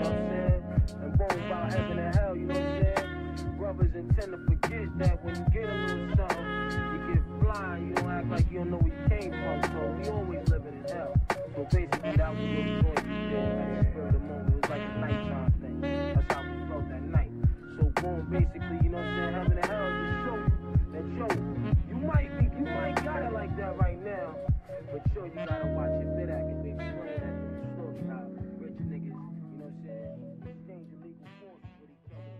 know what I'm saying? And boom, about heaven and hell, you know what I'm saying? Brothers intend to forget that when you get a little something, you get fly, you don't act like you don't know where you came from. So we always living in hell. So basically, that was the choice we did at the spur of the moment. It was like a nighttime thing. That's how we felt that night. So boom, basically, you know what I'm saying? Heaven and hell just show you that, yo, you might got it like that right now, but yo, you gotta watch your bit at it. They explain that in the story how rich niggas, you know what I'm saying, exchange illegal force with each other.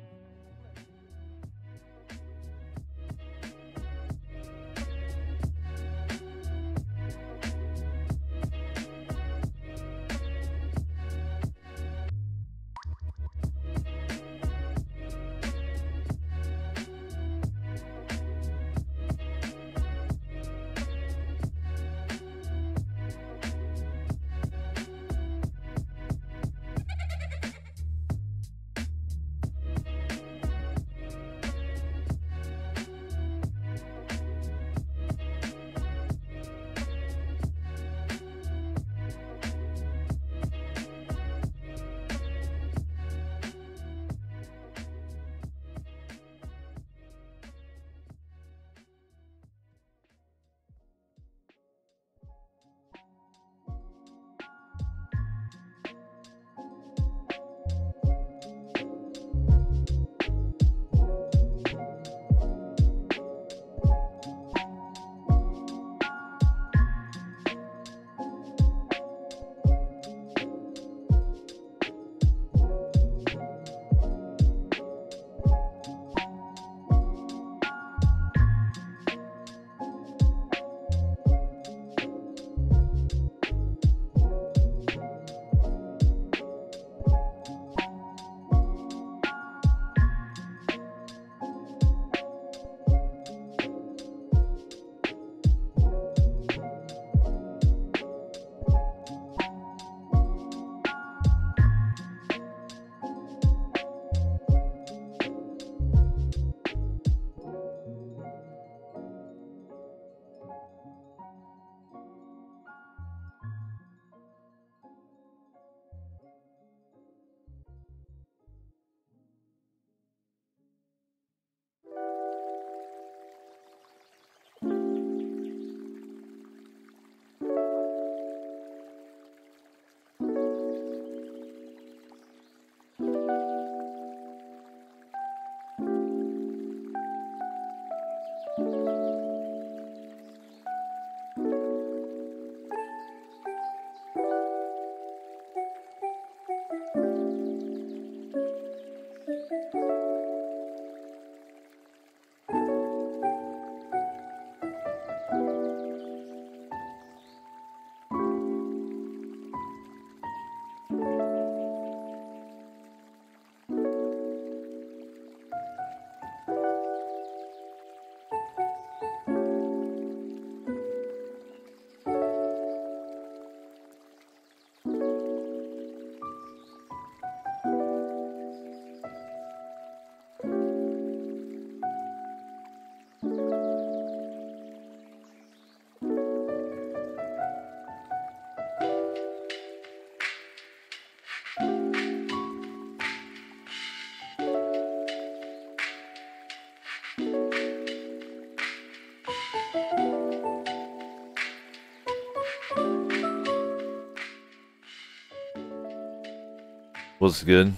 What's good?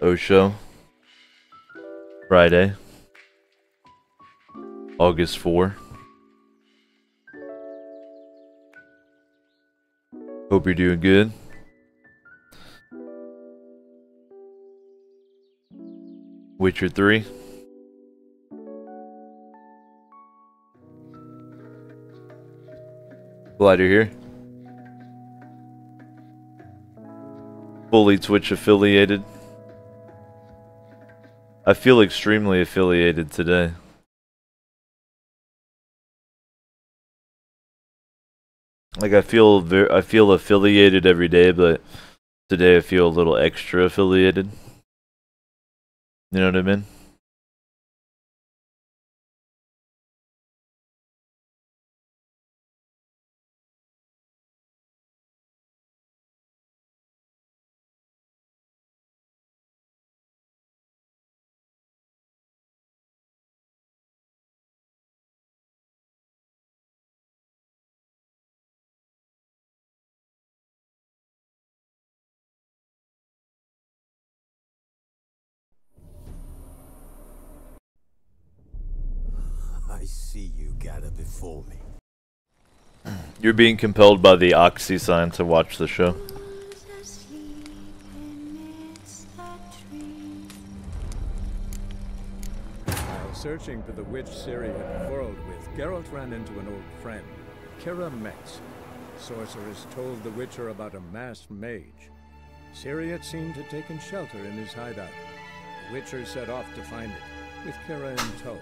Osho. Friday. August 4. Hope you're doing good. Witcher 3. Glad you're here. Fully Twitch affiliated. I feel extremely affiliated today. Like I feel affiliated every day, but today I feel a little extra affiliated. You know what I mean? I see you gather before me. You're being compelled by the Oxy sign to watch the show. While searching for the witch Ciri had quarreled with, Geralt ran into an old friend, Kira Metz. Sorceress told the Witcher about a masked mage. Ciri had seemed to have taken shelter in his hideout. The Witcher set off to find it, with Kira in tow.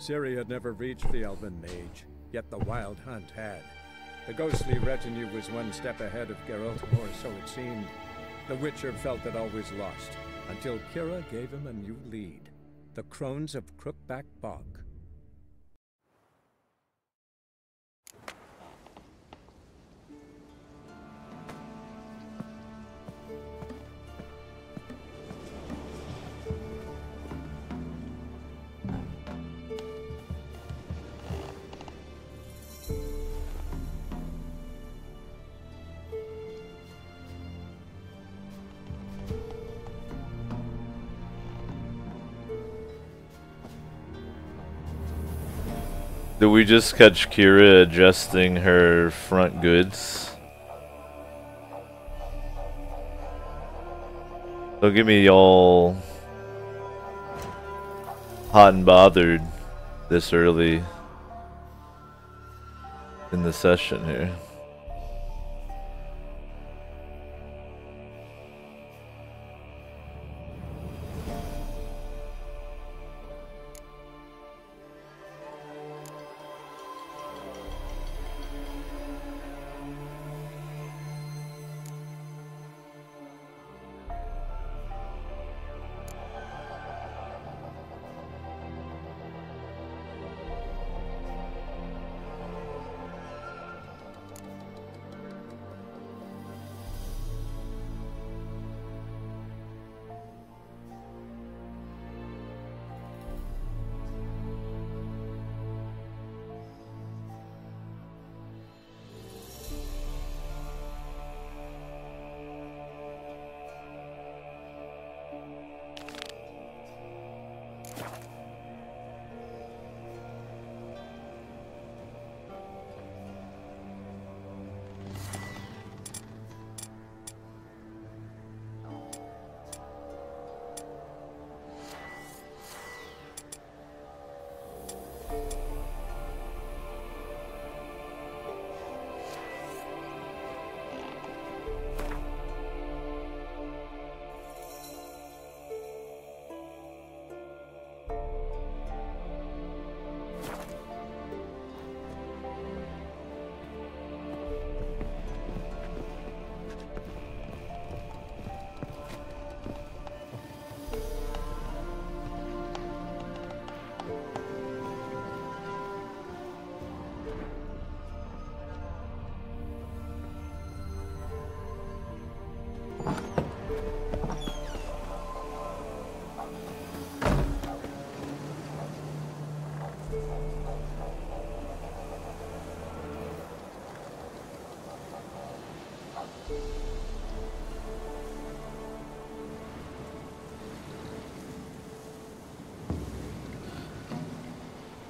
Ciri had never reached the elven mage, yet the wild hunt had. The ghostly retinue was one step ahead of Geralt, or so it seemed. The Witcher felt that all was lost, until Kira gave him a new lead. The Crones of Crookback Bog. Did we just catch Kira adjusting her front goods? Don't get me all hot and bothered this early in the session here.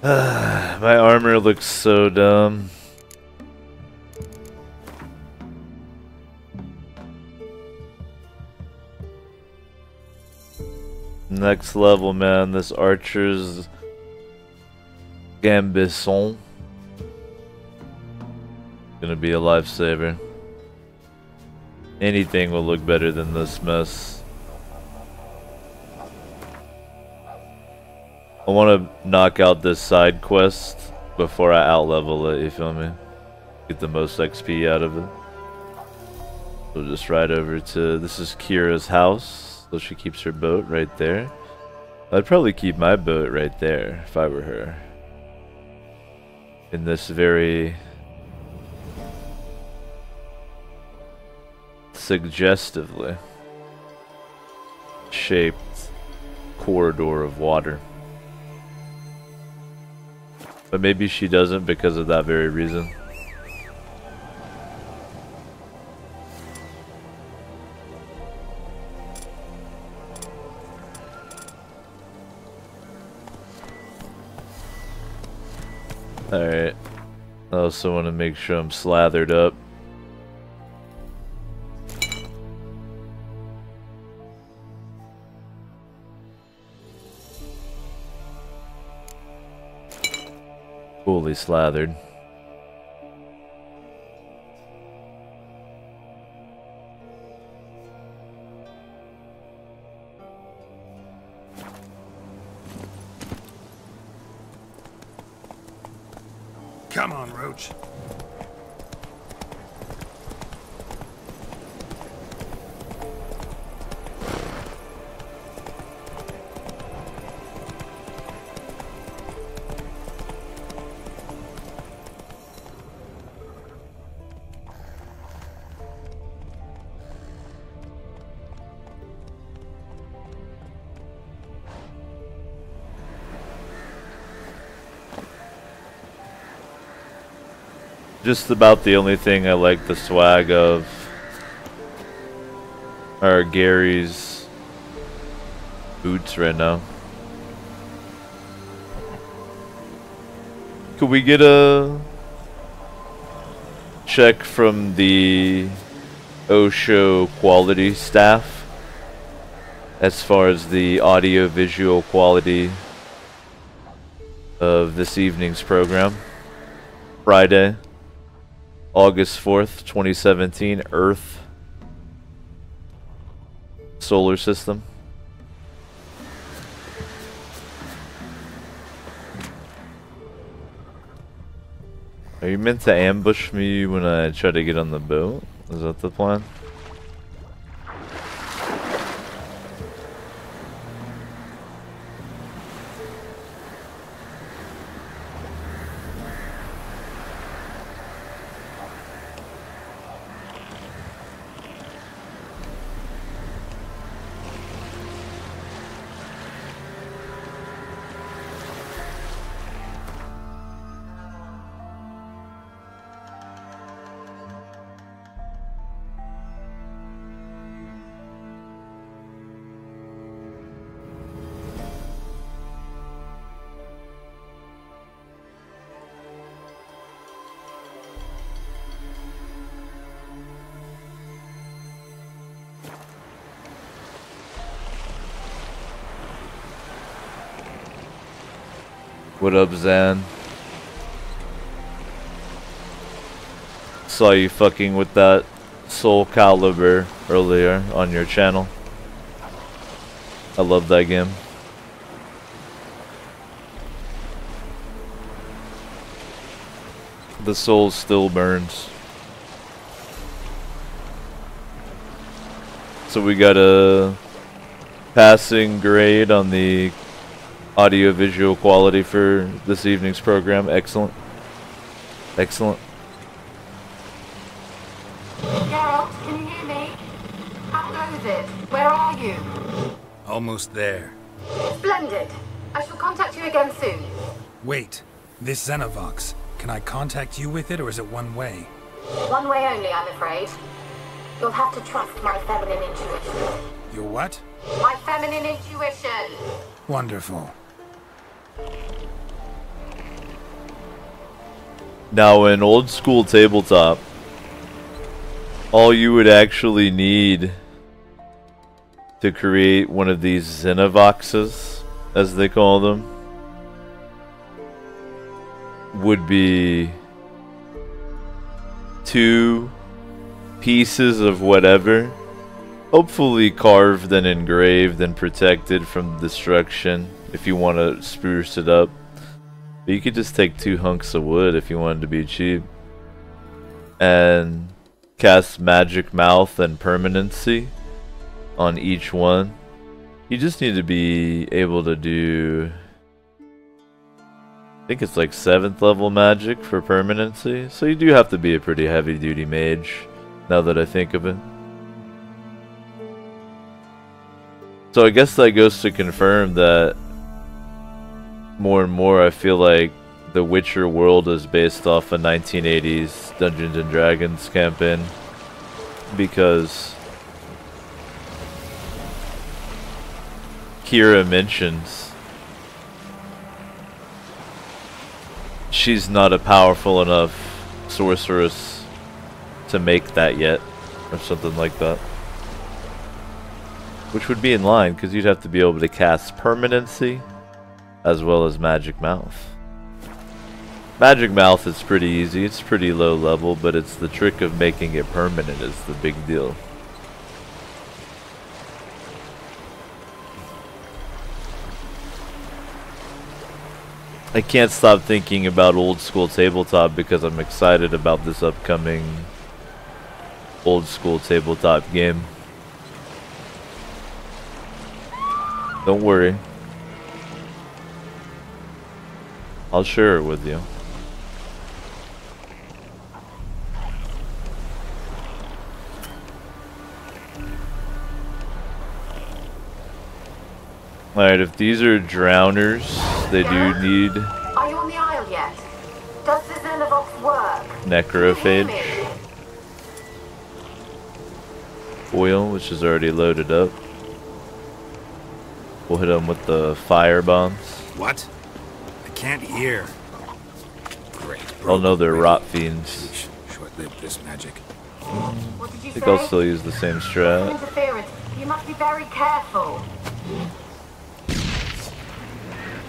My armor looks so dumb. Next level, man. This archer's Gambesson gonna be a lifesaver. Anything will look better than this mess. I want to knock out this side quest before I outlevel it, you feel me? Get the most XP out of it. We'll just ride over to, this is Kira's house, so she keeps her boat right there. I'd probably keep my boat right there if I were her. In this very suggestively shaped corridor of water. But maybe she doesn't because of that very reason. Alright. I also want to make sure I'm slathered up. Fully slathered. Come on, Roach. Just about the only thing I like the swag of are Gary's boots right now. Could we get a check from the Osho quality staff as far as the audio-visual quality of this evening's program? Friday, August 4th, 2017, Earth, Solar System. Are you meant to ambush me when I try to get on the boat? Is that the plan? What up, Zan? Saw you fucking with that Soul Calibur earlier on your channel. I love that game. The soul still burns. So we got a passing grade on the audio-visual quality for this evening's program. Excellent. Excellent. Geralt, can you hear me? How goes it? Where are you? Almost there. Splendid. I shall contact you again soon. Wait, this Xenovox. Can I contact you with it, or is it one way? One way only, I'm afraid. You'll have to trust my feminine intuition. Your what? My feminine intuition! Wonderful. Now, in old school tabletop, all you would actually need to create one of these Xenovoxes, as they call them, would be 2 pieces of whatever, hopefully carved and engraved and protected from destruction if you want to spruce it up. But you could just take 2 hunks of wood if you wanted to be cheap and cast Magic Mouth and Permanency on each one. You just need to be able to do, I think it's like 7th level magic for permanency, so you do have to be a pretty heavy duty mage, now that I think of it. So I guess that goes to confirm that more and more I feel like the Witcher world is based off a 1980s Dungeons and Dragons campaign, because Kira mentions she's not a powerful enough sorceress to make that yet, or something like that. Which would be in line, because you'd have to be able to cast Permanency, as well as Magic Mouth. Magic Mouth is pretty easy, it's pretty low level, but it's the trick of making it permanent is the big deal. I can't stop thinking about old school tabletop because I'm excited about this upcoming old school tabletop game. Don't worry. I'll share it with you. Alright, if these are drowners, they do need Are you on the Isle yet? Does the Xenovox work? Necrophage oil, which is already loaded up. We'll hit them with the fire bombs. What? I can't hear. Great. Oh no, they're rot fiends. Short-lived this magic. What did you I think say? I'll still use the same strat. Interference. You must be very careful.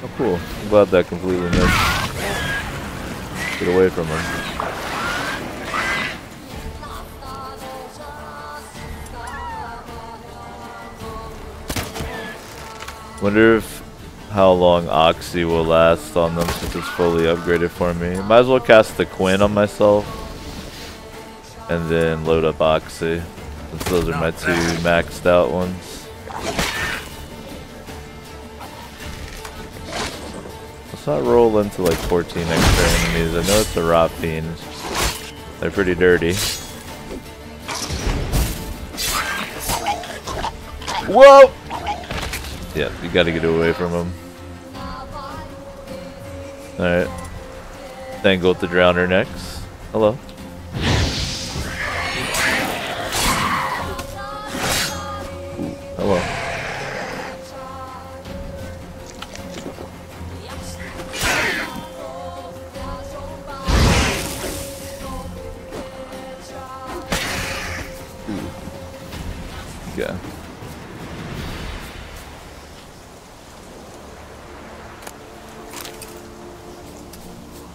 Oh cool, I'm glad that completely missed. Get away from him. Wonder if how long Oxy will last on them since it's fully upgraded for me. Might as well cast the Quinn on myself and then load up Oxy since those are my two maxed out ones. Let's not roll into like 14 extra enemies. I know it's a rot fiend. They're pretty dirty. Whoa! Yeah, you gotta get away from them. Alright. Tangle with the Drowner next. Hello. Ooh, hello. Yeah.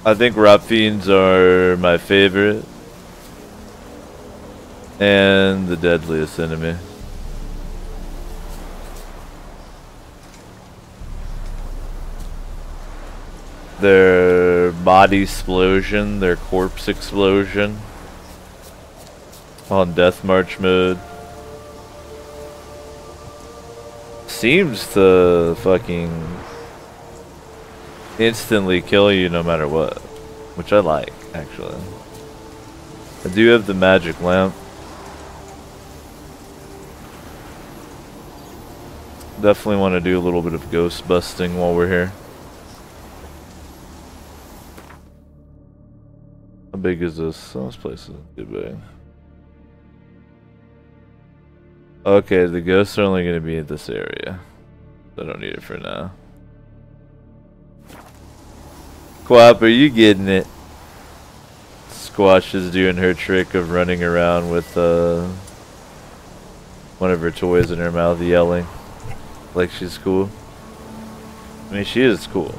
I think rot fiends are my favorite and the deadliest enemy. Their body explosion, their corpse explosion on Death March mode seems to fucking instantly kill you no matter what, which I like actually. I do have the magic lamp. Definitely want to do a little bit of ghost busting while we're here. How big is this? Oh, this place isn't too big. Okay, the ghosts are only going to be in this area. I don't need it for now. Quap, are you getting it? Squash is doing her trick of running around with one of her toys in her mouth yelling like she's cool. I mean, she is cool.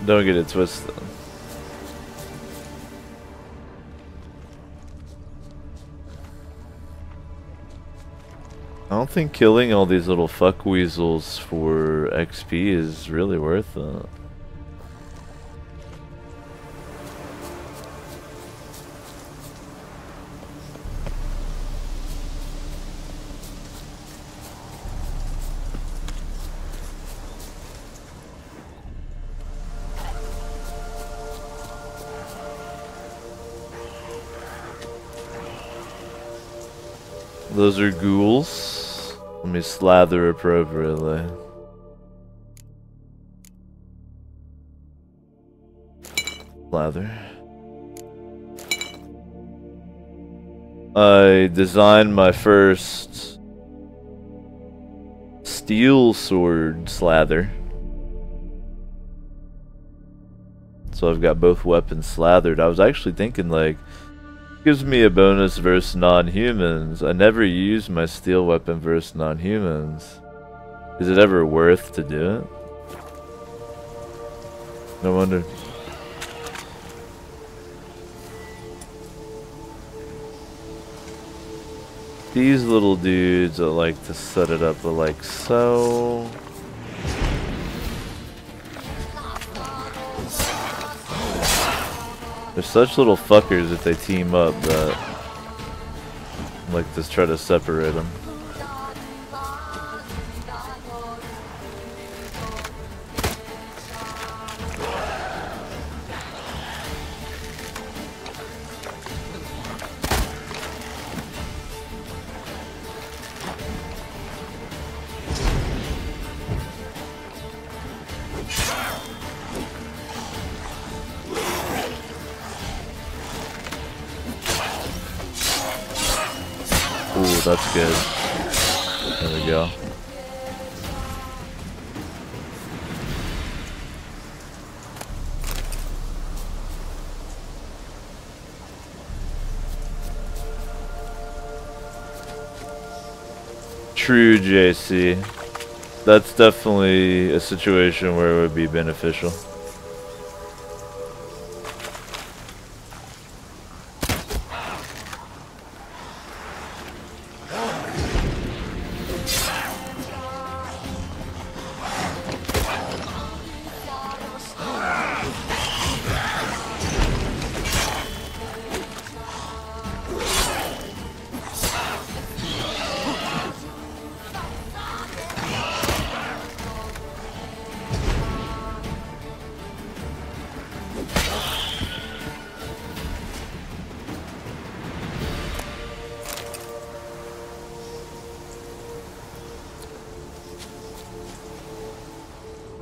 Don't get it twisted. I don't think killing all these little fuck weasels for XP is really worth it. Those are ghouls. Let me slather appropriately. Slather. I designed my first steel sword slather. So I've got both weapons slathered. I was actually thinking, like, gives me a bonus versus non-humans. I never use my steel weapon versus non-humans. Is it ever worth to do it? No wonder. These little dudes that like to set it up like so. They're such little fuckers if they team up that I like to try to separate them. Ooh, that's good. There we go. True, JC. That's definitely a situation where it would be beneficial.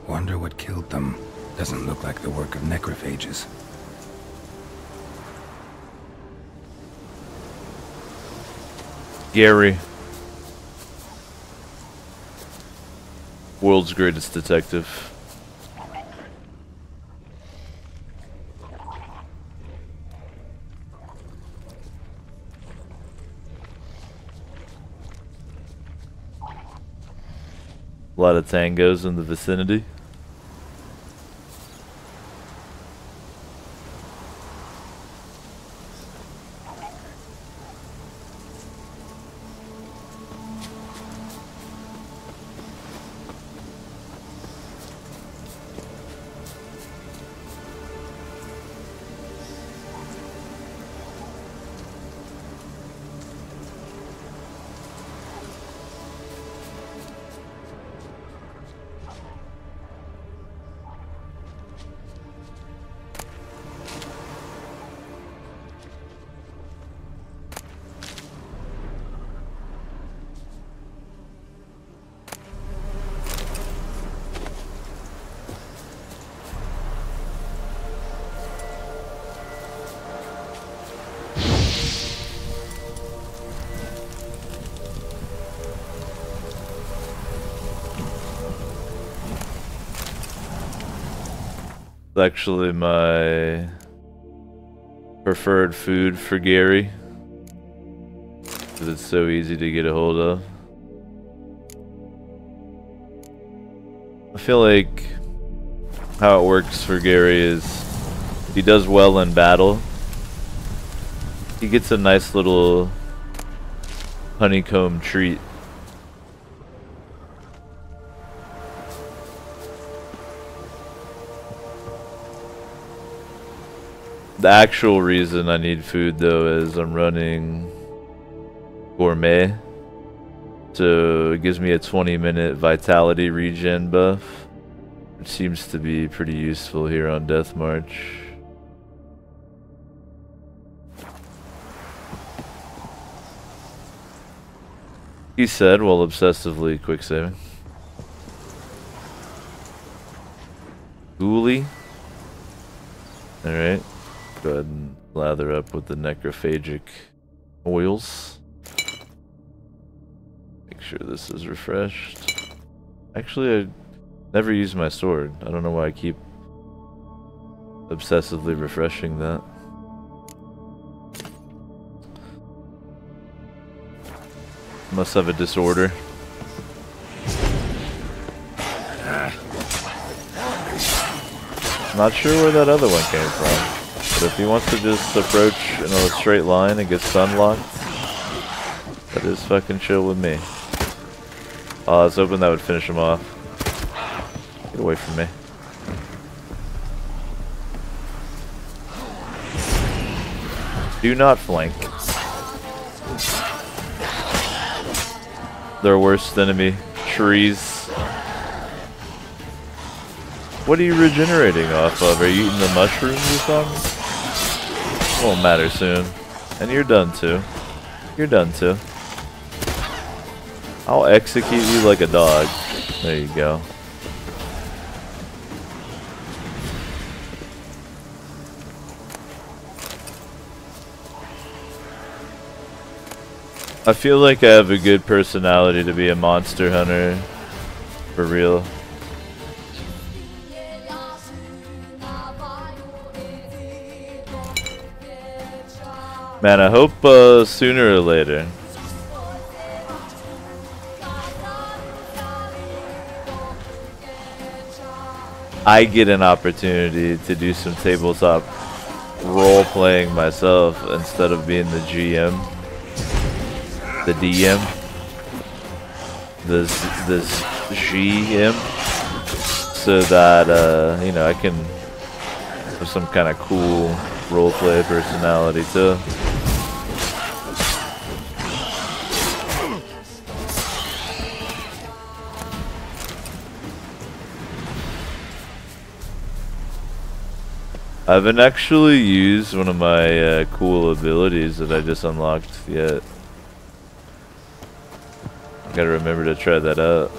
Wonder what killed them. Doesn't look like the work of necrophages. Gary. World's greatest detective. A lot of tangos in the vicinity. Actually my preferred food for Gary, because it's so easy to get a hold of. I feel like how it works for Gary is he does well in battle. He gets a nice little honeycomb treat. The actual reason I need food though is I'm running gourmet, so it gives me a 20-minute vitality regen buff, which seems to be pretty useful here on Death March. He said while obsessively quick saving. Ghoulie. Alright. Go ahead and lather up with the necrophagic oils. Make sure this is refreshed. Actually, I never use my sword. I don't know why I keep obsessively refreshing that. Must have a disorder. Not sure where that other one came from, but if he wants to just approach in a straight line and get stun locked, that is fucking chill with me. Oh, I was hoping that would finish him off. Get away from me. Do not flank. Their worst enemy, trees. What are you regenerating off of? Are you eating the mushrooms or something? Won't matter soon. And you're done too. You're done too. I'll execute you like a dog. There you go. I feel like I have a good personality to be a monster hunter. For real. Man, I hope sooner or later I get an opportunity to do some tabletop role playing myself instead of being the GM, the DM, this GM, so that you know, I can have some kind of cool roleplay personality too. I haven't actually used one of my cool abilities that I just unlocked yet. Gotta remember to try that out.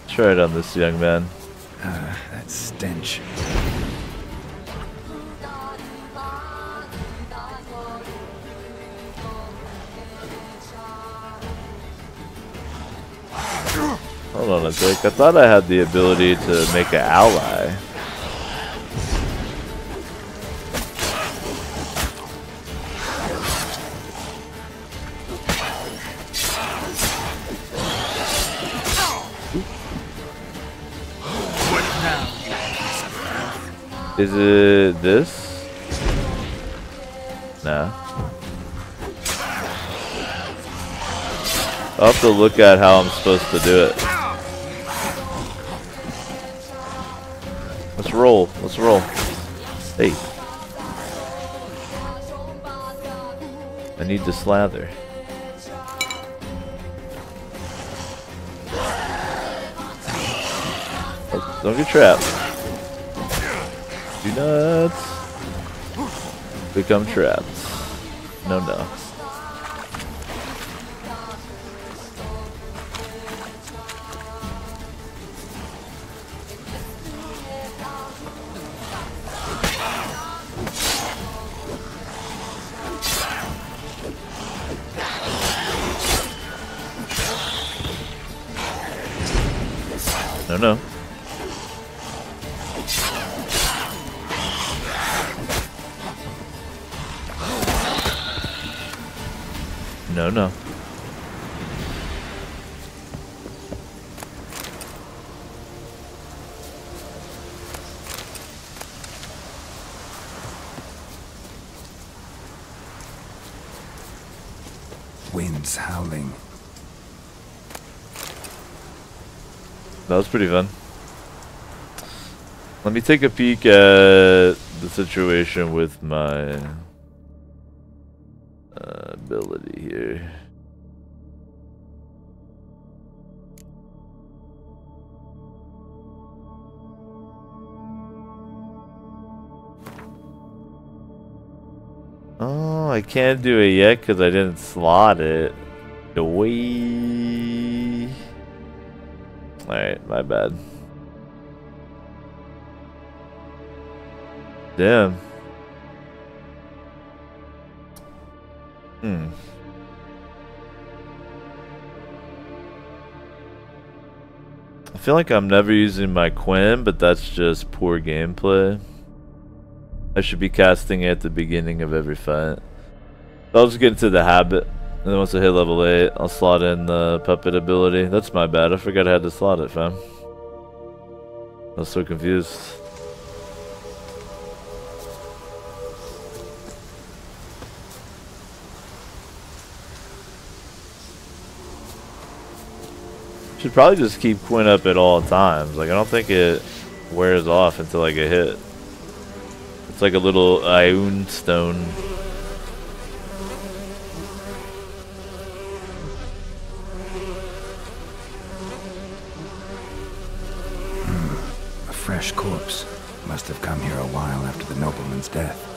Try it on this young man. That stench. Hold on a sec. I thought I had the ability to make an ally. Is it this? Nah. I'll have to look at how I'm supposed to do it. Let's roll. Let's roll. Hey. I need to slather. Don't get trapped. Do not become trapped. No, no. No, no. No, no. Winds howling. That was pretty fun. Let me take a peek at the situation with my ability here. Oh, I can't do it yet because I didn't slot it. Away. Alright, my bad. Damn. I feel like I'm never using my Quinn, but that's just poor gameplay. I should be casting it at the beginning of every fight. I'll just get into the habit, and then once I hit level 8, I'll slot in the puppet ability. That's my bad, I forgot I had to slot it, fam. I was so confused. Should probably just keep Quinn up at all times. Like, I don't think it wears off until I get hit. It's like a little Ioun stone. A fresh corpse. Must have come here a while after the nobleman's death.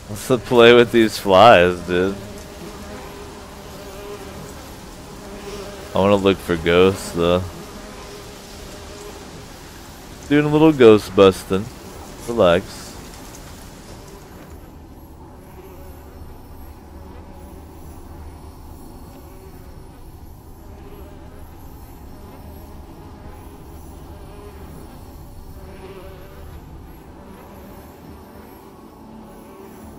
What's the play with these flies, dude? I want to look for ghosts, though. Doing a little ghost busting. Relax.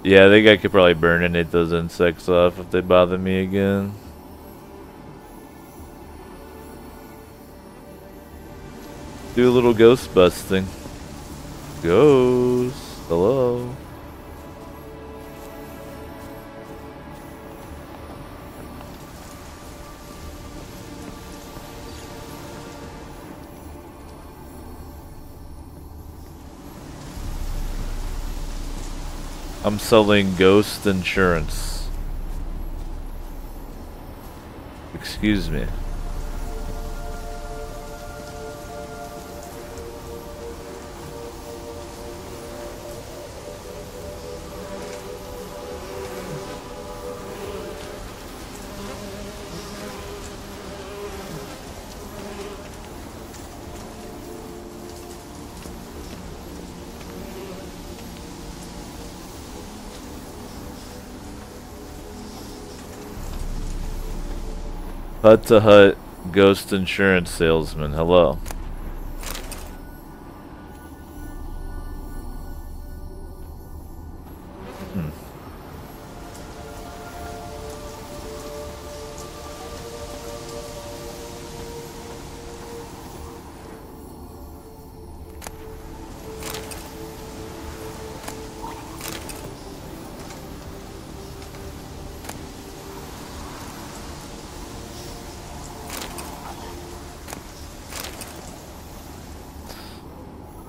Yeah, I think I could probably burninate those insects off if they bother me again. Do a little ghost busting. Ghost. Hello. I'm selling ghost insurance. Excuse me. Hut to Hut ghost insurance salesman. Hello.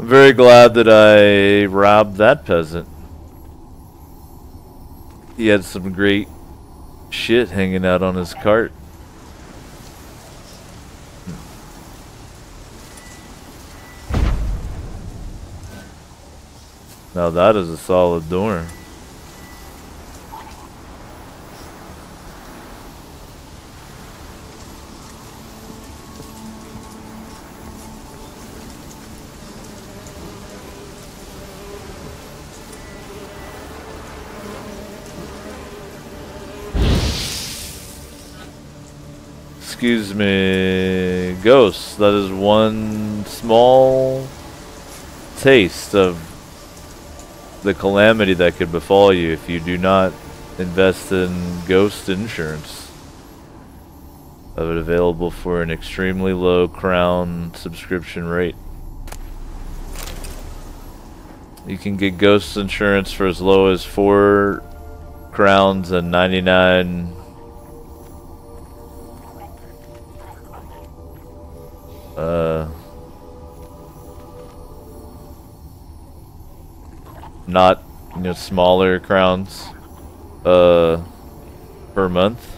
I'm very glad that I robbed that peasant. He had some great shit hanging out on his cart. Now that is a solid door. Excuse me, Ghost, that is one small taste of the calamity that could befall you if you do not invest in ghost insurance. Have it available for an extremely low crown subscription rate. You can get ghost insurance for as low as 4 crowns and 99 not, you know, smaller crowns per month.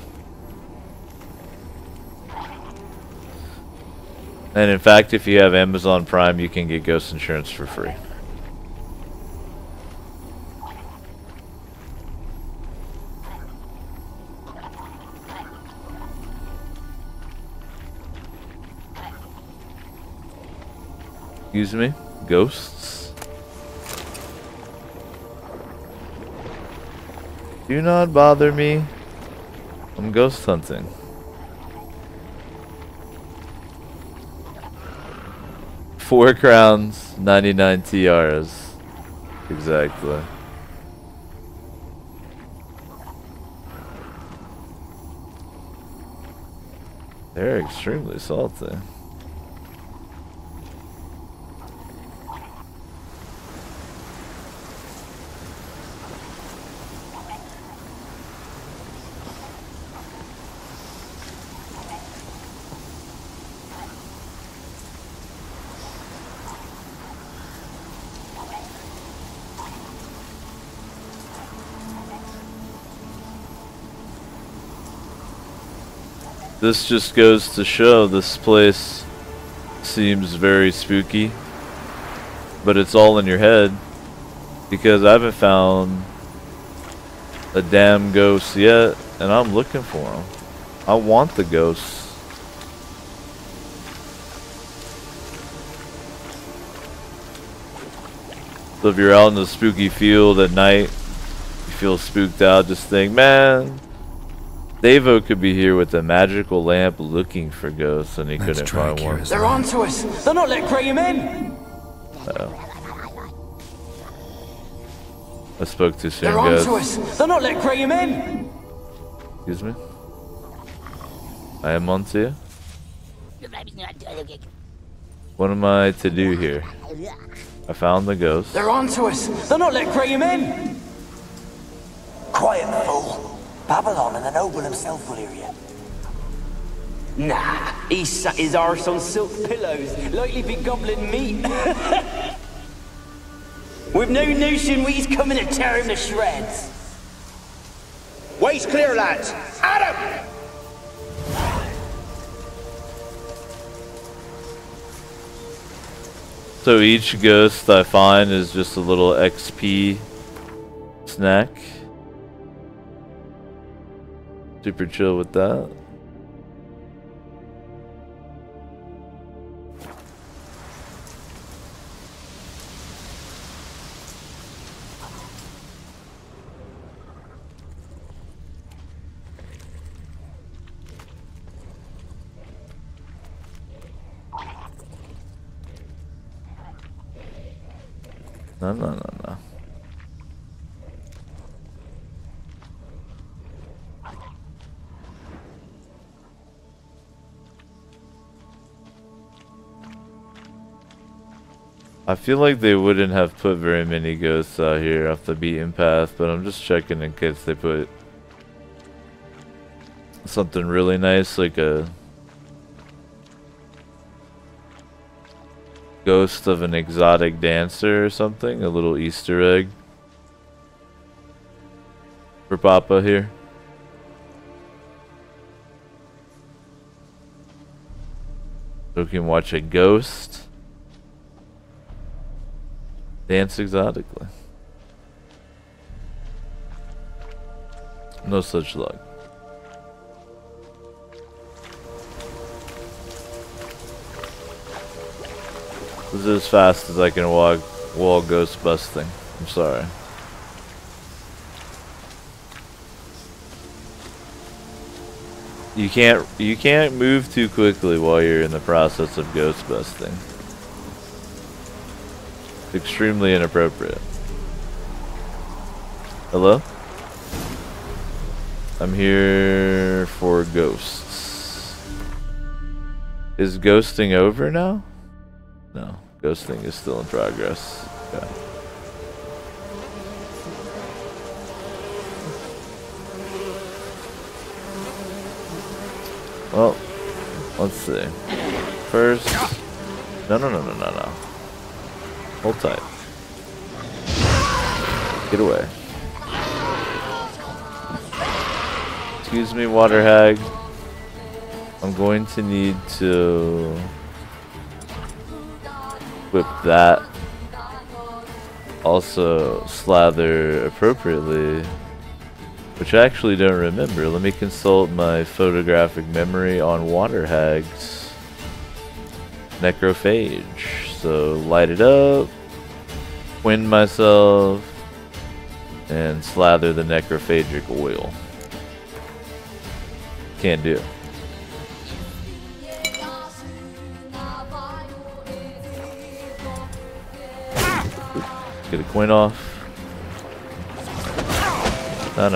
And in fact, if you have Amazon Prime, you can get ghost insurance for free. Excuse me? Ghosts? Do not bother me. I'm ghost hunting. Four crowns, 99 tiaras. Exactly. They're extremely salty. This just goes to show this place seems very spooky, but it's all in your head, because I haven't found a damn ghost yet, and I'm looking for them. I want the ghosts. So if you're out in the spooky field at night, you feel spooked out, just think, man, Davo could be here with a magical lamp looking for ghosts, and he couldn't find one. They're onto us! They're not letting Graham in! I spoke too soon, They're guys. onto us! They're not letting Graham in! Excuse me? I am on to you? What am I to do here? I found the ghost. They're onto us! They're not letting Graham in! Quiet, fool. Babylon and the noble himself will hear you. Nah, he sat his arse on silk pillows, likely be gobbling meat. We've no notion he's coming to tear him to shreds. Way's clear, lads. Adam! So each ghost I find is just a little XP snack. Super chill with that. No. I feel like they wouldn't have put very many ghosts out here off the beaten path, but I'm just checking in case they put something really nice, like a ghost of an exotic dancer or something, a little Easter egg for Papa here. So we can watch a ghost dance exotically. No such luck. This is as fast as I can walk wall ghost busting. I'm sorry. You can't move too quickly while you're in the process of ghost busting. Extremely inappropriate. Hello? I'm here for ghosts. Is ghosting over now? No, ghosting is still in progress. Okay. Well, let's see. First, no. Hold tight. Get away. Excuse me, water hag. I'm going to need to whip that. Also slather appropriately, which I actually don't remember. Let me consult my photographic memory on water hags. Necrophage. So light it up, wind myself, and slather the necrophagic oil. Can't do. Get a coin off. No.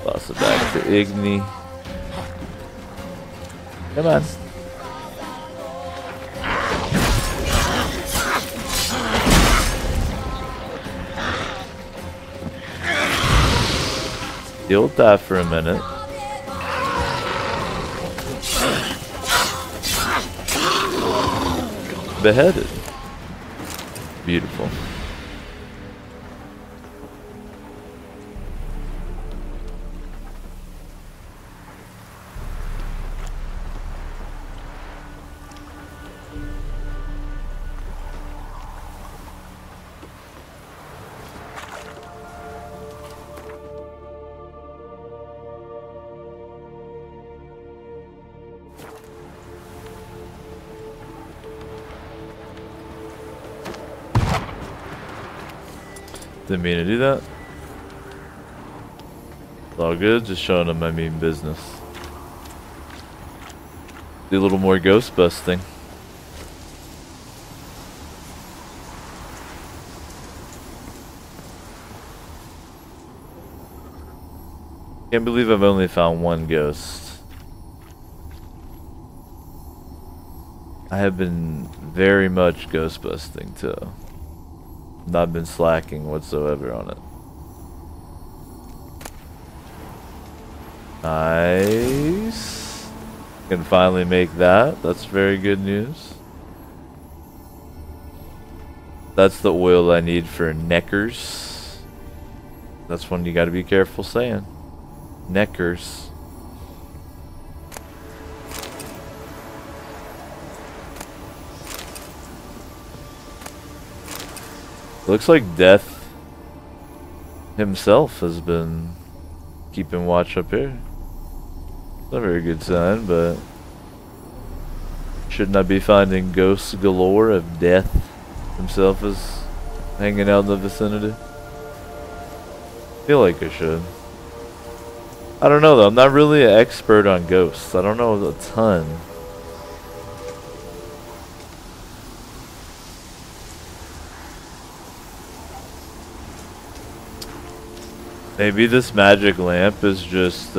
Toss it back to Igni. Come on. Deal with that for a minute. Beheaded. Beautiful. Didn't mean to do that. It's all good, just showing them I mean business. Do a little more ghost busting. Can't believe I've only found one ghost. I have been very much ghost busting too. Not been slacking whatsoever on it. Nice. Can finally make that. That's very good news. That's the oil I need for neckers. That's one you gotta be careful saying. Neckers. Looks like Death himself has been keeping watch up here. Not a very good sign, but shouldn't I be finding ghosts galore if Death himself is hanging out in the vicinity? I feel like I should. I don't know though, I'm not really an expert on ghosts. I don't know a ton. Maybe this magic lamp is just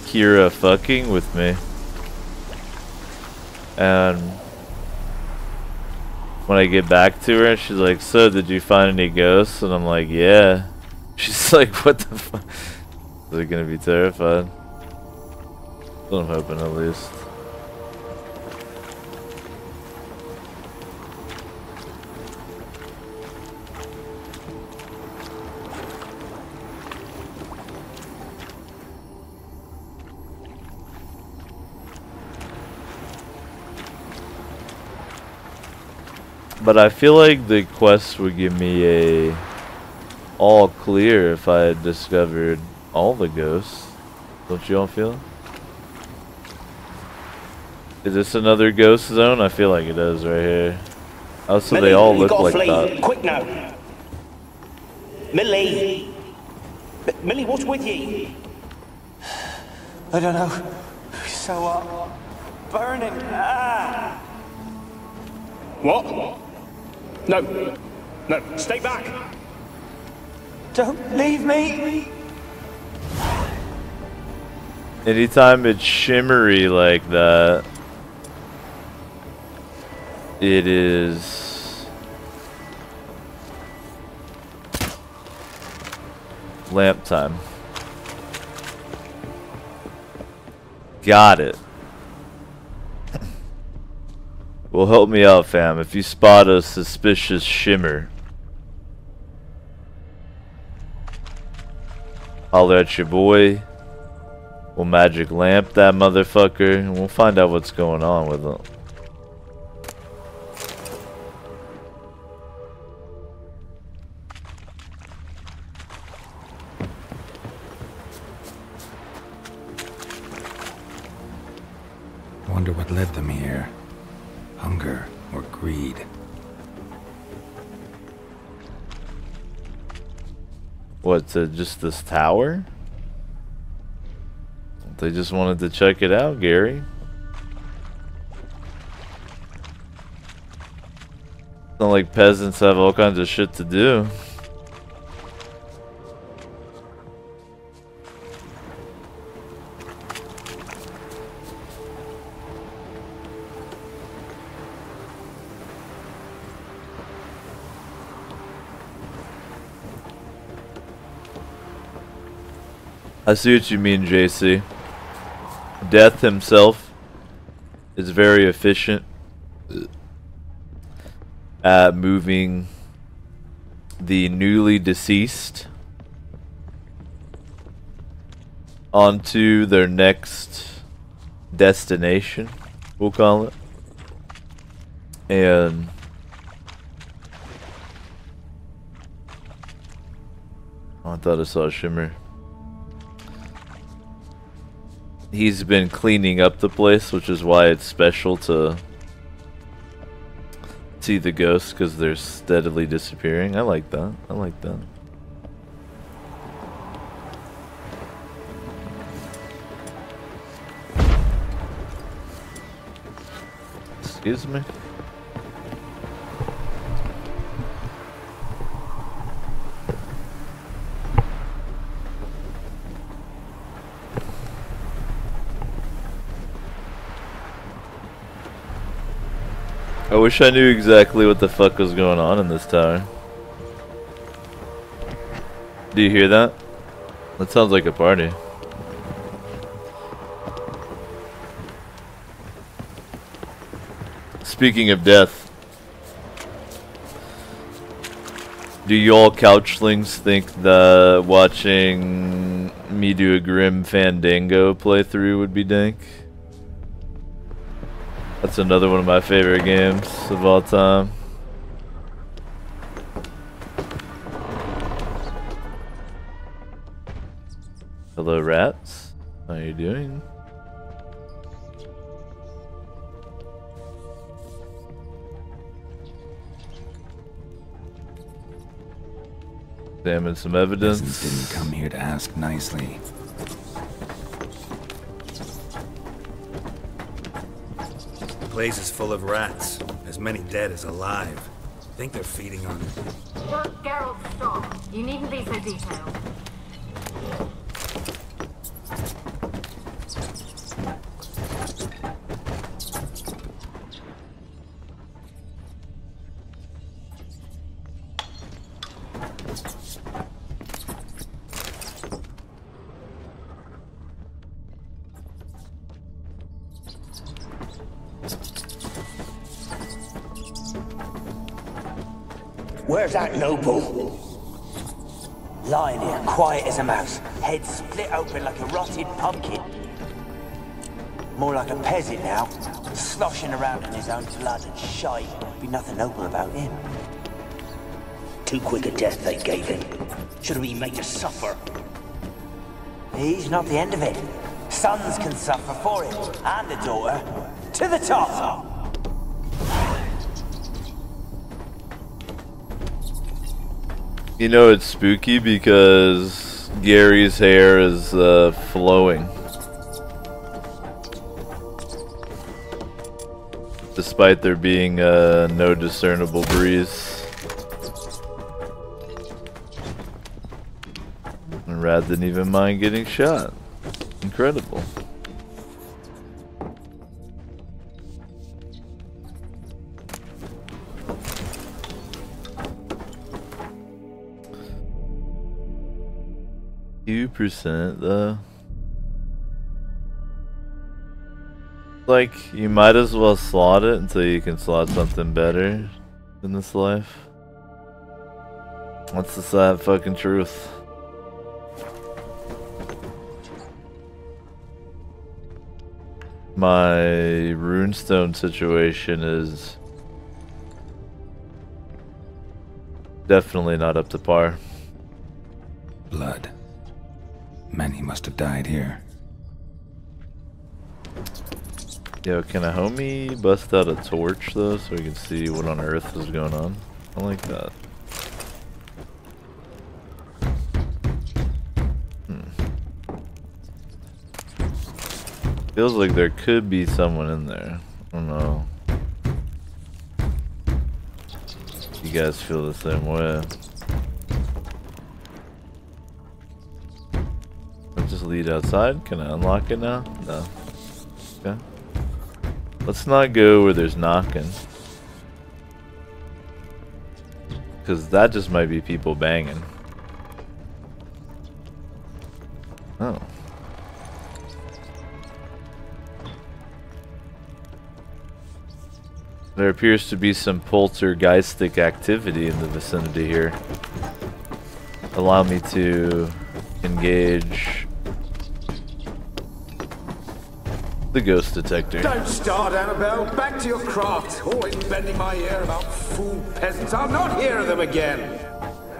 Kira fucking with me. And when I get back to her, she's like, so did you find any ghosts? And I'm like, yeah. She's like, what the fuck? Is it gonna be terrified? That's what I'm hoping at least. But I feel like the quest would give me a all clear if I had discovered all the ghosts. Don't you all feel? Is this another ghost zone? I feel like it is right here. Oh, so Millie, they all look gotta like flee. that. Quick now. Millie. Millie, what's with you? I don't know. So, burning. Ah! What? No. No, stay back. Don't leave me! Anytime it's shimmery like that, it is lamp time. Got it. Well, help me out, fam. If you spot a suspicious shimmer, holler at your boy. We'll magic lamp that motherfucker, and we'll find out what's going on with him. Wonder what led them here. Hunger or greed. What, to just this tower? They just wanted to check it out, Gary. It's not like peasants have all kinds of shit to do. I see what you mean, JC. Death himself is very efficient at moving the newly deceased onto their next destination, we'll call it. And oh, I thought I saw a shimmer. He's been cleaning up the place, which is why it's special to see the ghosts, because they're steadily disappearing. I like that. I like that. Excuse me. I wish I knew exactly what the fuck was going on in this tower. Do you hear that? That sounds like a party. Speaking of death, do y'all couchlings think that watching me do a Grim Fandango playthrough would be dank? That's another one of my favorite games of all time. Hello, rats. How are you doing? Examine some evidence. Peasants didn't come here to ask nicely. The place is full of rats. As many dead as alive. Think they're feeding on it. Geralt, stop. You needn't be so detailed. Where's that noble? Lying here, quiet as a mouse, head split open like a rotted pumpkin. More like a peasant now, sloshing around in his own blood and shite. Be nothing noble about him. Too quick a death they gave him. Should have been made to suffer. He's not the end of it. Sons can suffer for him, and a daughter. To the top! You know it's spooky because Gary's hair is flowing. Despite there being no discernible breeze. And Rad didn't even mind getting shot. Incredible. Few percent though. Like, you might as well slot it until you can slot something better in this life. That's the sad fucking truth. My runestone situation is definitely not up to par. Blood. Many must have died here. Yo, can a homie bust out a torch though so we can see what on earth is going on? I like that. Feels like there could be someone in there. I don't know. You guys feel the same way. I'll just lead outside. Can I unlock it now? No. Okay. Let's not go where there's knocking. Because that just might be people banging. Oh. There appears to be some poltergeistic activity in the vicinity here. Allow me to engage the ghost detector. Don't start, Annabelle. Back to your craft. Always bending my ear about fool peasants. I'll not hear of them again.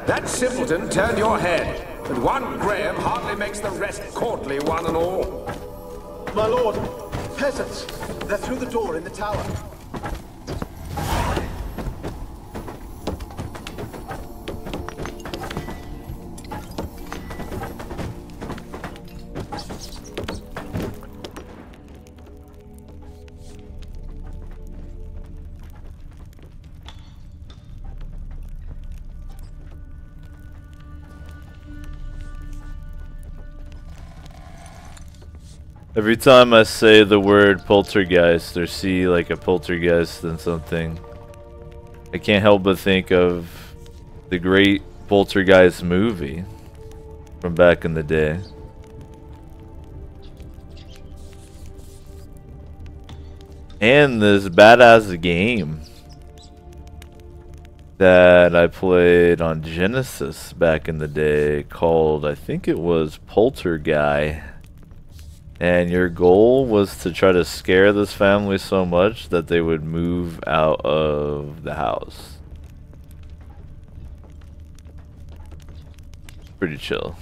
That simpleton turned your head, but one Graham hardly makes the rest courtly, one and all. My lord, peasants. They're through the door in the tower. Every time I say the word poltergeist or see like a poltergeist in something, I can't help but think of the great Poltergeist movie from back in the day. And this badass game that I played on Genesis back in the day called, I think it was Poltergeist. And your goal was to try to scare this family so much that they would move out of the house. Pretty chill.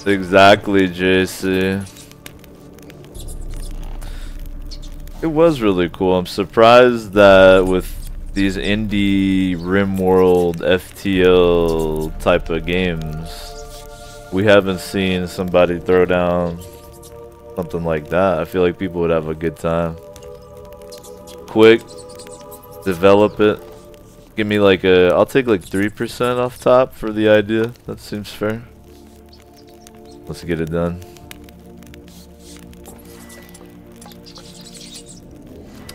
Exactly, JC. It was really cool. I'm surprised that with these indie RimWorld FTL type of games, we haven't seen somebody throw down something like that. I feel like people would have a good time. Quick, develop it. Give me like a, I'll take like 3% off top for the idea. That seems fair. Let's get it done.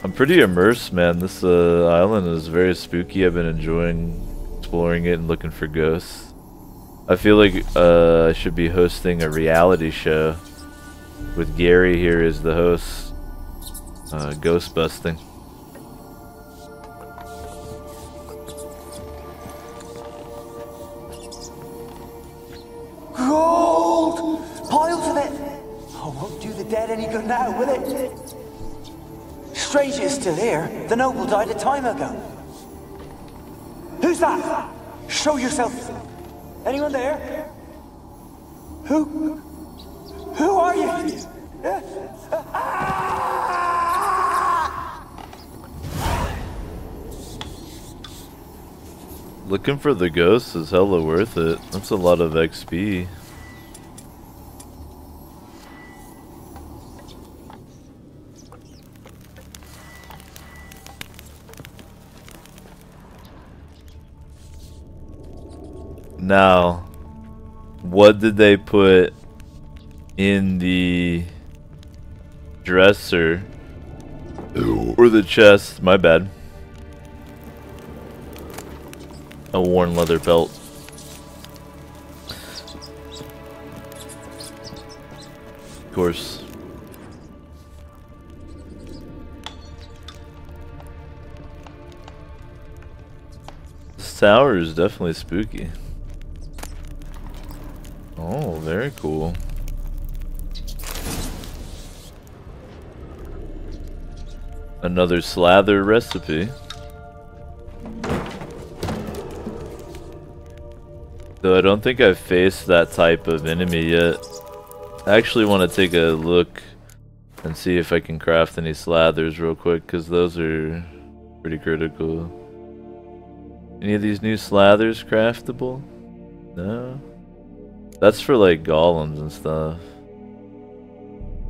I'm pretty immersed, man. This island is very spooky. I've been enjoying exploring it and looking for ghosts. I feel like I should be hosting a reality show with Gary here as the host. Ghost busting. Gold! Piles of it! Oh, won't do the dead any good now, will it? Strange it's still here. The noble died a time ago. Who's that? Show yourself. Anyone there? Who are you? Looking for the ghosts is hella worth it. That's a lot of XP. Now, what did they put in the dresser or the chest? My bad. A worn leather belt. Of course. This tower is definitely spooky. Oh, very cool. Another slather recipe. Though I don't think I've faced that type of enemy yet. I actually want to take a look and see if I can craft any slathers real quick, because those are pretty critical. Any of these new slathers craftable? No? That's for like golems and stuff.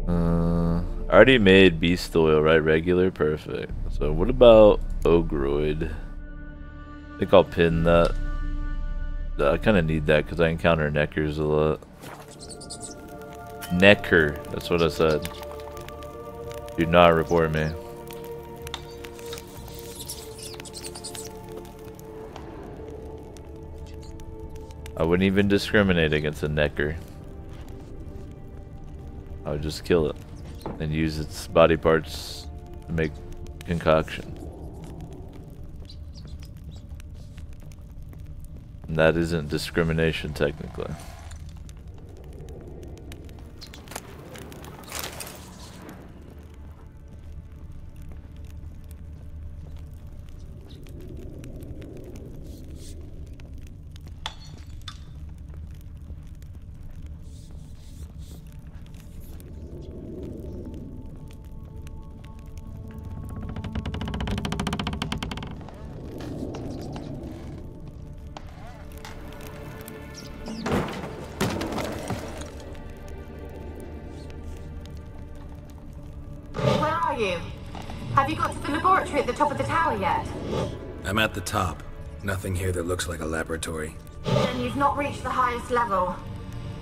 I already made beast oil, right? Regular? Perfect. So what about Ogroid? I think I'll pin that. I kind of need that because I encounter neckers a lot. Necker, that's what I said. Do not report me. I wouldn't even discriminate against a necker. I would just kill it and use its body parts to make concoction. And that isn't discrimination technically. Have you got to the laboratory at the top of the tower yet? I'm at the top. Nothing here that looks like a laboratory. Then you've not reached the highest level.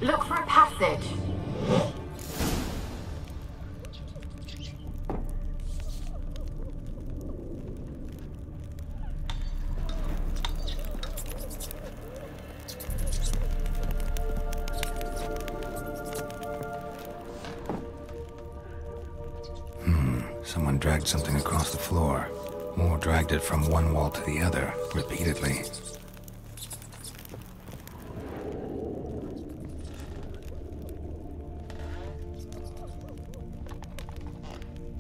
Look for a passage. Someone dragged something across the floor. More dragged it from one wall to the other, repeatedly.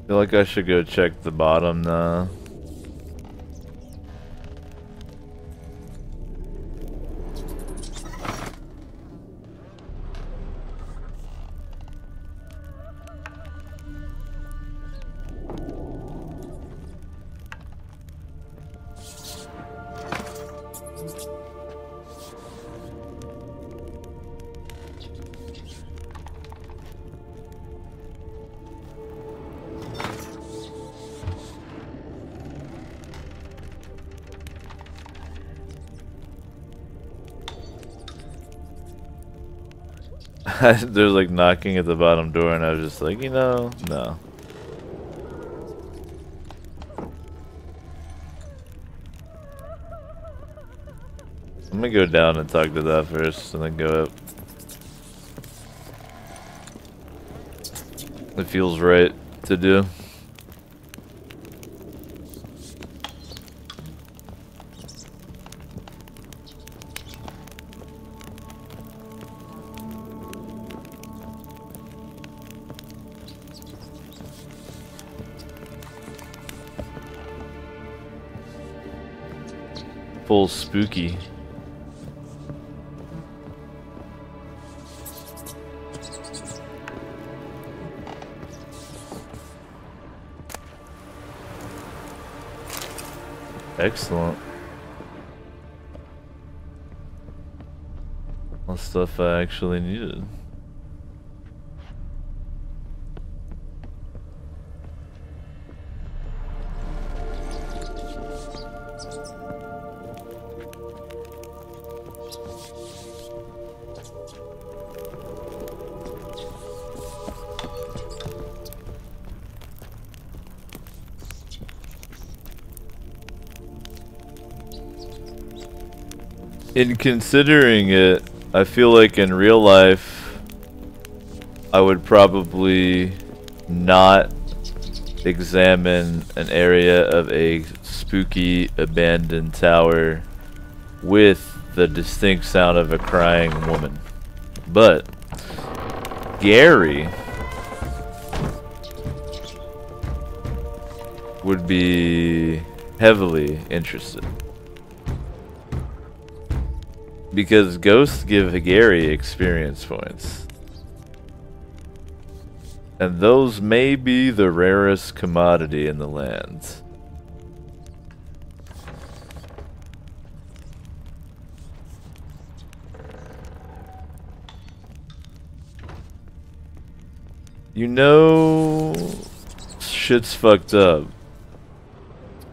I feel like I should go check the bottom now. There's like knocking at the bottom door and I was just like, you know, no. I'm gonna go down and talk to that first and then go up. It feels right to do. Full spooky. Excellent. All stuff I actually needed. In considering it, I feel like in real life, I would probably not examine an area of a spooky abandoned tower with the distinct sound of a crying woman. But Gary would be heavily interested. Because ghosts give Gary experience points. And those may be the rarest commodity in the land. You know, shit's fucked up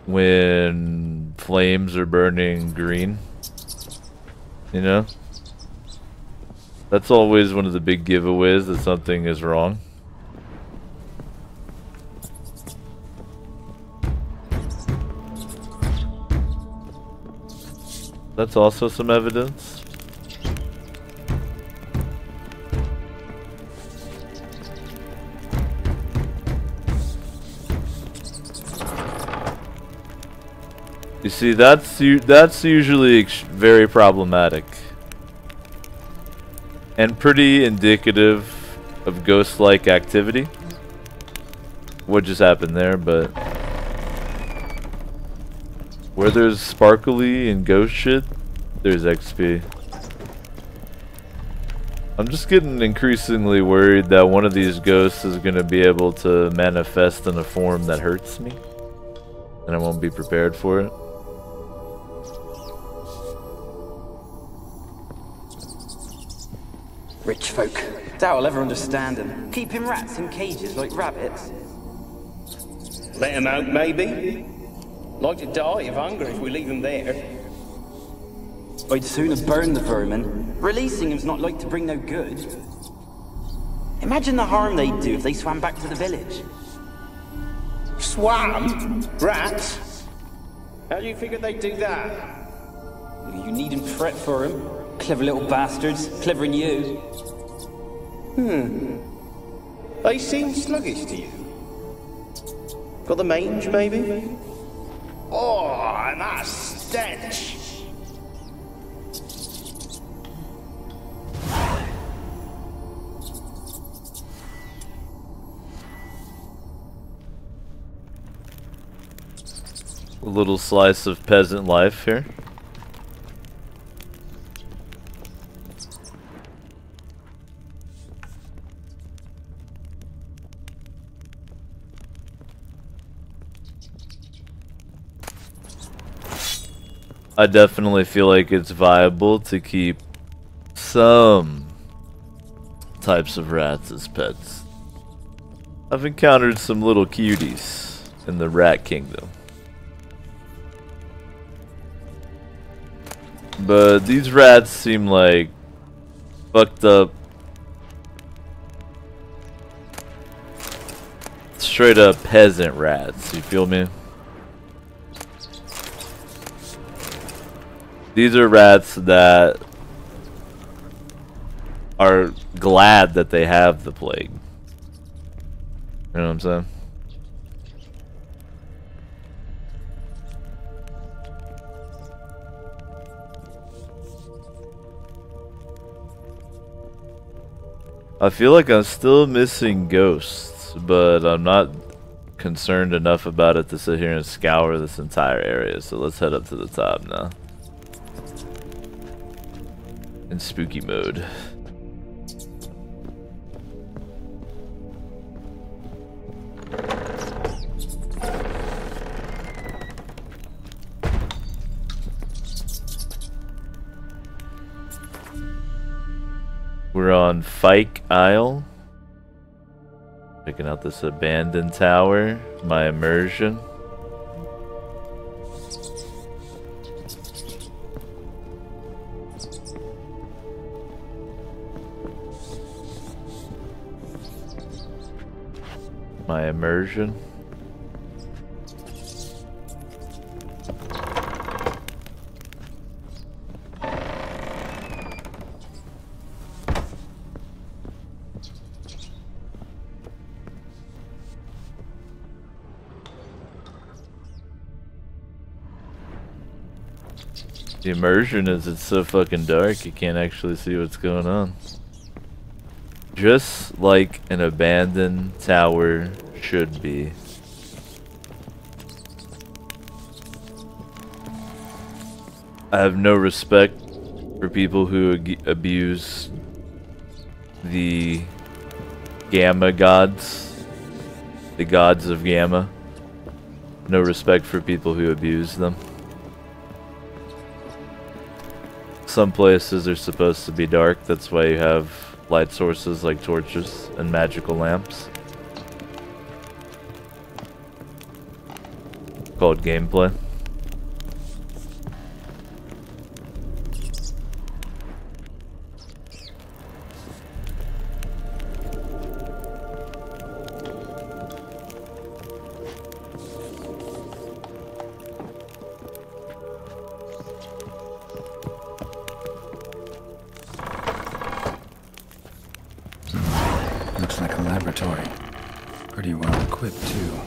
when flames are burning green. You know? That's always one of the big giveaways that something is wrong. That's also some evidence. You see, that's usually very problematic and pretty indicative of ghost-like activity. What just happened there, but where there's sparkly and ghost shit, there's XP. I'm just getting increasingly worried that one of these ghosts is going to be able to manifest in a form that hurts me, and I won't be prepared for it. Rich folk. Doubt I'll ever understand them. Keeping rats in cages like rabbits. Let them out, maybe? Like to die of hunger if we leave them there. I'd sooner burn the vermin. Releasing them's not like to bring no good. Imagine the harm they'd do if they swam back to the village. Swam? Rats? How do you figure they'd do that? You needn't fret for them. Clever little bastards. Clever than you. They seem sluggish to you. Got the mange, maybe? Oh, and that stench! A little slice of peasant life here. I definitely feel like it's viable to keep some types of rats as pets. I've encountered some little cuties in the rat kingdom. But these rats seem like fucked up, straight up peasant rats, you feel me? These are rats that are glad that they have the plague. You know what I'm saying? I feel like I'm still missing ghosts, but I'm not concerned enough about it to sit here and scour this entire area. So let's head up to the top now. In spooky mode. We're on Fike Isle. Checking out this abandoned tower. My immersion. My immersion. The immersion is it's so fucking dark you can't actually see what's going on. Just like an abandoned tower should be. I have no respect for people who abuse the Gamma gods, the gods of Gamma. No respect for people who abuse them. Some places are supposed to be dark, that's why you have light sources like torches and magical lamps. Called gameplay. Looks like a laboratory. Pretty well equipped, too.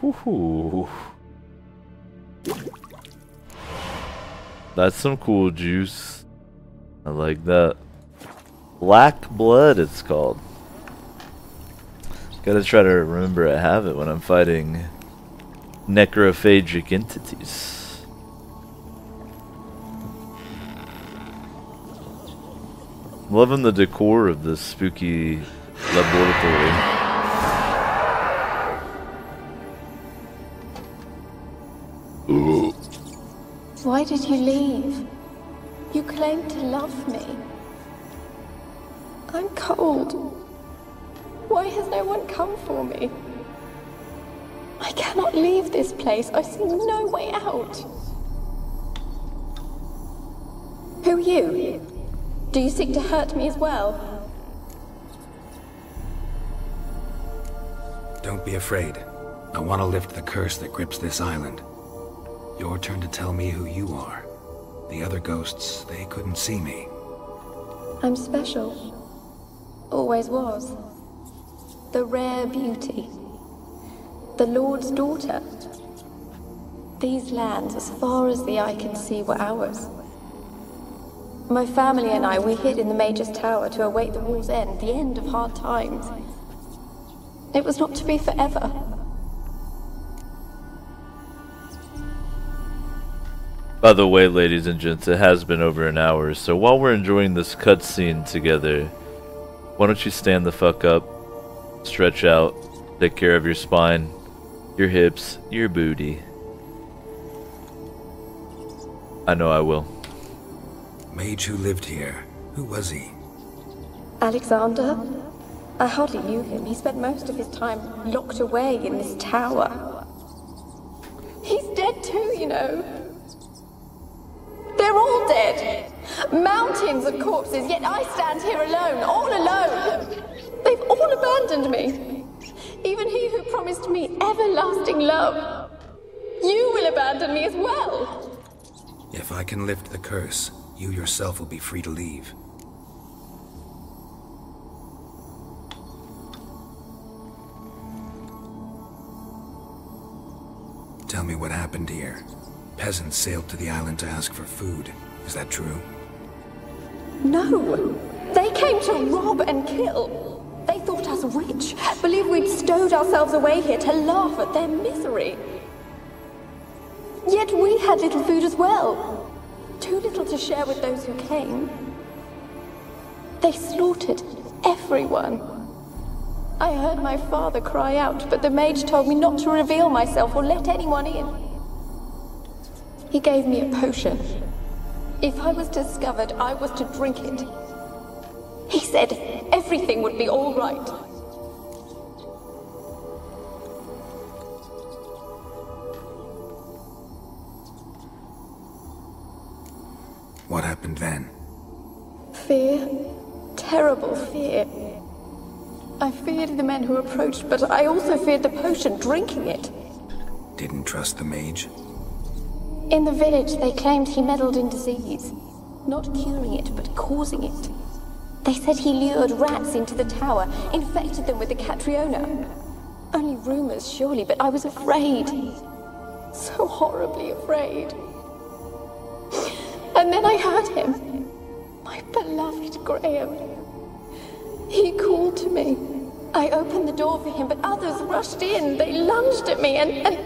Ooh. That's some cool juice. I like that. Black blood, it's called. Gotta try to remember I have it when I'm fighting necrophagic entities. Loving the decor of this spooky laboratory. Why did you leave? You claimed to love me. I'm cold. Why has no one come for me? I cannot leave this place. I see no way out. Who are you? Do you seek to hurt me as well? Don't be afraid. I want to lift the curse that grips this island. Your turn to tell me who you are. The other ghosts, they couldn't see me. I'm special. Always was. The rare beauty. The Lord's daughter. These lands, as far as the eye can see, were ours. My family and I, we hid in the Mage's Tower to await the war's end, the end of hard times. It was not to be forever. By the way, ladies and gents, it has been over an hour, so while we're enjoying this cutscene together, why don't you stand the fuck up, stretch out, take care of your spine, your hips, your booty. I know I will. Mage who lived here. Who was he? Alexander? I hardly knew him. He spent most of his time locked away in this tower. He's dead too, you know. They're all dead. Mountains of corpses, yet I stand here alone, all alone. They've all abandoned me. Even he who promised me everlasting love. You will abandon me as well. If I can lift the curse, you yourself will be free to leave. Tell me what happened here. Peasants sailed to the island to ask for food. Is that true? No. They came to rob and kill. They thought us rich, believed we'd stowed ourselves away here to laugh at their misery. Yet we had little food as well. Too little to share with those who came. They slaughtered everyone. I heard my father cry out, but the mage told me not to reveal myself or let anyone in. He gave me a potion. If I was discovered, I was to drink it. He said everything would be all right. What happened then? Fear. Terrible fear. I feared the men who approached, but I also feared the potion, drinking it. Didn't trust the mage? In the village, they claimed he meddled in disease. Not curing it, but causing it. They said he lured rats into the tower, infected them with the Catriona. Only rumors, surely, but I was afraid. So horribly afraid. And then I heard him. My beloved Graham. He called to me. I opened the door for him, but others rushed in. They lunged at me and...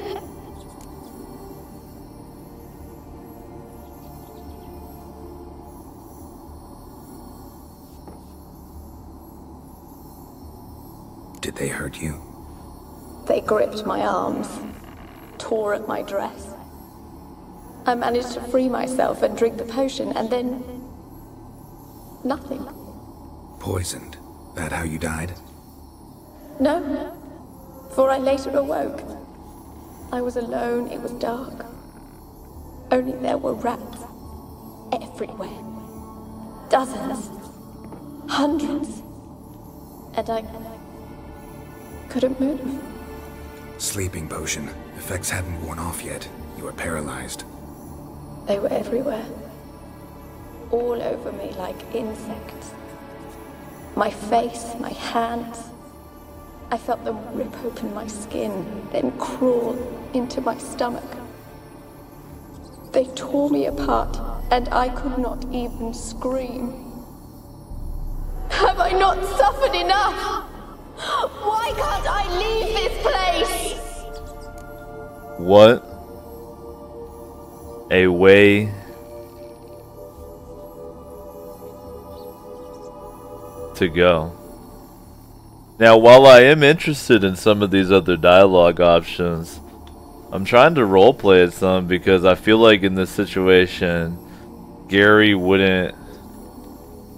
Did they hurt you? They gripped my arms, tore at my dress. I managed to free myself and drink the potion, and then... nothing. Poisoned? That how you died? No, for I later awoke. I was alone, it was dark. Only there were rats everywhere. Dozens. Hundreds. And I couldn't move. Sleeping potion. Effects hadn't worn off yet. You were paralyzed. They were everywhere. All over me like insects. My face, my hands. I felt them rip open my skin, then crawl into my stomach. They tore me apart, and I could not even scream. Have I not suffered enough? Why can't I leave this place? What a way to go. Now, while I am interested in some of these other dialogue options, I'm trying to roleplay it some because I feel like in this situation, Gary wouldn't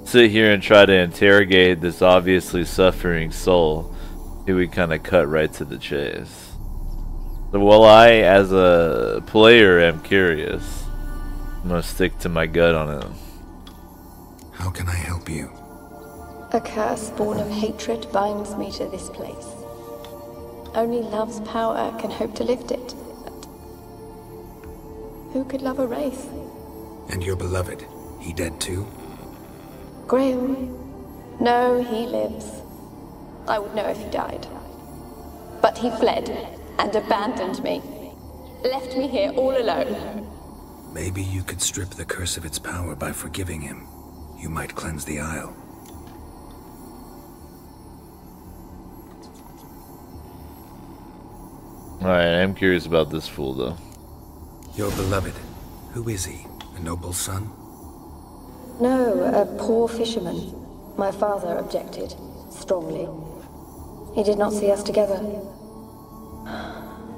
sit here and try to interrogate this obviously suffering soul. He would kind of cut right to the chase. So while I, as a player, am curious, I'm gonna stick to my gut on it. How can I help you? A curse born of hatred binds me to this place. Only love's power can hope to lift it. But who could love a wraith? And your beloved, he dead too? Graham? No, he lives. I would know if he died. But he fled and abandoned me. Left me here all alone. Maybe you could strip the curse of its power by forgiving him. You might cleanse the Isle. Alright, I'm curious about this fool though. Your beloved, who is he? A noble son? No, a poor fisherman. My father objected, strongly. He did not see us together.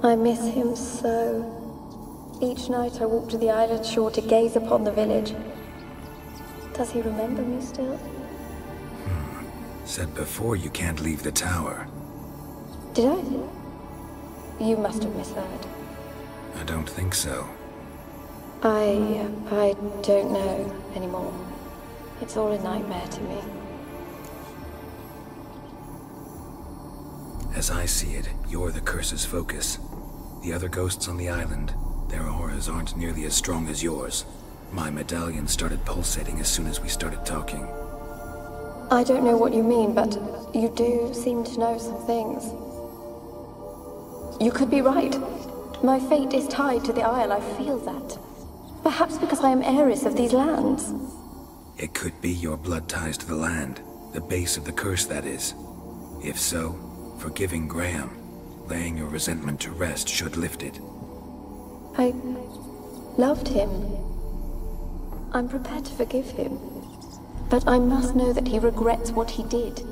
I miss him so. Each night I walk to the island shore to gaze upon the village. Does he remember me still? Said before you can't leave the tower. Did I? You must have misheard. I don't think so. I don't know anymore. It's all a nightmare to me. As I see it, you're the curse's focus. The other ghosts on the island, their auras aren't nearly as strong as yours. My medallion started pulsating as soon as we started talking. I don't know what you mean, but you do seem to know some things. You could be right. My fate is tied to the Isle, I feel that. Perhaps because I am heiress of these lands. It could be your blood ties to the land, the base of the curse, that is. If so, forgiving Graham, laying your resentment to rest should lift it. I loved him. I'm prepared to forgive him. But I must know that he regrets what he did.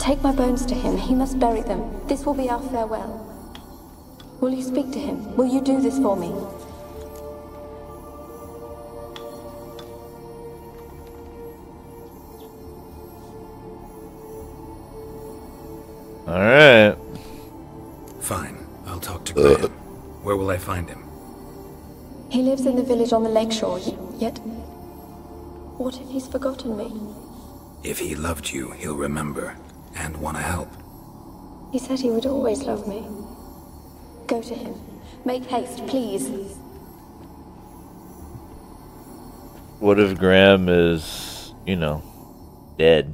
Take my bones to him. He must bury them. This will be our farewell. Will you speak to him? Will you do this for me? Alright. Fine. I'll talk to Graham. Where will I find him? He lives in the village on the lakeshore, yet... What if he's forgotten me? If he loved you, he'll remember. And want to help. He said he would always love me. Go to him. Make haste, please. What if Graham is, you know, dead?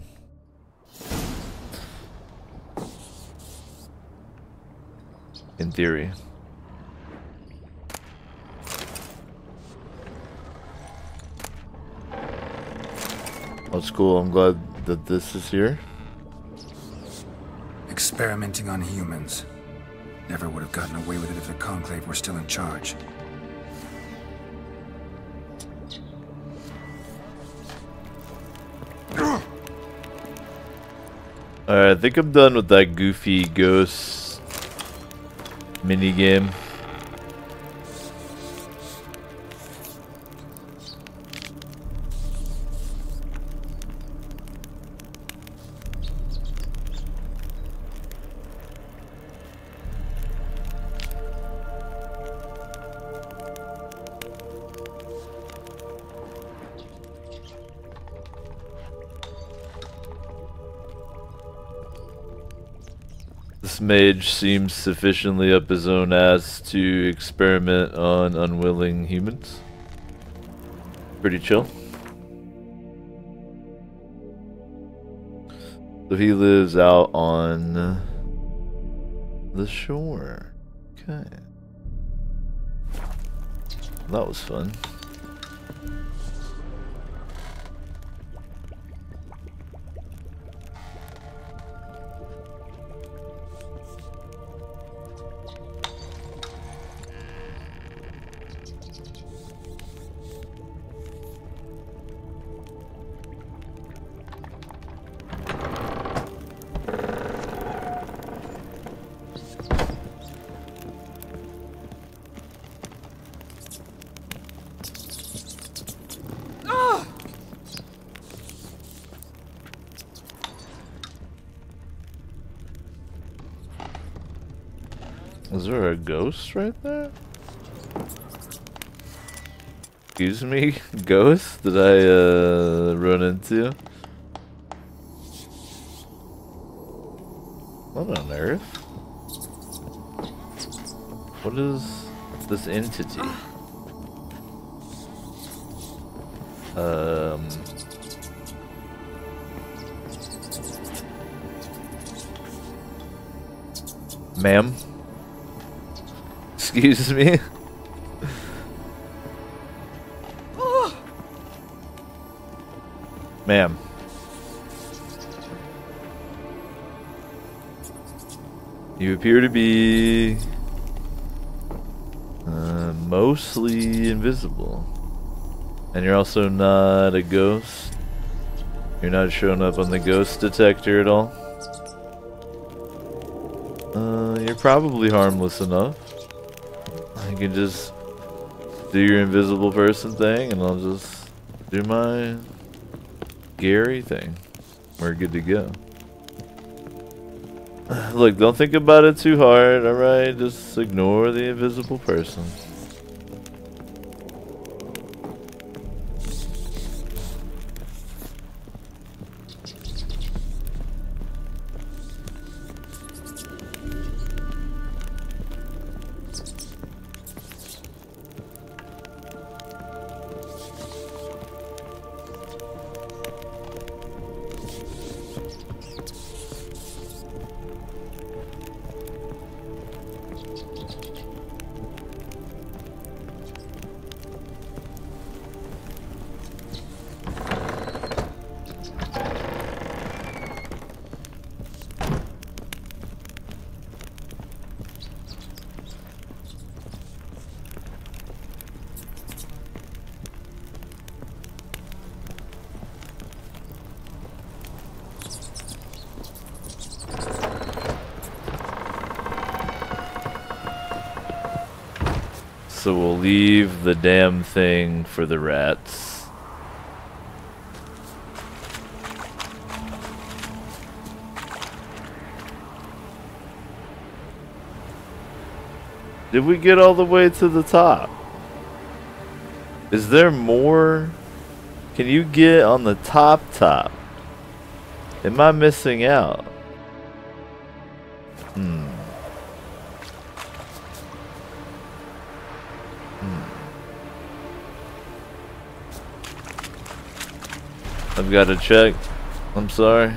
In theory. That's cool. I'm glad that this is here. Experimenting on humans. Never would have gotten away with it if the Conclave were still in charge. Alright, I think I'm done with that goofy ghost minigame. This mage seems sufficiently up his own ass to experiment on unwilling humans. Pretty chill. So he lives out on the shore. Okay. That was fun. Is there a ghost right there? Excuse me? Ghost? Did I run into? What on earth? What is this entity? Ma'am? Excuse me? Ma'am. You appear to be mostly invisible. And you're also not a ghost. You're not showing up on the ghost detector at all. You're probably harmless enough. You can just do your invisible person thing and I'll just do my Gary thing. We're good to go. Look, don't think about it too hard, alright? Just ignore the invisible person. So we'll leave the damn thing for the rats. Did we get all the way to the top? Is there more? Can you get on the top? Am I missing out? I've got to check. I'm sorry.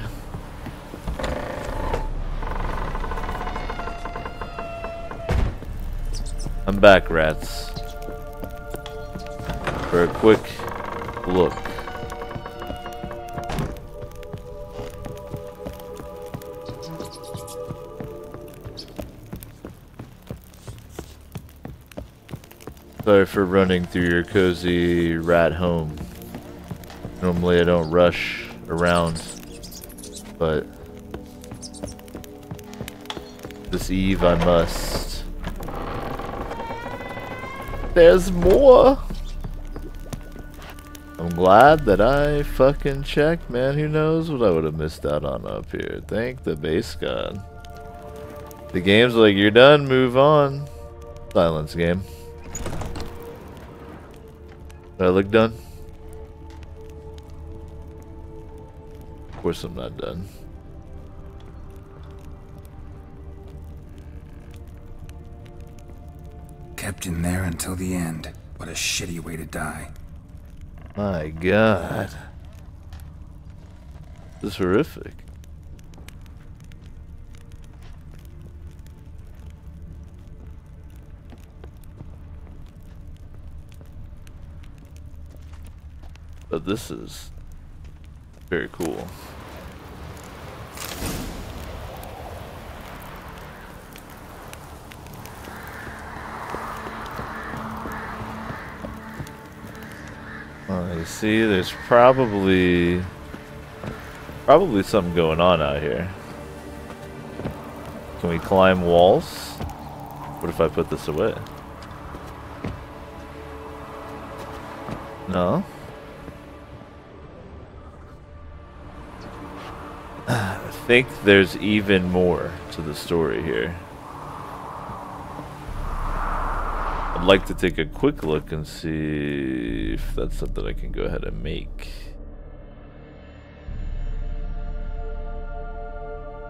I'm back, rats. For a quick look. Sorry for running through your cozy rat home. Normally I don't rush around, but this eve I must. There's more! I'm glad that I fucking checked, man. Who knows what I would have missed out on up here. Thank the base god. The game's like, you're done, move on. Silence game. Do I look done? Of course I'm not done. Kept in there until the end. What a shitty way to die. My god. This is horrific. But this is very cool. You see, there's probably something going on out here. Can we climb walls? What if I put this away? No? I think there's even more to the story here. I'd like to take a quick look and see if that's something I can go ahead and make.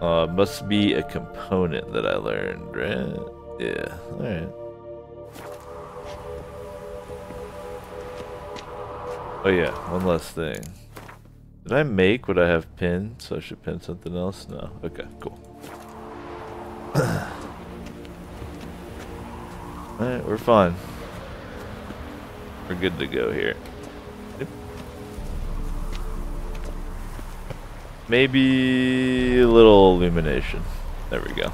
Must be a component that I learned, right? Yeah, alright. Oh yeah, one last thing. Did I make what I have pinned? So I should pin something else? No. Okay, cool. Alright, we're fine. We're good to go here. Yep. Maybe a little illumination. There we go.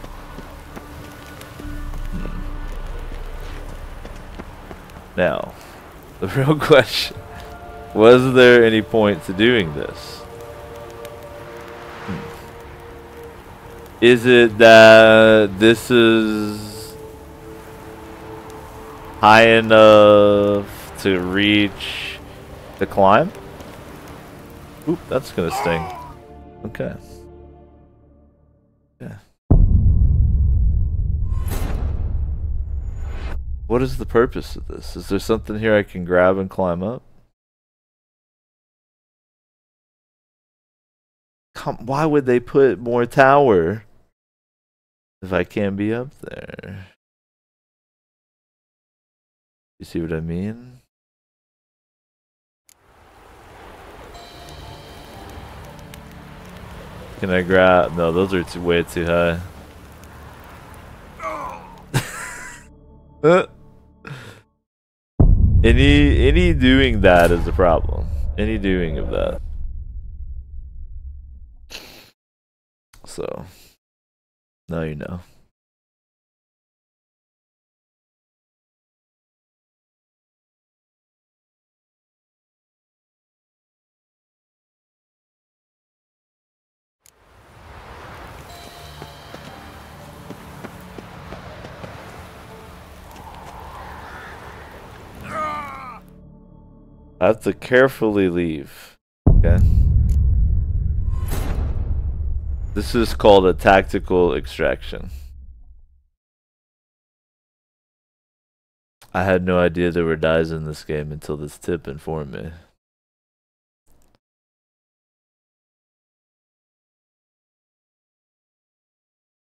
Now, the real question. Was there any point to doing this? Is it that this is high enough to reach the climb? Oop, that's gonna sting. Okay. Yeah. What is the purpose of this? Is there something here I can grab and climb up? Why would they put more tower if I can't be up there? You see what I mean? Can I grab? No, those are way too high. Any doing that is a problem. Any doing of that. So, now you know. I have to carefully leave. Okay. This is called a tactical extraction. I had no idea there were dyes in this game until this tip informed me.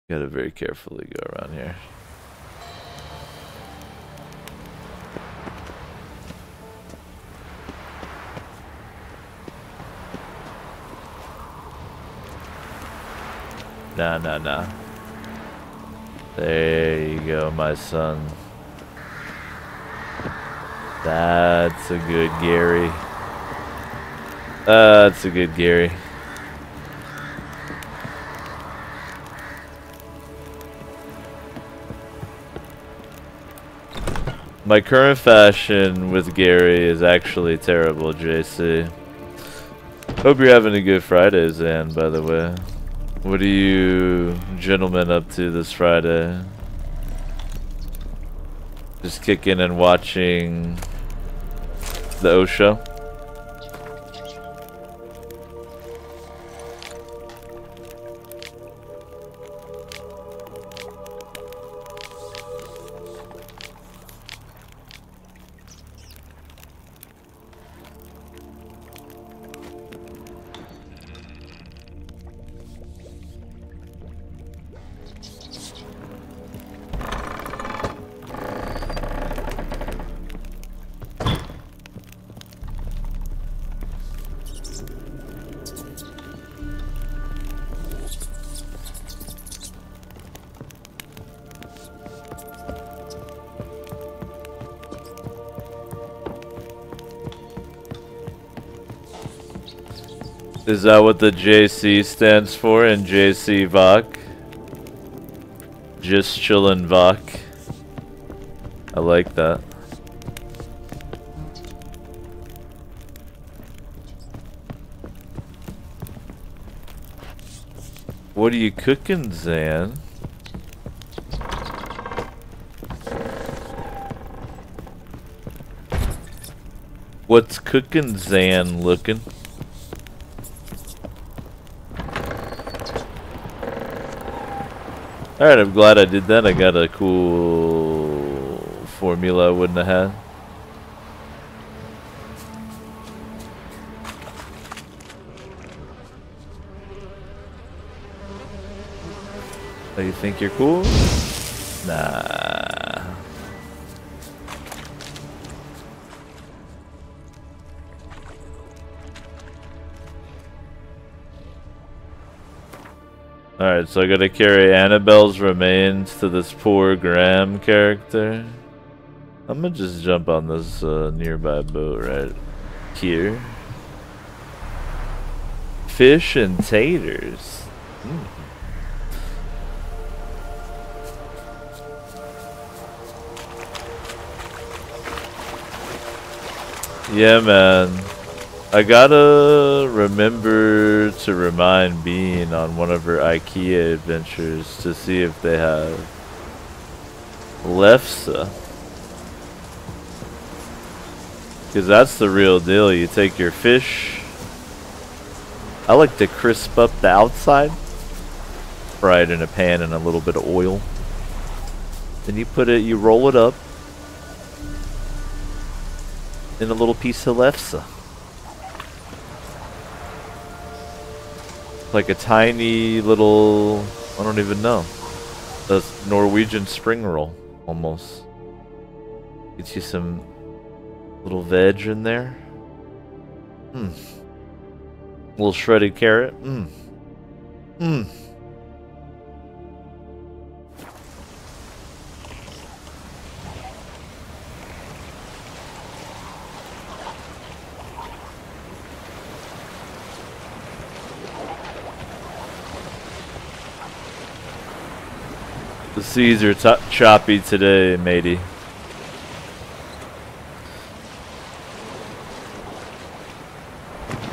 Gotta very carefully go around here. Nah. There you go, my son. That's a good Gary. That's a good Gary. My current fashion with Gary is actually terrible, JC. Hope you're having a good Friday, Zan, by the way. What are you gentlemen up to this Friday? Just kicking and watching the O Show? Is that what the JC stands for in JC Vok? Just chillin' Vok. I like that. What are you cooking, Zan? What's cooking, Zan looking? Alright, I'm glad I did that. I got a cool formula I wouldn't have had. Oh, you think you're cool? Nah. Alright, so I gotta carry Annabelle's remains to this poor Graham character. I'm gonna just jump on this nearby boat right here. Fish and taters. Yeah, man. I gotta remember to remind Bean on one of her IKEA adventures to see if they have lefse. Because that's the real deal. You take your fish. I like to crisp up the outside. Fry it in a pan in a little bit of oil. Then you roll it up in a little piece of lefse. Like a tiny little, I don't even know, a Norwegian spring roll, almost. Get you some little veg in there. A little shredded carrot. The seas are choppy today, matey.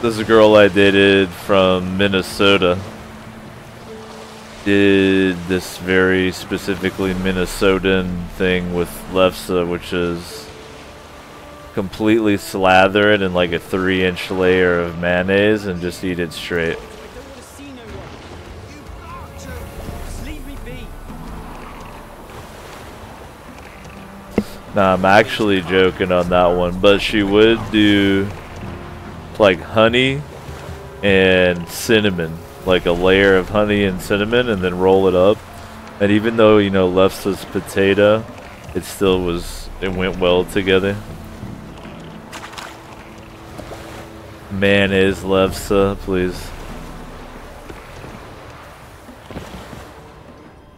This girl I dated from Minnesota did this very specifically Minnesotan thing with lefse, which is completely slather it in like a 3-inch layer of mayonnaise and just eat it straight. Nah, I'm actually joking on that one, but she would do like honey and cinnamon, like a layer of honey and cinnamon, and then roll it up. And even though, you know, Lefsa's potato, it still was, it went well together. Mayonnaise Lefsa, please.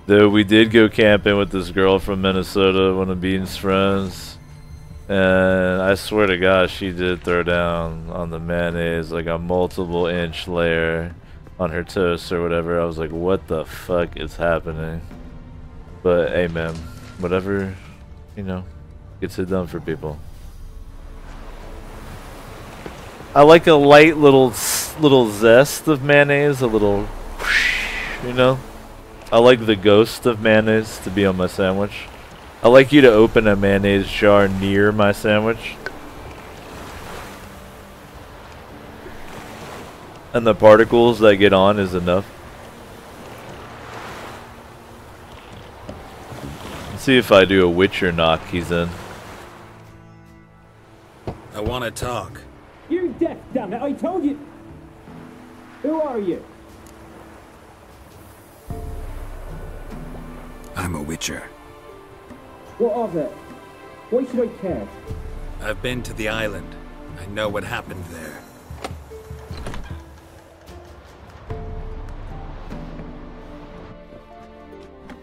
Though we did go camping with this girl from Minnesota, one of Bean's friends, and I swear to God, she did throw down on the mayonnaise like a multiple inch layer on her toast or whatever. I was like, what the fuck is happening? But hey man, whatever, you know, gets it done for people. I like a light little zest of mayonnaise, a little, you know. I like the ghost of mayonnaise to be on my sandwich. I like you to open a mayonnaise jar near my sandwich. And the particles that get on is enough. Let's see if I do a Witcher knock, he's in. I want to talk. You're deaf, damn it! I told you. Who are you? I'm a Witcher. What of it? Why should I care? I've been to the island. I know what happened there.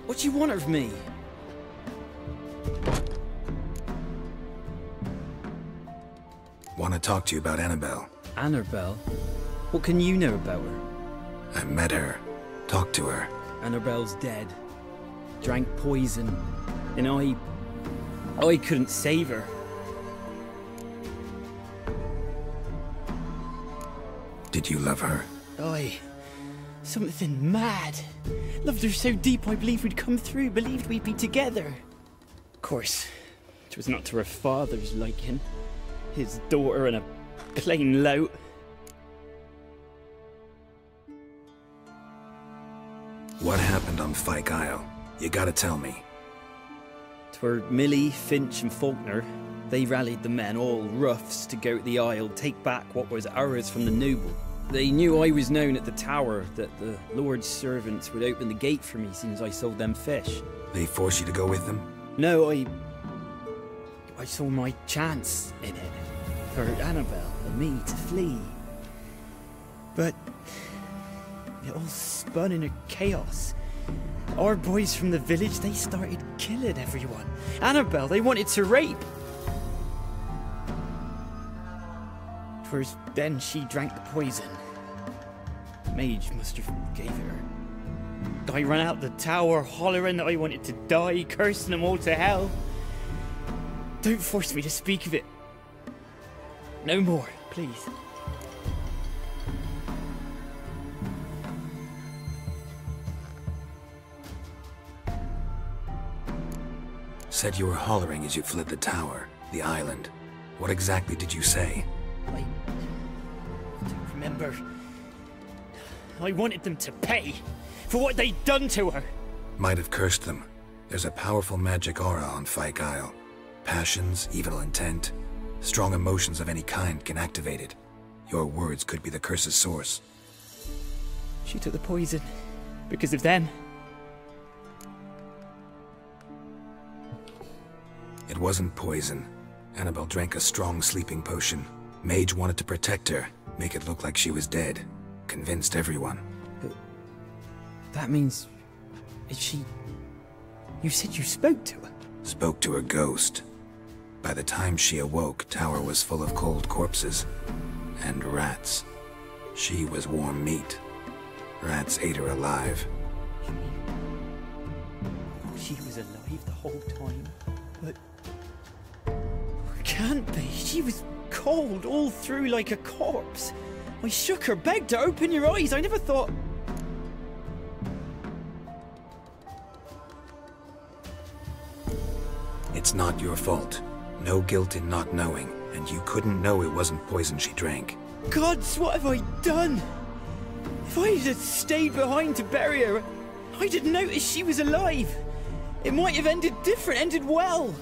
What do you want of me? Want to talk to you about Annabelle. Annabelle? What can you know about her? I met her. Talked to her. Annabelle's dead. Drank poison. And I couldn't save her. Did you love her? Something mad. Loved her so deep I believed we'd come through, believed we'd be together. Of course, it was not to her father's liking. His daughter and a plain lout. What happened on Fyke Isle? You gotta tell me. 'Twere Millie, Finch and Faulkner. They rallied the men, all roughs, to go to the Isle, take back what was ours from the noble. They knew I was known at the tower, that the Lord's servants would open the gate for me since I sold them fish. They forced you to go with them? No, I saw my chance in it. For Annabelle and me to flee. But it all spun in a chaos. Our boys from the village, they started killing everyone. Annabelle, they wanted to rape. 'Twas then she drank the poison. Mage must have gave it her. I ran out the tower hollering that I wanted to die, cursing them all to hell. Don't force me to speak of it. No more, please. Said you were hollering as you fled the tower, the island. What exactly did you say? I don't remember. I wanted them to pay for what they'd done to her. Might have cursed them. There's a powerful magic aura on Fyke Isle. Passions, evil intent, strong emotions of any kind can activate it. Your words could be the curse's source. She took the poison because of them. It wasn't poison. Annabelle drank a strong sleeping potion. Mage wanted to protect her, make it look like she was dead. Convinced everyone. But that means... is she... You said you spoke to her? Spoke to her ghost. By the time she awoke, Tower was full of cold corpses. And rats. She was warm meat. Rats ate her alive. She was alive the whole time? But... can't be. She was cold all through like a corpse. I shook her, begged her, open your eyes. I never thought... It's not your fault. No guilt in not knowing. and you couldn't know it wasn't poison she drank. Gods, what have I done? If I had stayed behind to bury her, I didn't notice she was alive. It might have ended different, ended well.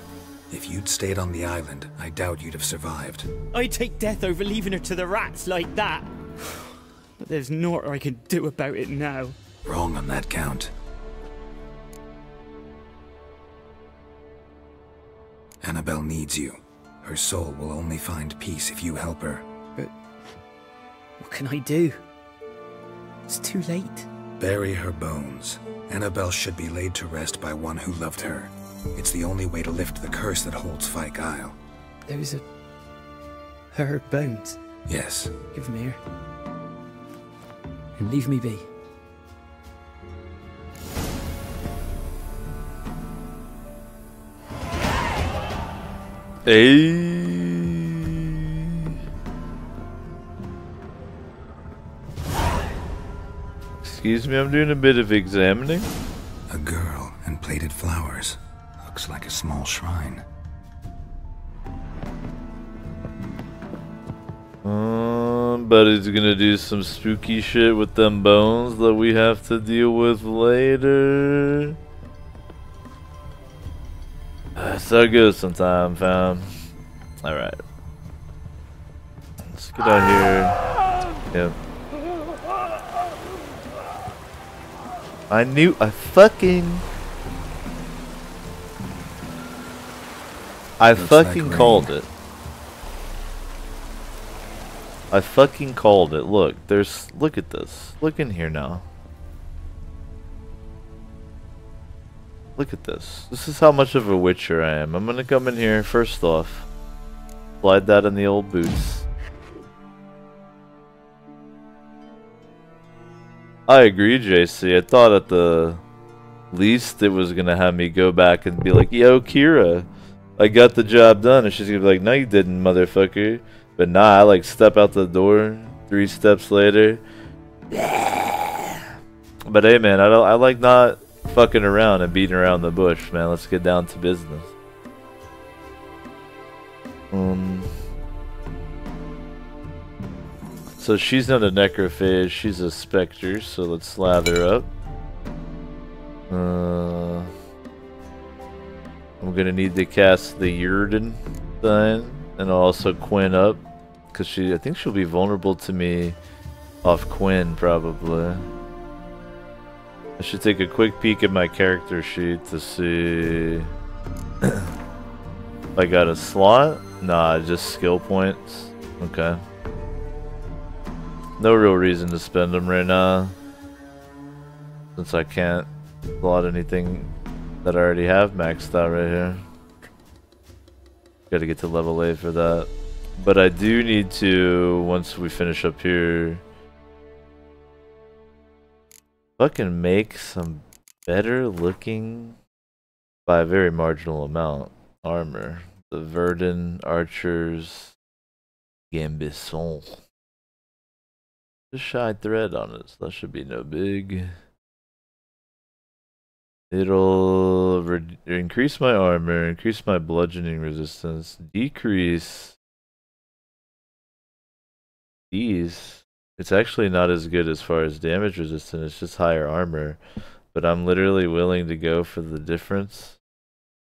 If you'd stayed on the island, I doubt you'd have survived. I'd take death over leaving her to the rats like that. But there's naught I can do about it now. Wrong on that count. Annabelle needs you. Her soul will only find peace if you help her. But what can I do? It's too late. Bury her bones. Annabelle should be laid to rest by one who loved her. It's the only way to lift the curse that holds Fyke Isle. Those are her bones. Yes. Give them here. And leave me be. Hey. Excuse me, I'm doing a bit of examining. A girl and plated flowers. Looks like a small shrine. But he's gonna do some spooky shit with them bones that we have to deal with later. So good sometime, fam. Alright. Let's get out here. Yep. I fucking called it. I fucking called it. Look, look at this. Look in here now. Look at this. This is how much of a witcher I am. I'm gonna come in here, first off. Slide that in the old boots. I agree, JC. I thought at the least it was gonna have me go back and be like, yo, Kira, I got the job done. And she's gonna be like, no, you didn't, motherfucker. But nah, I like step out the door 3 steps later. But hey, man, I like not fucking around and beating around the bush, man. Let's get down to business. So she's not a necrophage, she's a specter, so let's slather up. I'm gonna need to cast the Yrden thing, and also Quinn up, because I think she'll be vulnerable to me off Quinn, probably. I should take a quick peek at my character sheet to see if I got a slot. Nah, just skill points. Okay. No real reason to spend them right now, since I can't slot anything that I already have maxed out right here. Gotta get to level 8 for that. But I do need to, once we finish up here, fucking make some better looking, by a very marginal amount, armor. The Verdun Archer's Gambesson. Just shy thread on it, so that should be no big. It'll increase my armor, increase my bludgeoning resistance, decrease these. It's actually not as good as far as damage resistance, it's just higher armor. But I'm literally willing to go for the difference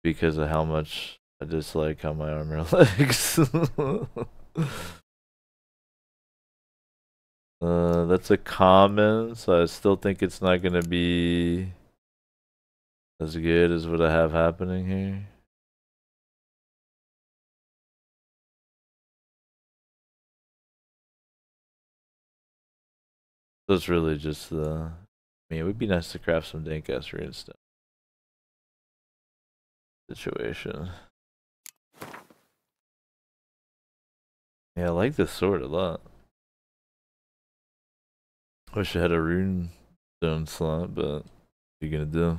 because of how much I dislike how my armor looks. That's a common, so I still think it's not gonna be as good as what I have happening here. So it's really just the... I mean, it would be nice to craft some dank-ass rune stuff. Situation. Yeah, I like this sword a lot. Wish I had a rune stone slot, but what are you gonna do?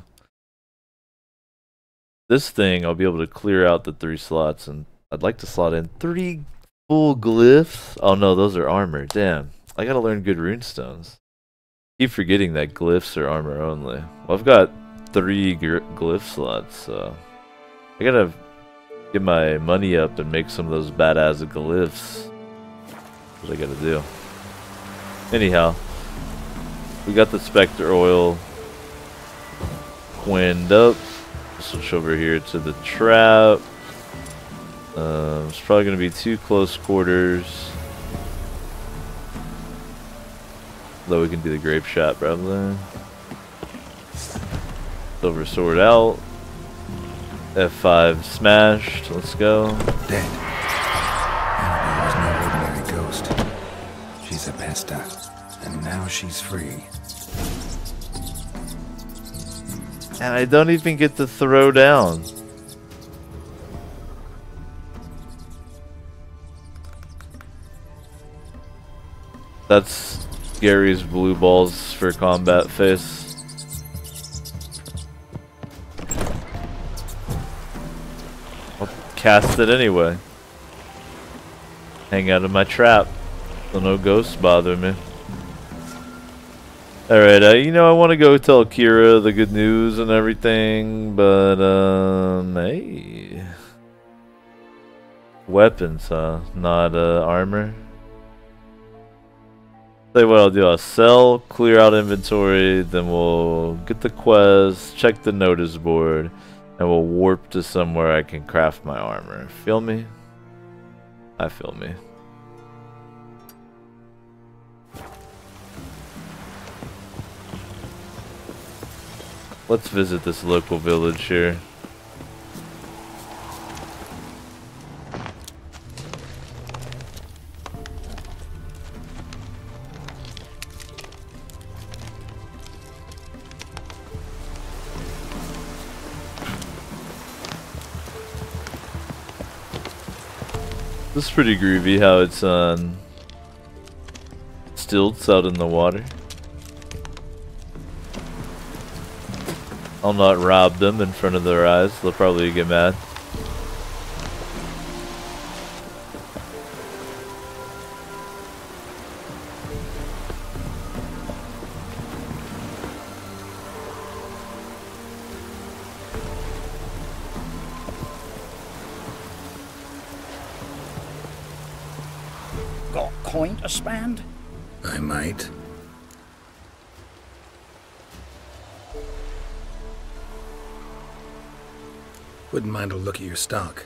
This thing, I'll be able to clear out the 3 slots, and I'd like to slot in 3 full glyphs. Oh no, those are armor. Damn, I gotta learn good rune stones. Keep forgetting that glyphs are armor only. Well, I've got 3 glyph slots, so I gotta get my money up and make some of those badass glyphs. What I gotta do. Anyhow, we got the Spectre oil quinned up. Switch over here to the trap. It's probably gonna be too close quarters. Though we can do the grape shot probably. Silver sword out. F5 smashed. Let's go. Dead. Annabelle was no ordinary ghost. She's a pesta, and now she's free. And I don't even get to throw down. That's Gary's blue balls for combat face. I'll cast it anyway. Hang out in my trap. So no ghosts bother me. Alright, you know, I want to go tell Kira the good news and everything, but, hey. Weapons, huh? Not, armor. Tell you what I'll do, I'll sell, clear out inventory, then we'll get the quest, check the notice board, and we'll warp to somewhere I can craft my armor. Feel me? I feel me. Let's visit this local village here. This is pretty groovy how it's on stilts out in the water. I'll not rob them in front of their eyes. They'll probably get mad. Got coin to spend? I might. Wouldn't mind a look at your stock.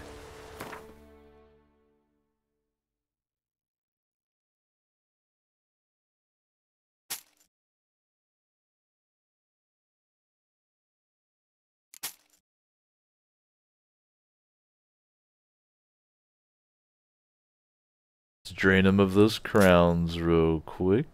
Let's drain him of those crowns real quick.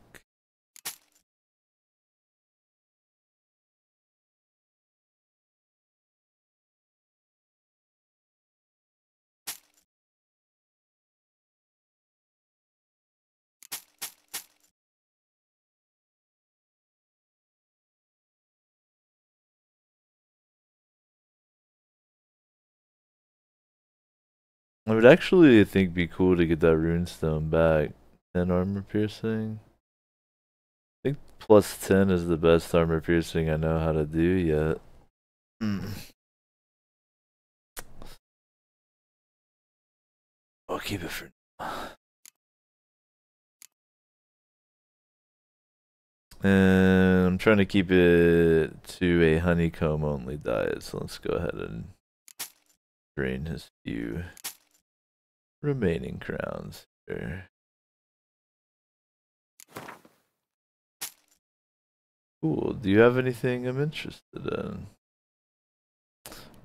I would actually think be cool to get that runestone back. 10 armor piercing. I think plus 10 is the best armor piercing I know how to do yet. I'll keep it for now. And I'm trying to keep it to a honeycomb only diet, so let's go ahead and drain his few remaining crowns here. Cool. Do you have anything I'm interested in?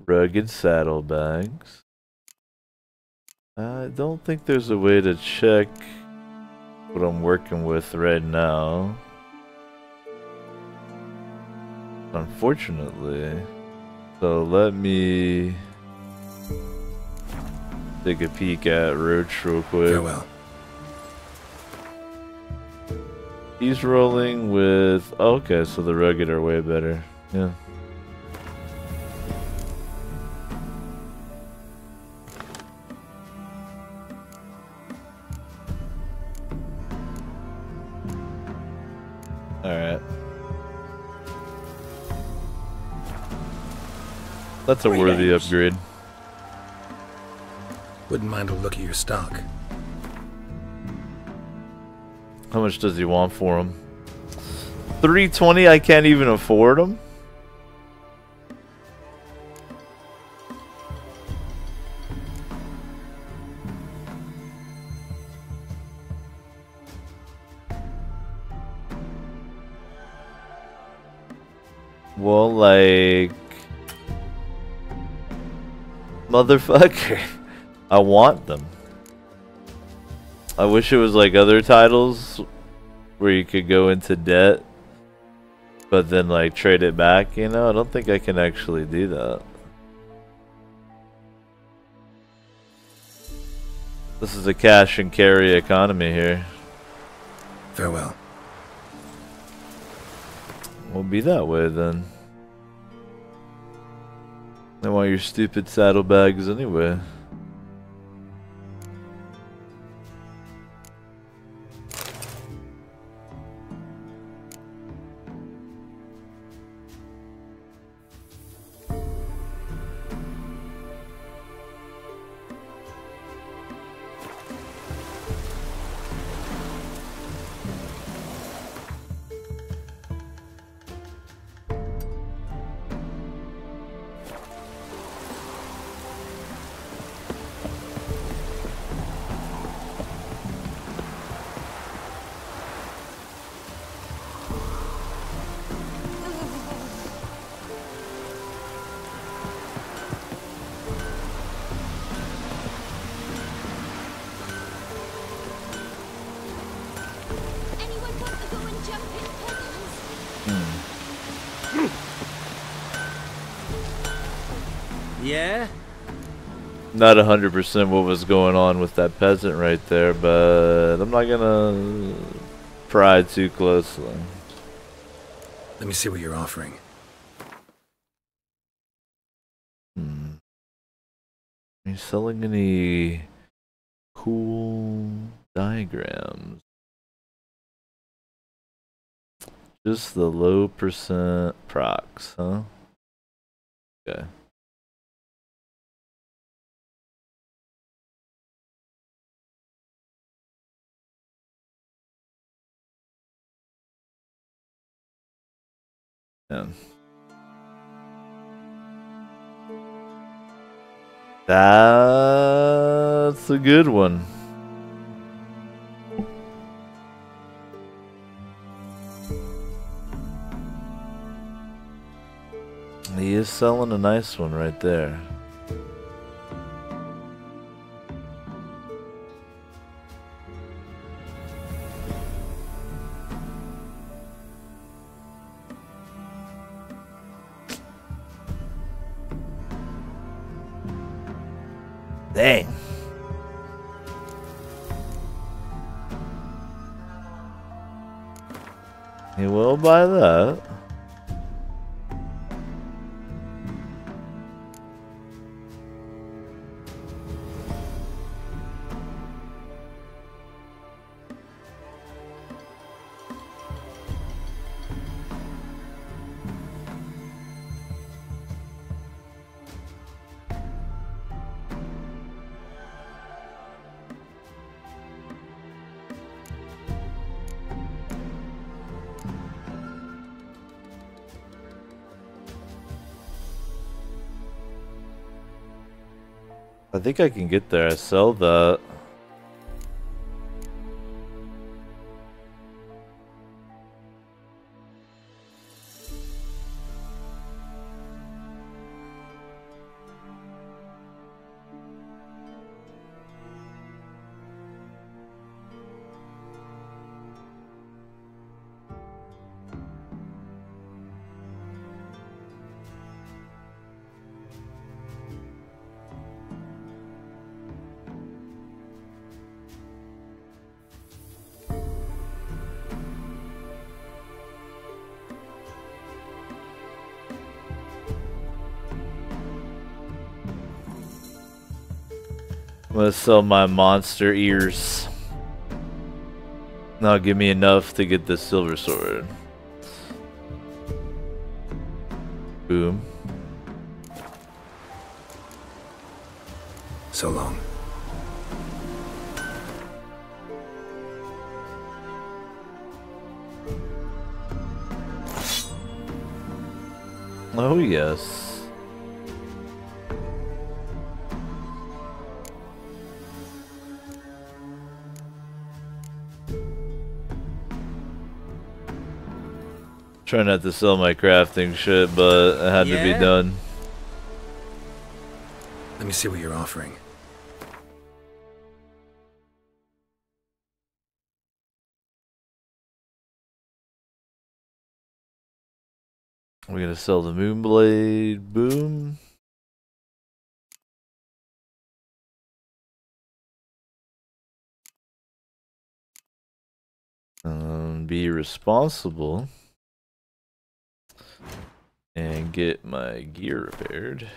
Rugged saddlebags. I don't think there's a way to check what I'm working with right now. Unfortunately. So let me take a peek at Roach real quick. Farewell. He's rolling with... Oh, okay, so the rugged are way better. Yeah. Alright. That's a worthy upgrade. Wouldn't mind a look at your stock. How much does he want for him? 320. I can't even afford him. Well, like, motherfucker, I want them. I wish it was like other titles where you could go into debt, but then like trade it back, you know? I don't think I can actually do that. This is a cash and carry economy here. Farewell. We'll be that way then. I want your stupid saddlebags anyway. Yeah? Not 100% what was going on with that peasant right there, but I'm not gonna pry too closely. Let me see what you're offering. Are you selling any cool diagrams? Just the low percent procs, huh? Okay. Yeah. That's a good one. He is selling a nice one right there. Dang. He will buy that. I think I can get there. I sell that. I'm gonna sell my monster ears. Now give me enough to get the silver sword. Boom. So long. Oh yes. Try not to sell my crafting shit, but it had to be done. Let me see what you're offering. We're gonna sell the Moonblade. Boom. Be responsible and get my gear repaired.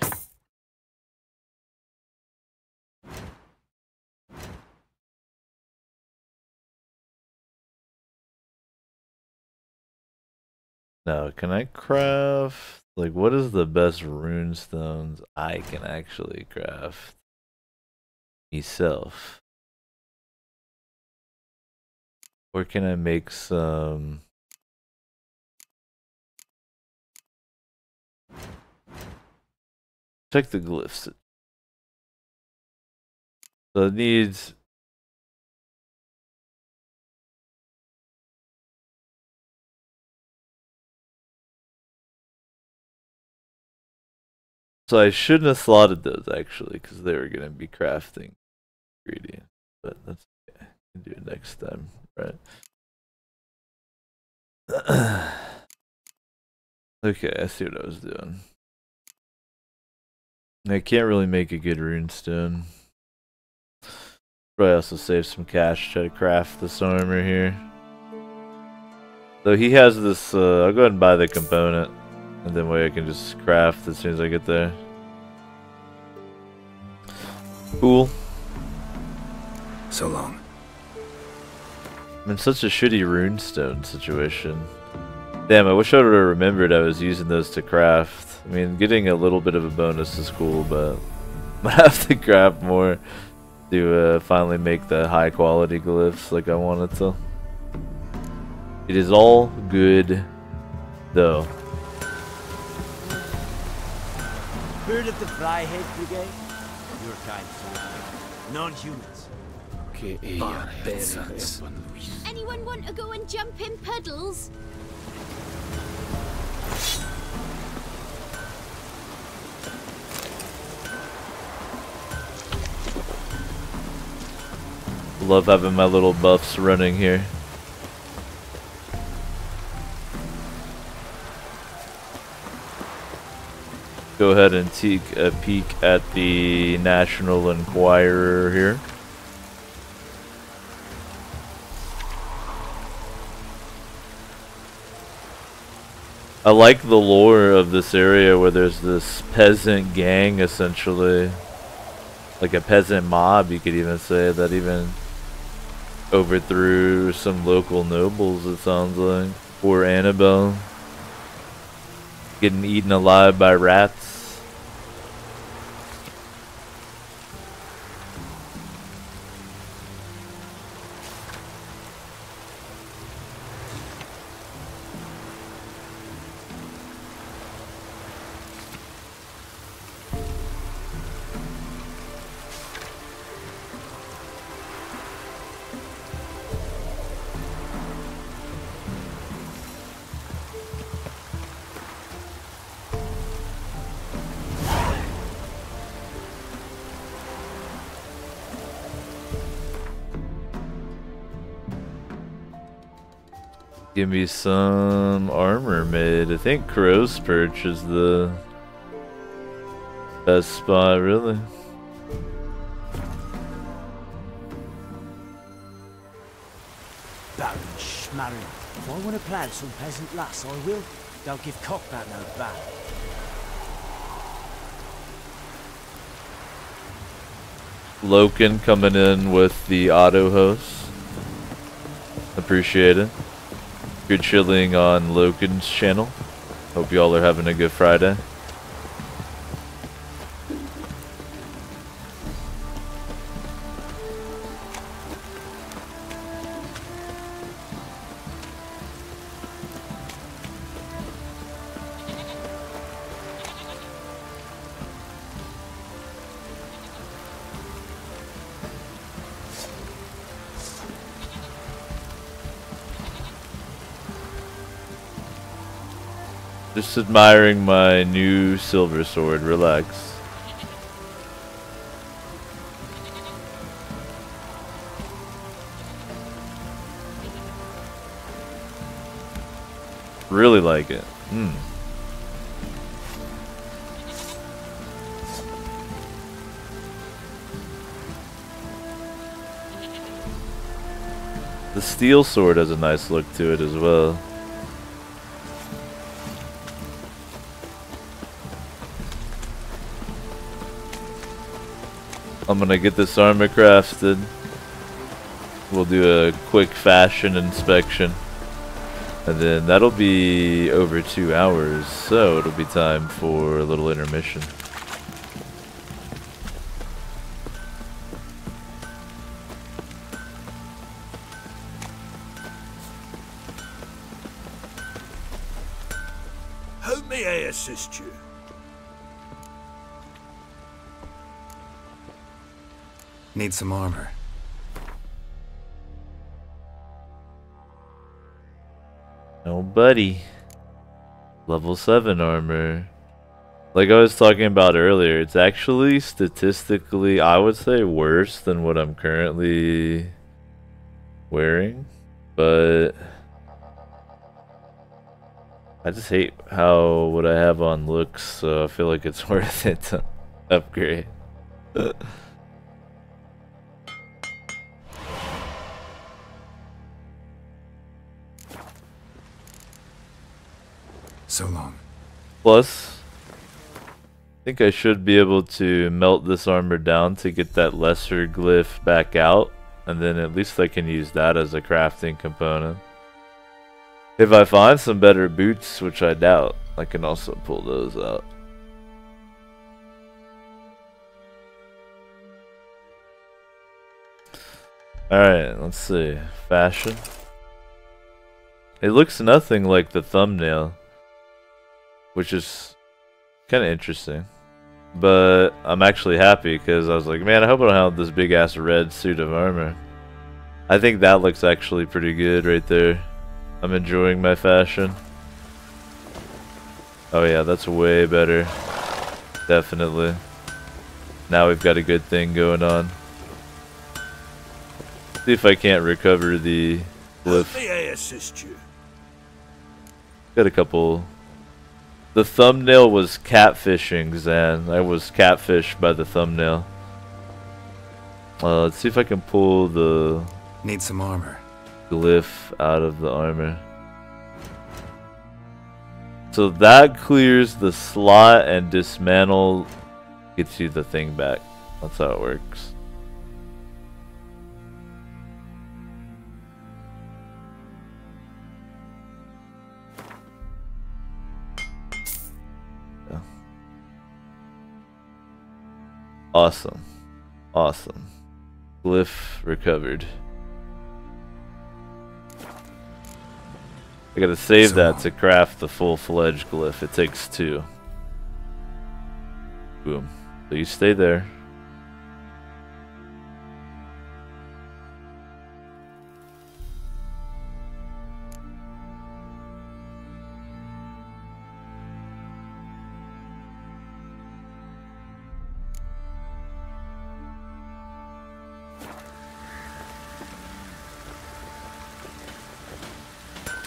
Now, can I craft, like, what is the best rune stones I can actually craft myself? Or can I make some... Check the glyphs. So it needs... So I shouldn't have slotted those actually, because they were going to be crafting ingredients. But that's okay. I can do it next time, right? Okay, I see what I was doing. I can't really make a good runestone. Probably also save some cash to try to craft this armor here. So he has this, I'll go ahead and buy the component. And then way I can just craft as soon as I get there. Cool. So long. I'm in such a shitty runestone situation. Damn, I wish I would have remembered I was using those to craft. I mean, getting a little bit of a bonus is cool, but I'm gonna have to craft more to finally make the high quality glyphs like I wanted to. It is all good, though. Heard of the Flyhead Brigade? Your kind, sir. Non-humans. Anyone want to go and jump in puddles? Love having my little buffs running here. Go ahead and take a peek at the National Enquirer here. I like the lore of this area where there's this peasant gang essentially. Like a peasant mob, you could even say, that even overthrew some local nobles, it sounds like. Poor Annabelle. Getting eaten alive by rats. Give me some armor made. I think Crow's Perch is the best spot, really. Baron Schmarren. If I want to plant some peasant lass, I will. Don't give cock that no back. Loken coming in with the auto host. Appreciate it. Good chilling on Loken's channel. Hope y'all are having a good Friday. Just admiring my new silver sword. Relax. Really like it. The steel sword has a nice look to it as well. I'm gonna get this armor crafted. We'll do a quick fashion inspection. And then that'll be over 2 hours, so it'll be time for a little intermission. How may I assist you? Need some armor. No, buddy. Level 7 armor. Like I was talking about earlier, it's actually statistically, I would say, worse than what I'm currently wearing. But I just hate how what I have on looks, so I feel like it's worth it to upgrade. So long. Plus, I think I should be able to melt this armor down to get that lesser glyph back out, and then at least I can use that as a crafting component. If I find some better boots, which I doubt, I can also pull those out. Alright, let's see. Fashion. It looks nothing like the thumbnail, which is kind of interesting. But I'm actually happy because I was like, man, I hope I don't have this big ass red suit of armor. I think that looks actually pretty good right there. I'm enjoying my fashion. Oh yeah, that's way better. Definitely. Now we've got a good thing going on. See if I can't recover the glyph. May I assist you? Got a couple. The thumbnail was catfishing, Zan. I was catfished by the thumbnail. Let's see if I can pull the... Need some armor. Glyph out of the armor. So that clears the slot and dismantle gets you the thing back. That's how it works. Yeah. Awesome. Awesome. Glyph recovered. I gotta save that to craft the full-fledged glyph. It takes 2. Boom. So you stay there.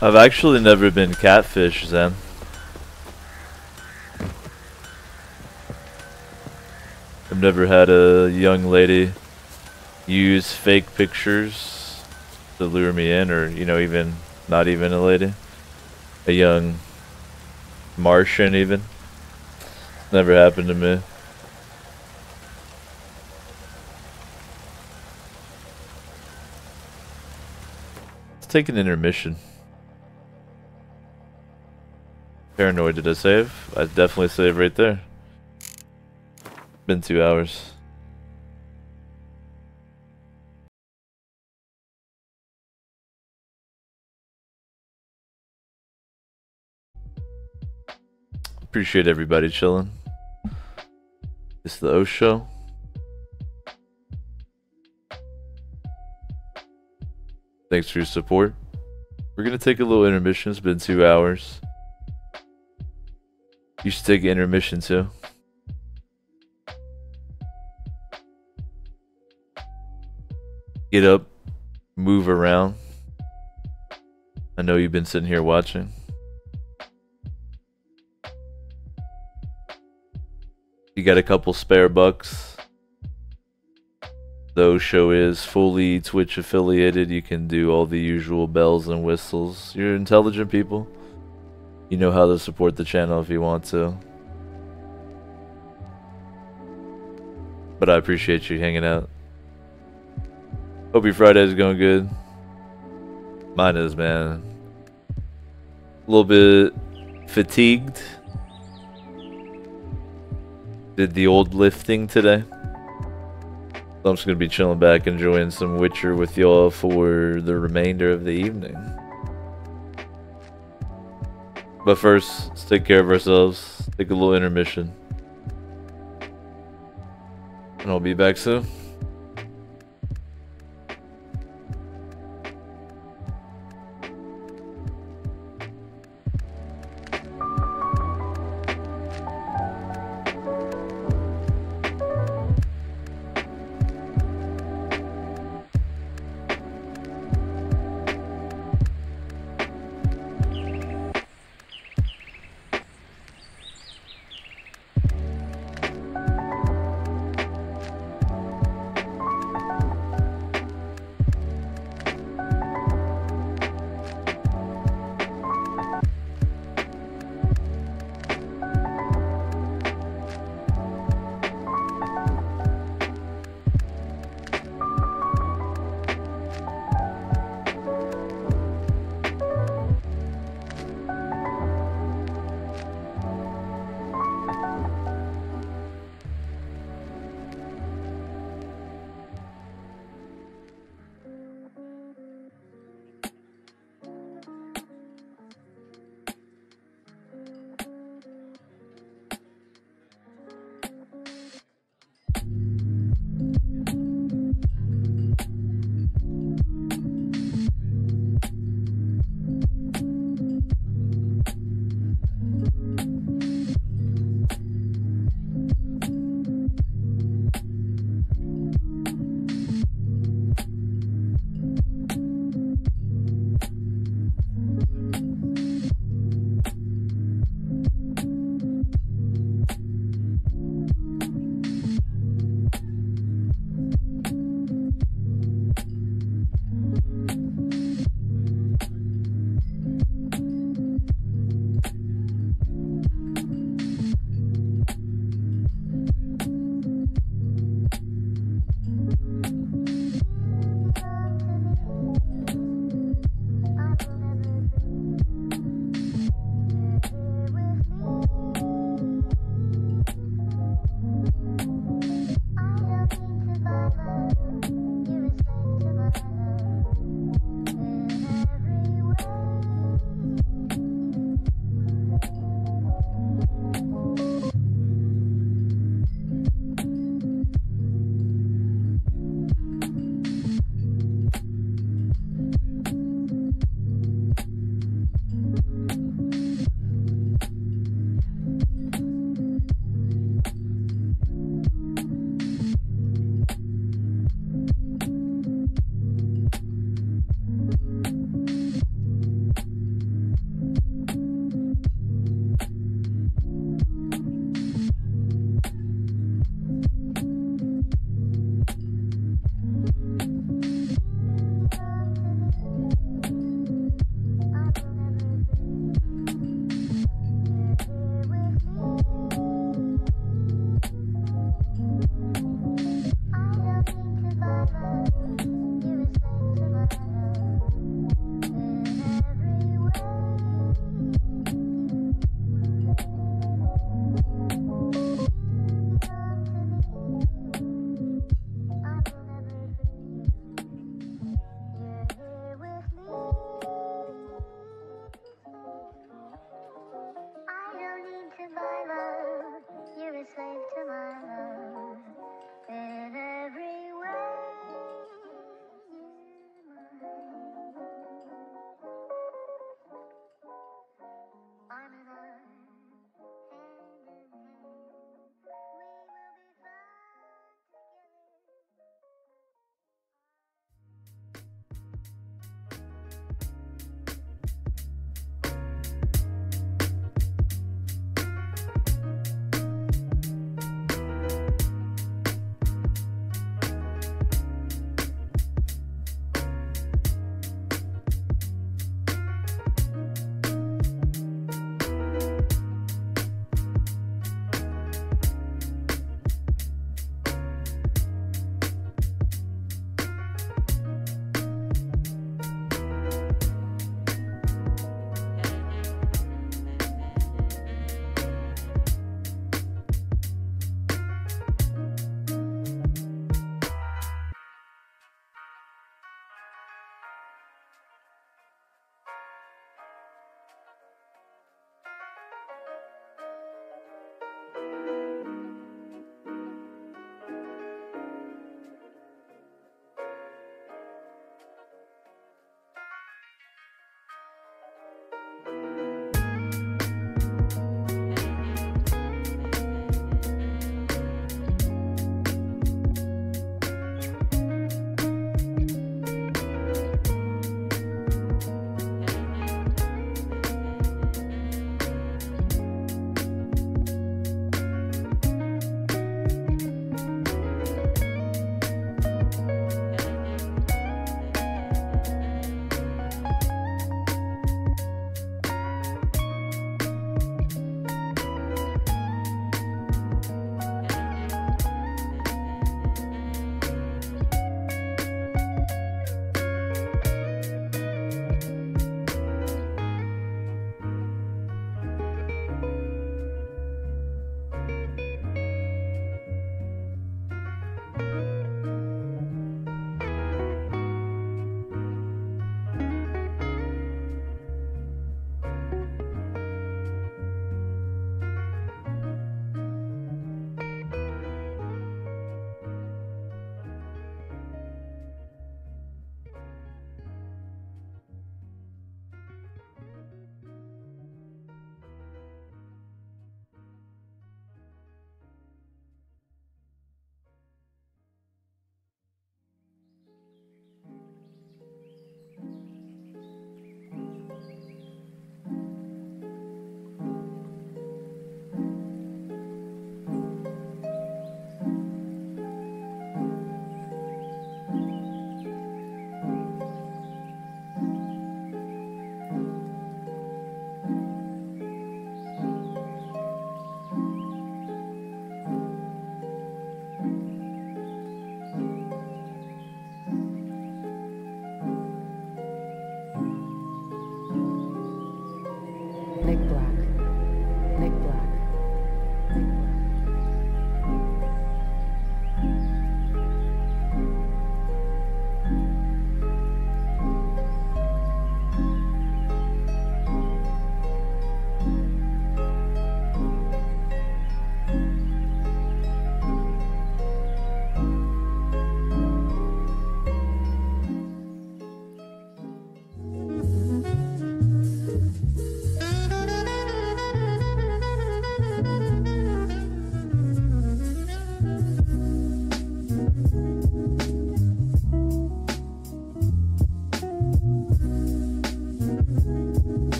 I've actually never been catfished, Zen. I've never had a young lady use fake pictures to lure me in, or, you know, even not even a lady. A young Martian, even. Never happened to me. Let's take an intermission. Paranoid, did I save? I definitely saved right there. Been 2 hours. Appreciate everybody chilling. It's the O Show. Thanks for your support. We're gonna take a little intermission. It's been 2 hours. You should take an intermission too. Get up, move around. I know you've been sitting here watching. You got a couple spare bucks. Though show is fully Twitch affiliated, you can do all the usual bells and whistles. You're intelligent people. You know how to support the channel if you want to. But I appreciate you hanging out. Hope your Friday's going good. Mine is, man. A little bit fatigued. Did the old lifting today. So I'm just going to be chilling back, enjoying some Witcher with y'all for the remainder of the evening. But first, let's take care of ourselves. Take a little intermission. And I'll be back soon.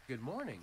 Good morning.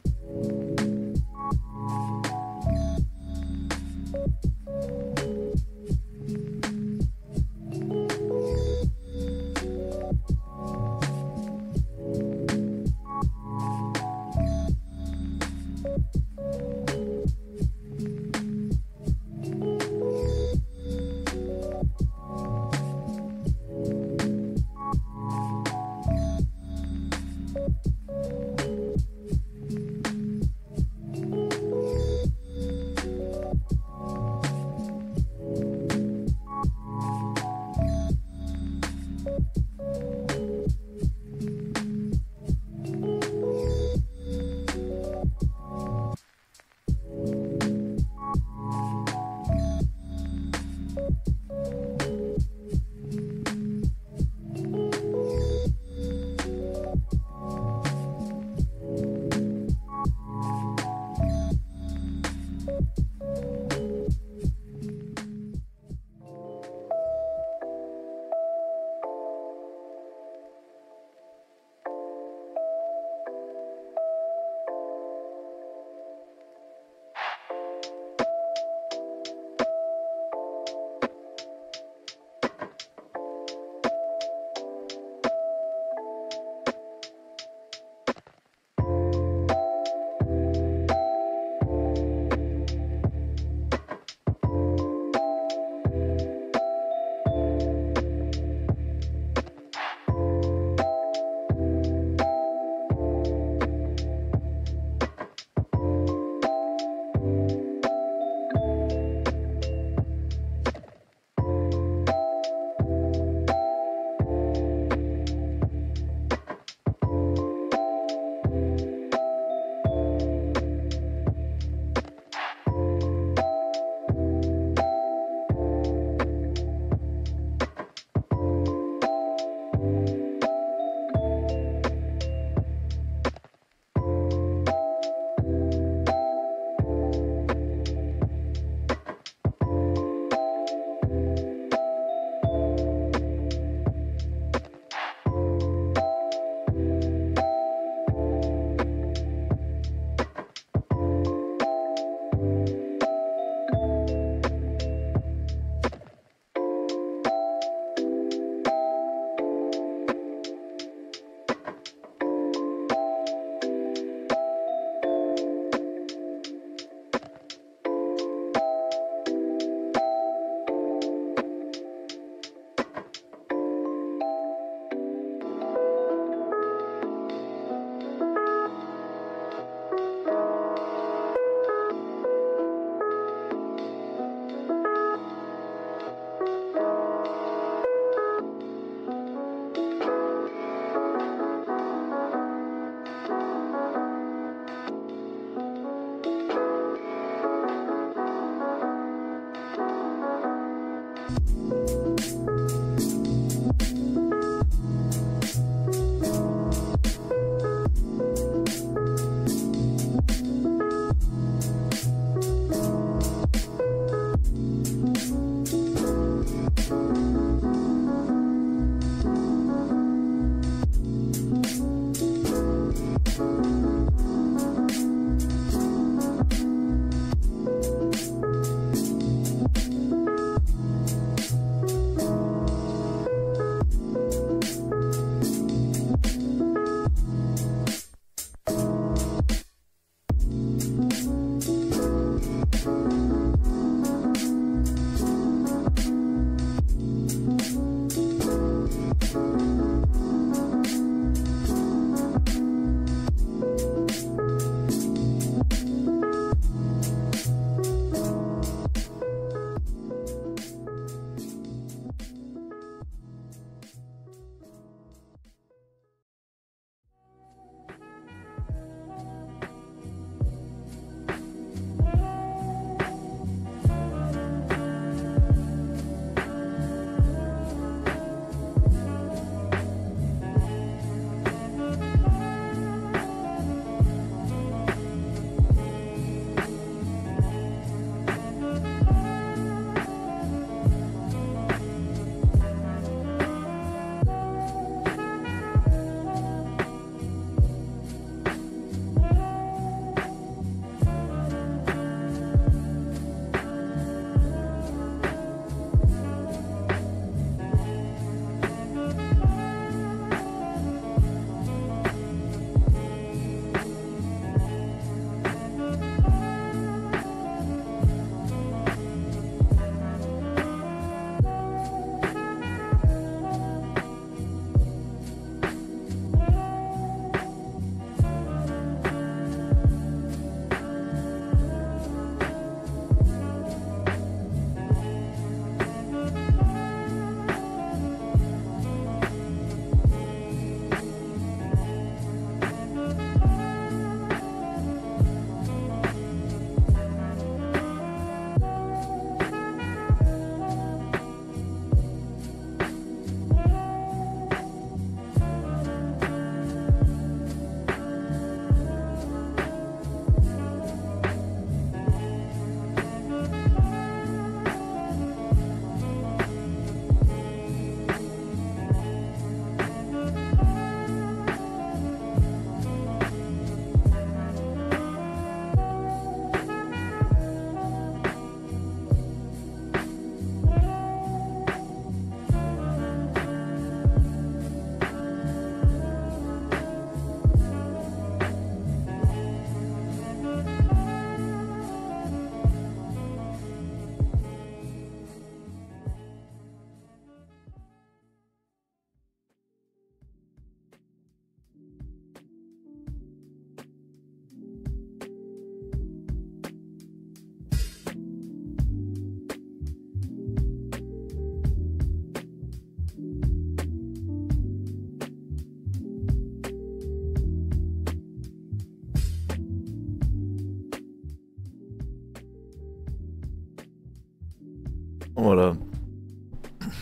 What up?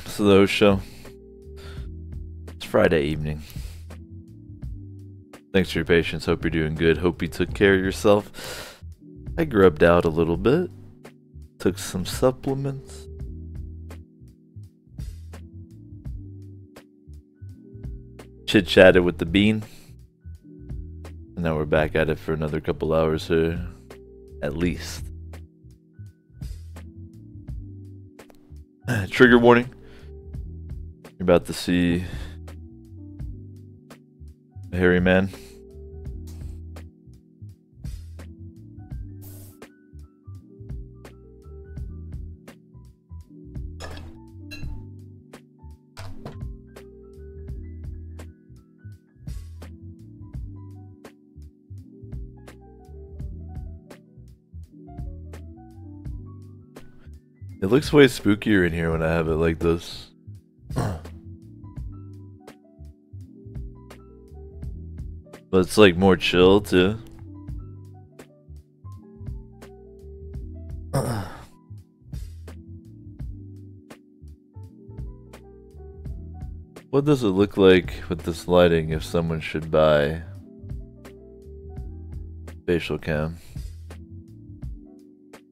So the host show. It's Friday evening. Thanks for your patience. Hope you're doing good. Hope you took care of yourself. I grubbed out a little bit. Took some supplements. Chit-chatted with the bean. And now we're back at it for another couple hours here. At least. Trigger warning. You're about to see a hairy man. It looks way spookier in here when I have it like this. But it's like more chill too. What does it look like with this lighting if someone should buy facial cam?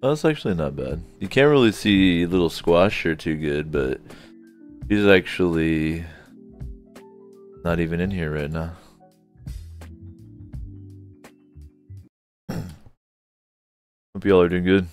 Oh, that's actually not bad. You can't really see little Squash here too good, but he's actually not even in here right now. Hope y'all are doing good.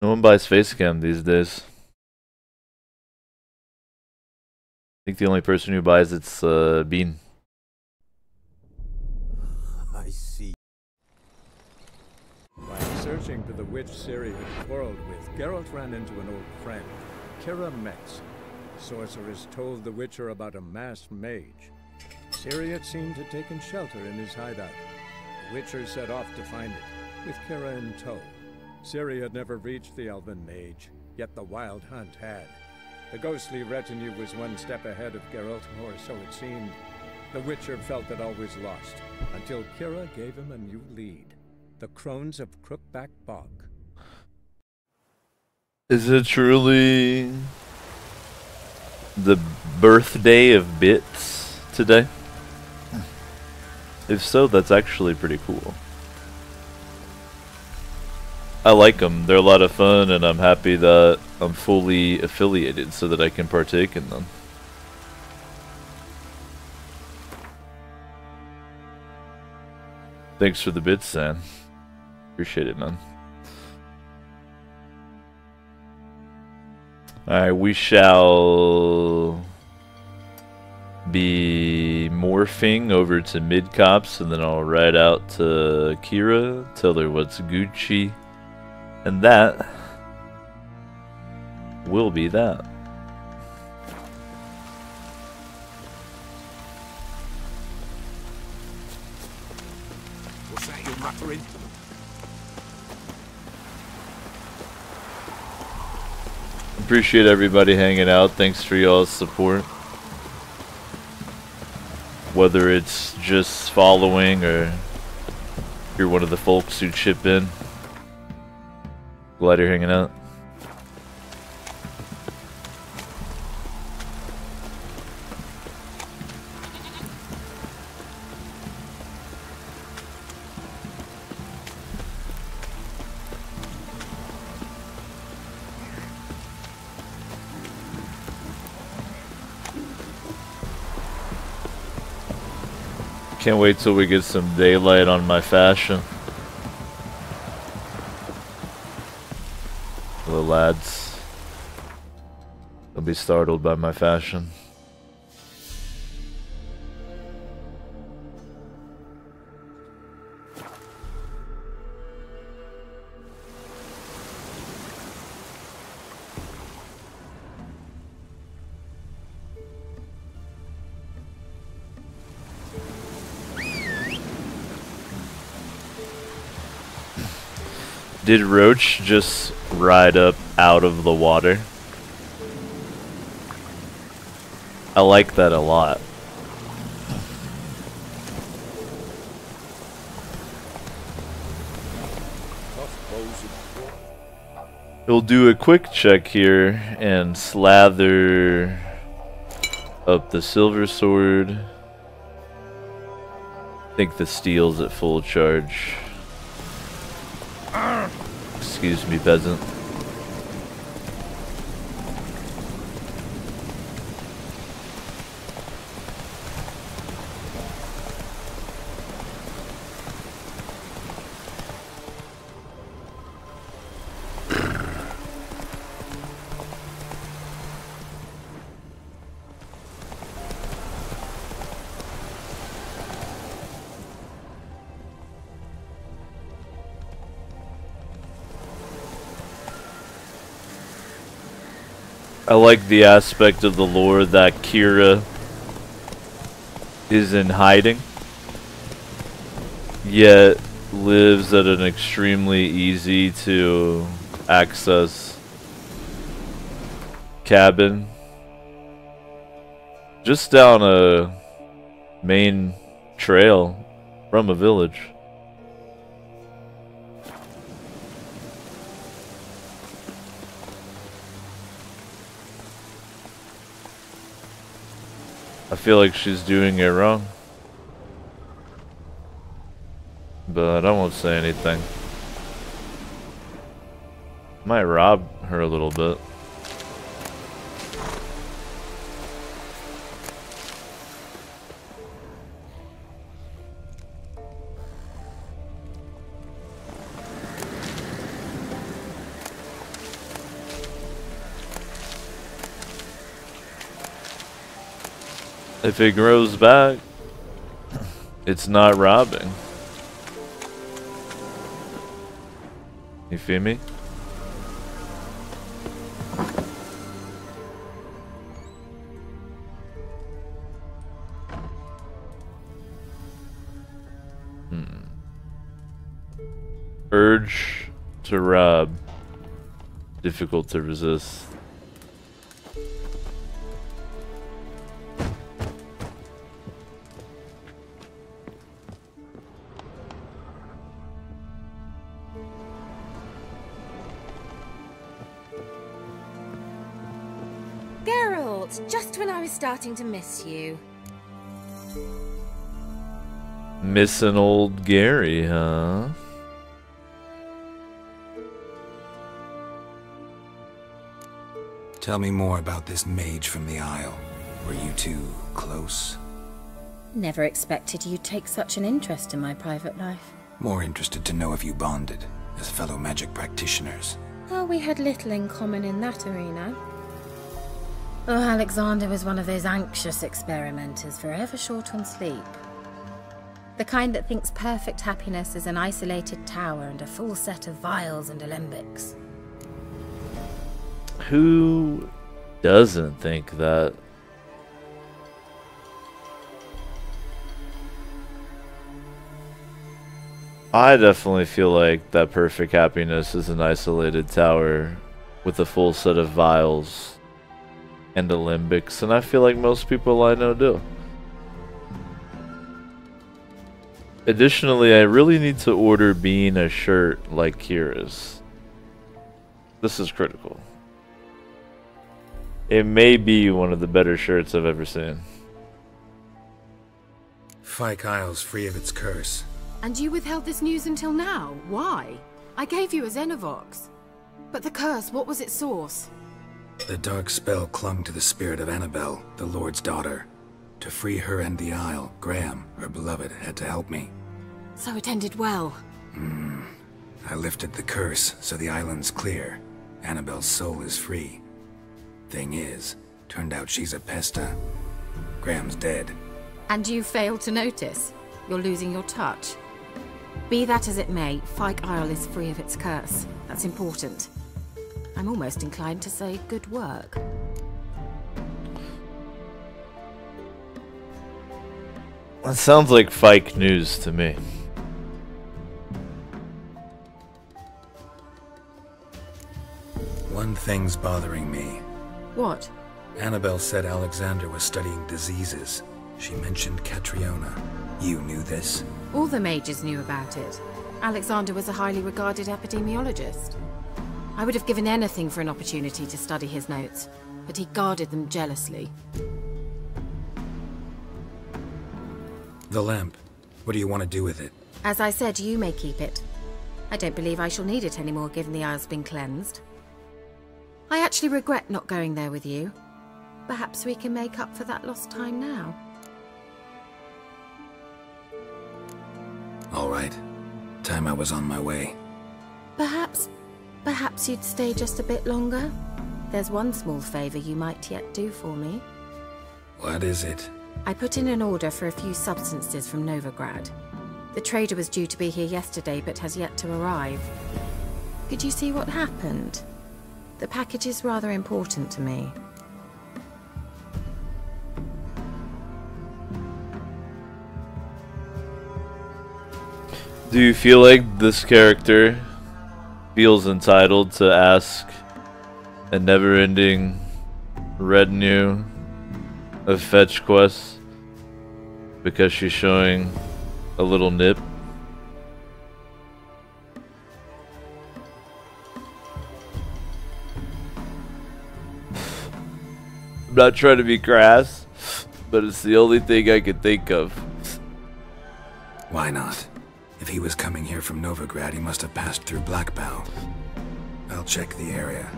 No one buys Facecam these days. I think the only person who buys it's Bean. I see. While searching for the witch Ciri had quarreled with, Geralt ran into an old friend, Kira Metz. Sorceress told the Witcher about a masked mage. Ciri had seemed to have taken shelter in his hideout. The Witcher set off to find it, with Kira in tow. Ciri had never reached the elven mage, yet the wild hunt had. The ghostly retinue was one step ahead of Geralt, or so it seemed. The Witcher felt that all was lost, until Kira gave him a new lead. The Crones of Crookback Bog. Is it truly the birthday of bits today? If so, that's actually pretty cool. I like them. They're a lot of fun, and I'm happy that I'm fully affiliated so that I can partake in them. Thanks for the bits, Sam. Appreciate it, man. Alright, we shall be morphing over to mid-cops, and then I'll ride out to Kira, tell her what's Gucci. And that will be that. What's that you're muttering? Appreciate everybody hanging out. Thanks for y'all's support. Whether it's just following or you're one of the folks who chip in. Glad you're hanging out. Can't wait till we get some daylight on my fashion. The lads, they'll be startled by my fashion. Did Roach just ride up out of the water? I like that a lot. We'll do a quick check here and slather up the silver sword. I think the steel's at full charge. Excuse me, peasant. I like the aspect of the lore that Kira is in hiding, yet lives at an extremely easy to access cabin just down a main trail from a village. I feel like she's doing it wrong, but I won't say anything. Might rob her a little bit. If it grows back, it's not robbing. You feel me? Urge to rob. Difficult to resist. Just when I was starting to miss you. Missing old Gary, huh? Tell me more about this mage from the Isle. Were you two close? Never expected you'd take such an interest in my private life. More interested to know if you bonded as fellow magic practitioners. Oh, we had little in common in that arena. Oh, Alexander was one of those anxious experimenters, forever short on sleep. The kind that thinks perfect happiness is an isolated tower and a full set of vials and alembics. Who doesn't think that? I definitely feel like that perfect happiness is an isolated tower with a full set of vials and alembics, and I feel like most people I know do. Additionally, I really need to order Bean a shirt like Kira's. This is critical. It may be one of the better shirts I've ever seen. Fyke Isle's free of its curse. And you withheld this news until now? Why? I gave you a Xenovox. But the curse, what was its source? The dark spell clung to the spirit of Annabelle, the Lord's daughter. To free her and the Isle, Graham, her beloved, had to help me. So it ended well. I lifted the curse, so the island's clear. Annabelle's soul is free. Thing is, turned out she's a Pesta. Graham's dead. And you failed to notice? You're losing your touch. Be that as it may, Fyke Isle is free of its curse. That's important. I'm almost inclined to say good work. That sounds like Fyke news to me. thing's bothering me. What? Annabelle said Alexander was studying diseases. She mentioned Catriona. You knew this? All the mages knew about it. Alexander was a highly regarded epidemiologist. I would have given anything for an opportunity to study his notes, but he guarded them jealously. The lamp. What do you want to do with it? As I said, you may keep it. I don't believe I shall need it anymore, given the Isle's been cleansed. I actually regret not going there with you. Perhaps we can make up for that lost time now. All right. Time I was on my way. Perhaps you'd stay just a bit longer? There's one small favor you might yet do for me. What is it? I put in an order for a few substances from Novigrad. The trader was due to be here yesterday, but has yet to arrive. Could you see what happened? The package is rather important to me. Do you feel like this character feels entitled to ask a never-ending retinue of fetch quests because she's showing a little nip? I'm not trying to be crass, but it's the only thing I can think of. Why not? If he was coming here from Novigrad, he must have passed through Blackbough. I'll check the area.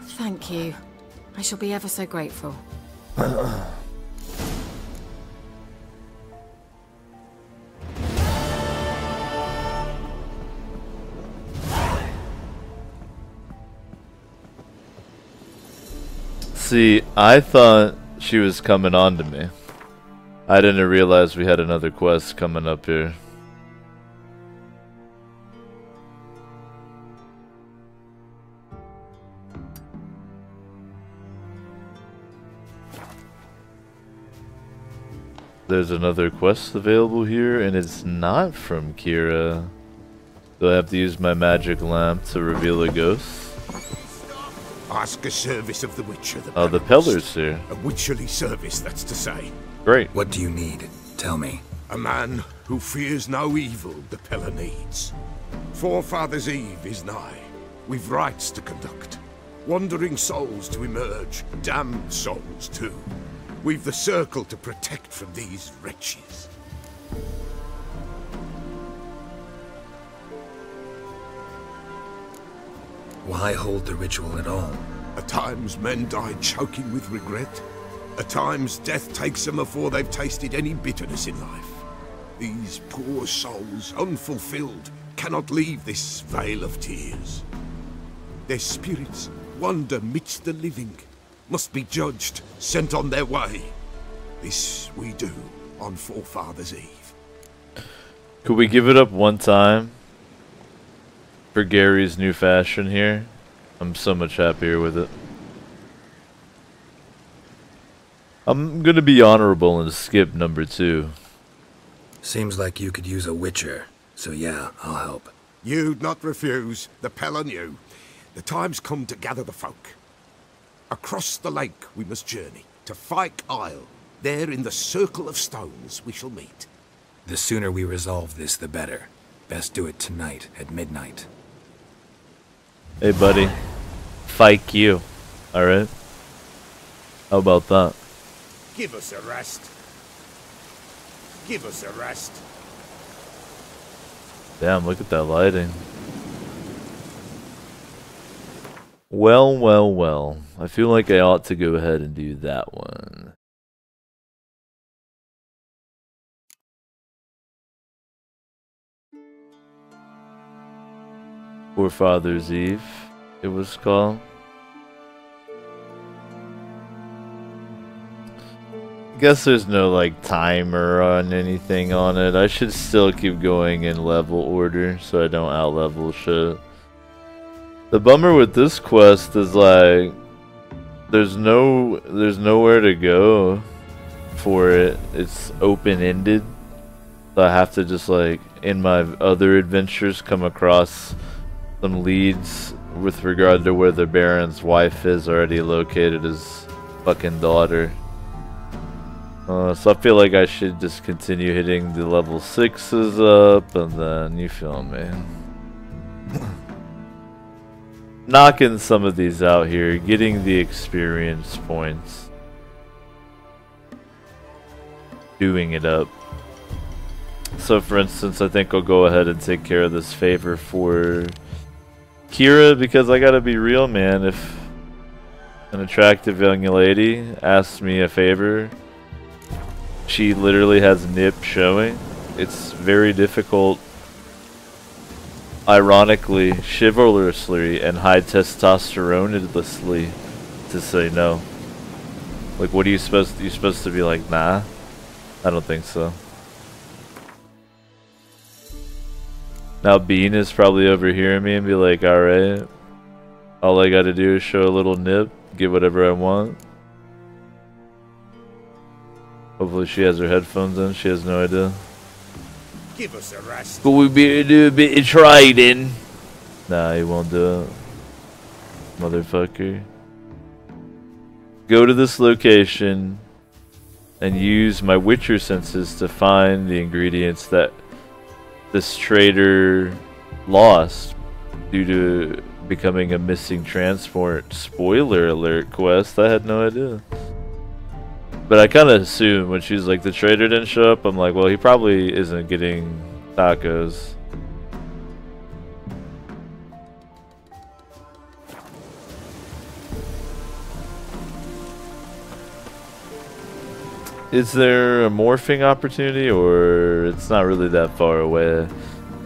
Thank you. I shall be ever so grateful. See, I thought she was coming on to me. I didn't realize we had another quest coming up here. There's another quest available here, and it's not from Kira. Do I have to use my magic lamp to reveal a ghost? Ask a service of the Witcher. Oh, the Pellar's here. A witcherly service, that's to say. Great. What do you need? Tell me. A man who fears no evil the Pellar needs. Forefathers' Eve is nigh. We've rites to conduct. Wandering souls to emerge. Damned souls, too. We've the circle to protect from these wretches. Why hold the ritual at all? At times men die choking with regret. At times death takes them before they've tasted any bitterness in life. These poor souls, unfulfilled, cannot leave this vale of tears. Their spirits wander midst the living, must be judged, sent on their way. This we do on Forefathers' Eve. Could we give it up one time for Gary's new fashion here? I'm so much happier with it. I'm gonna be honorable and skip number 2. Seems like you could use a witcher, so yeah, I'll help. You'd not refuse, the Pellar knew. The time's come to gather the folk. Across the lake we must journey, to Fyke Isle. There in the Circle of Stones we shall meet. The sooner we resolve this, the better. Best do it tonight, at midnight. Hey buddy, Fyke you, alright? How about that? Give us a rest. Give us a rest. Damn, look at that lighting. Well, well, well. I feel like I ought to go ahead and do that one. Forefathers' Eve, it was called. Guess there's no like timer on anything on it. I should still keep going in level order so I don't out-level shit. The bummer with this quest is like there's nowhere to go for it. It's open-ended. So I have to just like in my other adventures come across some leads with regard to where the Baron's wife is already located, his fucking daughter. So I feel like I should just continue hitting the level 6s up, and then, you feel me, knocking some of these out here, getting the experience points, doing it up. So for instance, I think I'll go ahead and take care of this favor for Kira, because I gotta be real, man. If an attractive young lady asks me a favor, she literally has nip showing, it's very difficult, ironically, chivalrously, and high testosteronedlessly to say no. Like, what are you supposed to be like, nah? I don't think so. Now Bean is probably overhearing me and be like, alright, all I gotta do is show a little nip, get whatever I want. Hopefully she has her headphones in, she has no idea. Give us a rest. But we better do a bit of trading. Nah, he won't do it. Motherfucker. Go to this location and use my Witcher senses to find the ingredients that this trader lost due to becoming a missing transport. Spoiler alert quest, I had no idea. But I kind of assumed when she's like, the trader didn't show up, I'm like, well, he probably isn't getting tacos. Is there a morphing opportunity, or it's not really that far away?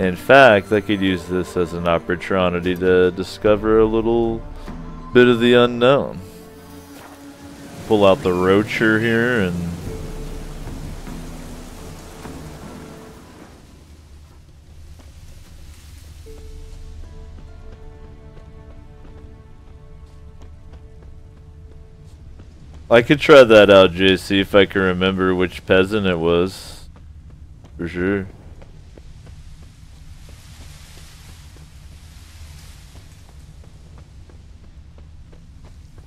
In fact, I could use this as an opportunity to discover a little bit of the unknown. Pull out the Roacher here and I could try that out, JC, if I can remember which peasant it was. For sure.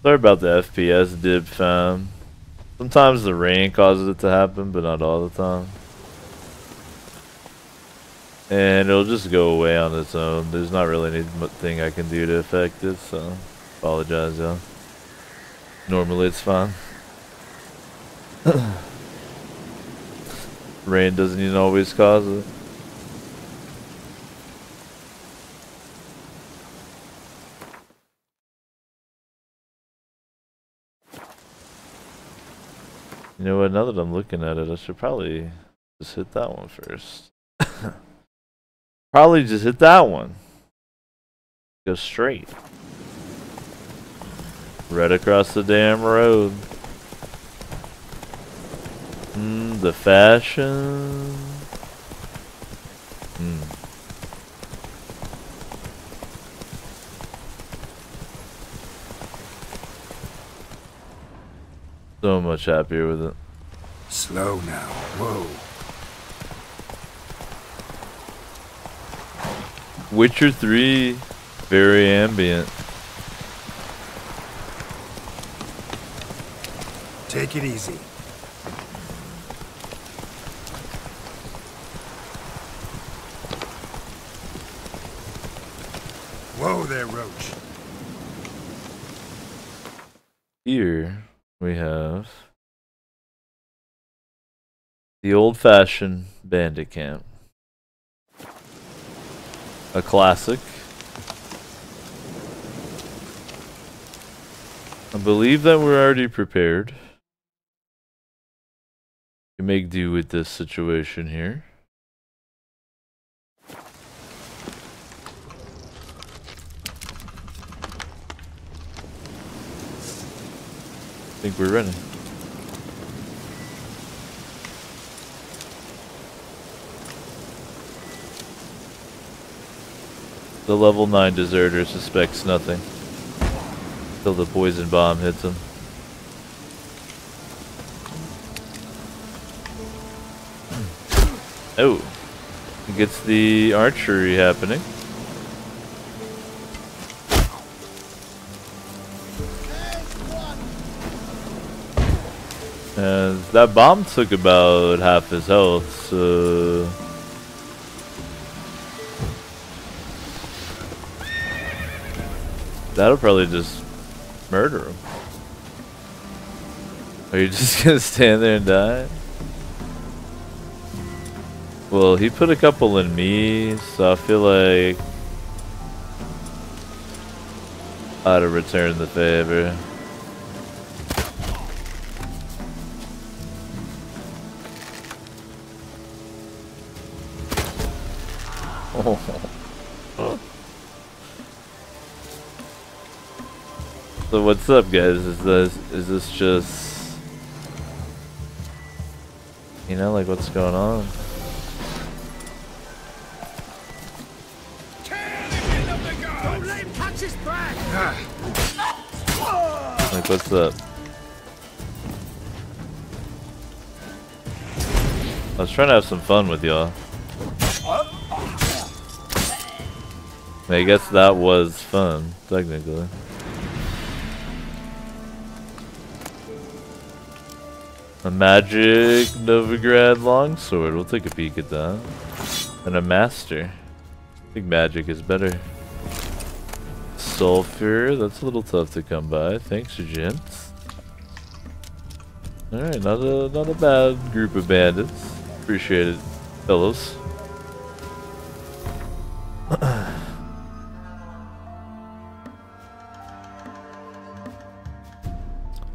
Sorry about the FPS dip, fam. Sometimes the rain causes it to happen, but not all the time. And it'll just go away on its own. There's not really anything I can do to affect it, so apologize, y'all. Normally it's fine. Rain doesn't even always cause it. You know what, now that I'm looking at it, I should probably just hit that one first. Probably just hit that one. Go straight. Right across the damn road. The fashion. So much happier with it. Slow now. Whoa. Witcher 3, very ambient. Take it easy. Whoa there, Roach. Here we have the old-fashioned bandit camp. A classic. I believe that we're already prepared to make do with this situation here. I think we're ready. The level 9 deserter suspects nothing until the poison bomb hits him. Oh, he gets the archery happening. And that bomb took about half his health, so... That'll probably just murder him. Are you just gonna stand there and die? Well, he put a couple in me, so I feel like I ought to return the favor. Oh. So what's up, guys? Is this just, you know, like what's going on? Don't let him touch his back. Like what's up? I was trying to have some fun with y'all. I guess that was fun, technically. A magic Novigrad longsword. We'll take a peek at that. And a master. I think magic is better. Sulfur. That's a little tough to come by. Thanks, gents. Alright, not a bad group of bandits. Appreciate it, fellows.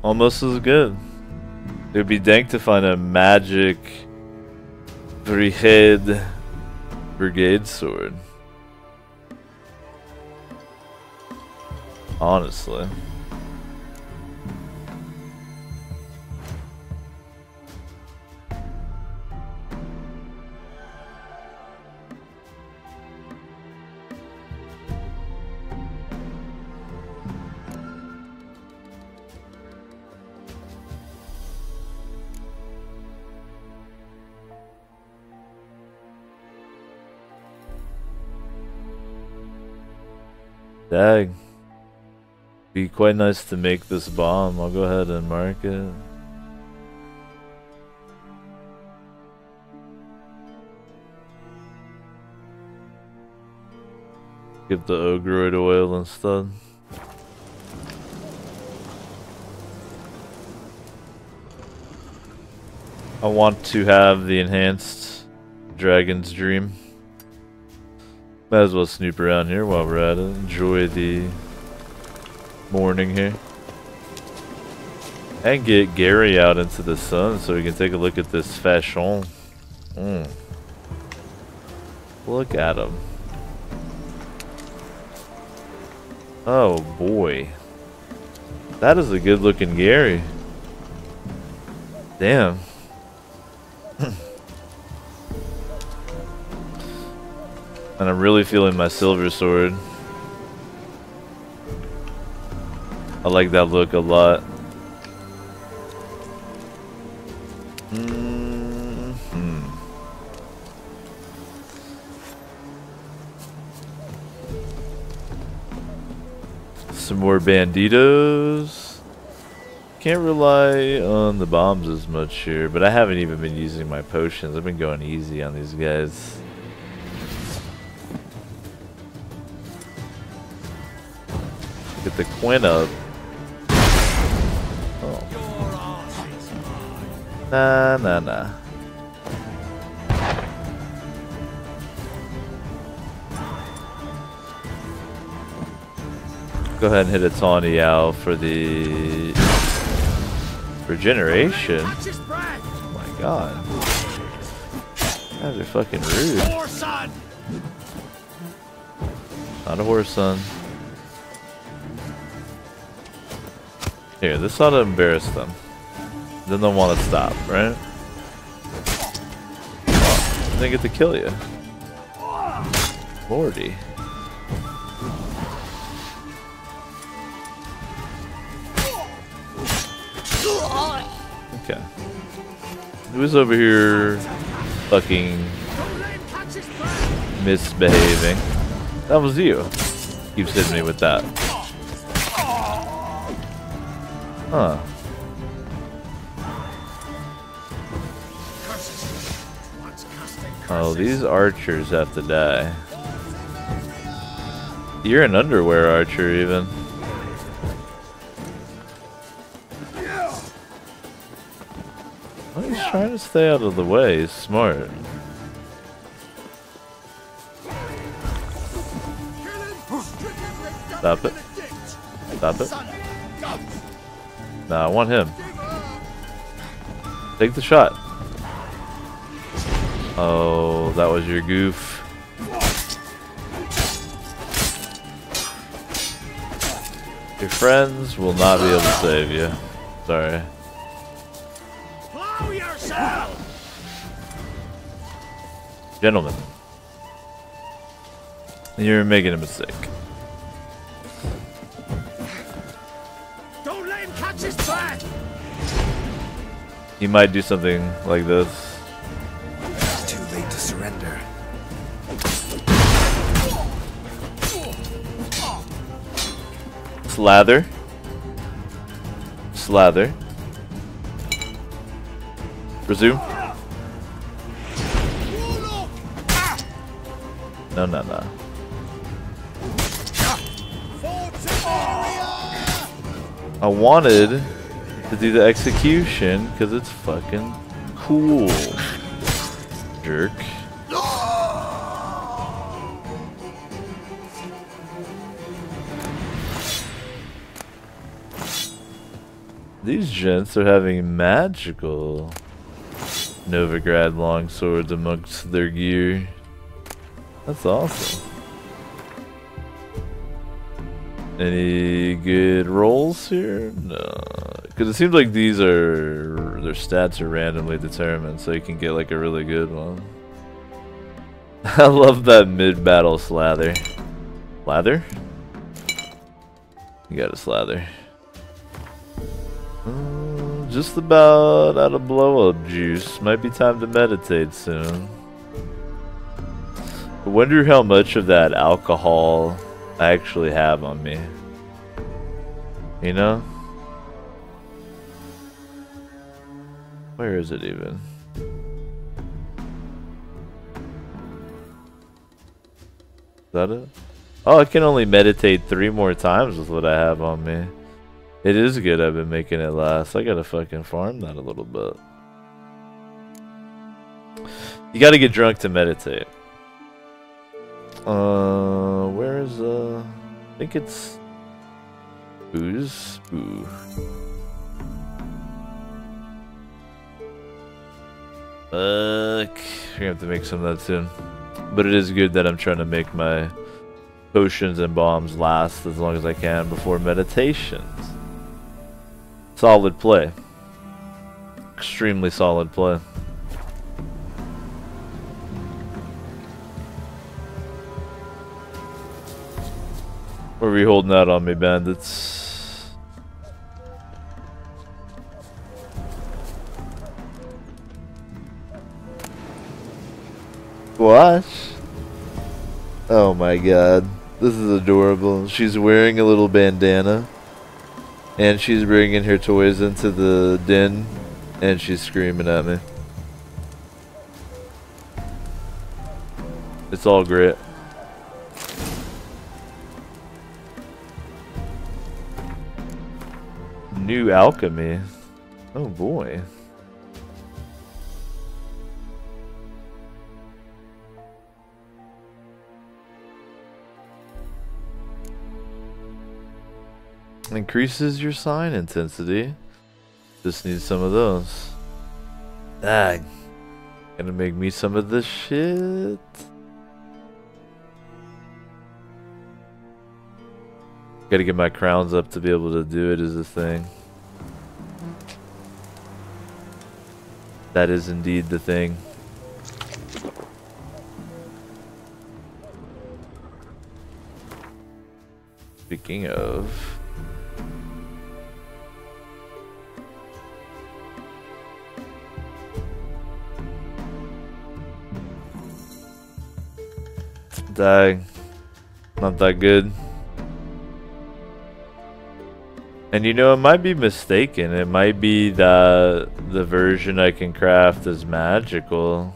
Almost as good. It would be dank to find a magic three-head brigade sword. Honestly. Dang. Be quite nice to make this bomb. I'll go ahead and mark it. Give the Ogroid oil instead. I want to have the enhanced Dragon's Dream. Might as well snoop around here while we're at it. Enjoy the morning here. And get Gary out into the sun so we can take a look at this fashion. Look at him. Oh boy. That is a good looking Gary. Damn. And I'm really feeling my silver sword. I like that look a lot. Some more banditos. Can't rely on the bombs as much here, but I haven't even been using my potions. I've been going easy on these guys. Get the Quinn up. Oh. Nah. Go ahead and hit a tawny owl for the regeneration. Oh my god. Guys are fucking rude. Not a horse, son. Here, this ought to embarrass them. Then they'll want to stop, right? Oh, they get to kill you. Lordy. Okay. Who's over here fucking misbehaving? That was you. Keeps hitting me with that. Huh. Oh, these archers have to die. You're an underwear archer, even. Well, he's trying to stay out of the way. He's smart. Stop it. Stop it. Nah, I want him. Take the shot. Oh, that was your goof. Your friends will not be able to save you. Sorry. Blow yourself! Gentlemen, you're making a mistake. Don't let him catch his breath! You might do something like this. It's too late to surrender. Slather. Slather. Resume. No, no, no. I wanted to do the execution because it's fucking cool. Jerk. These gents are having magical Novigrad longswords amongst their gear. That's awesome. Any good rolls here? No. Because it seems like these are... their stats are randomly determined, so you can get like a really good one. I love that mid-battle slather. Slather? You got a slather. Just about out of blow-up juice. Might be time to meditate soon. I wonder how much of that alcohol I actually have on me. You know? Where is it even? Is that it? Oh, I can only meditate 3 more times with what I have on me. It is good I've been making it last. I gotta fucking farm that a little bit. You gotta get drunk to meditate. Where is, I think it's... booze? Ooh. Fuck. We're gonna have to make some of that soon. But it is good that I'm trying to make my potions and bombs last as long as I can before meditations. Solid play. Extremely solid play. Where are we holding out on me, bandits? What? Oh my god. This is adorable. She's wearing a little bandana. And she's bringing her toys into the den. And she's screaming at me. It's all great. New alchemy. Oh boy. Increases your sign intensity. Just need some of those. Dang. Gonna make me some of this shit. Gotta get my crowns up to be able to do it is a thing. That is indeed the thing. Speaking of... Dang. Not that good. And you know, it might be mistaken. It might be that the version I can craft is magical.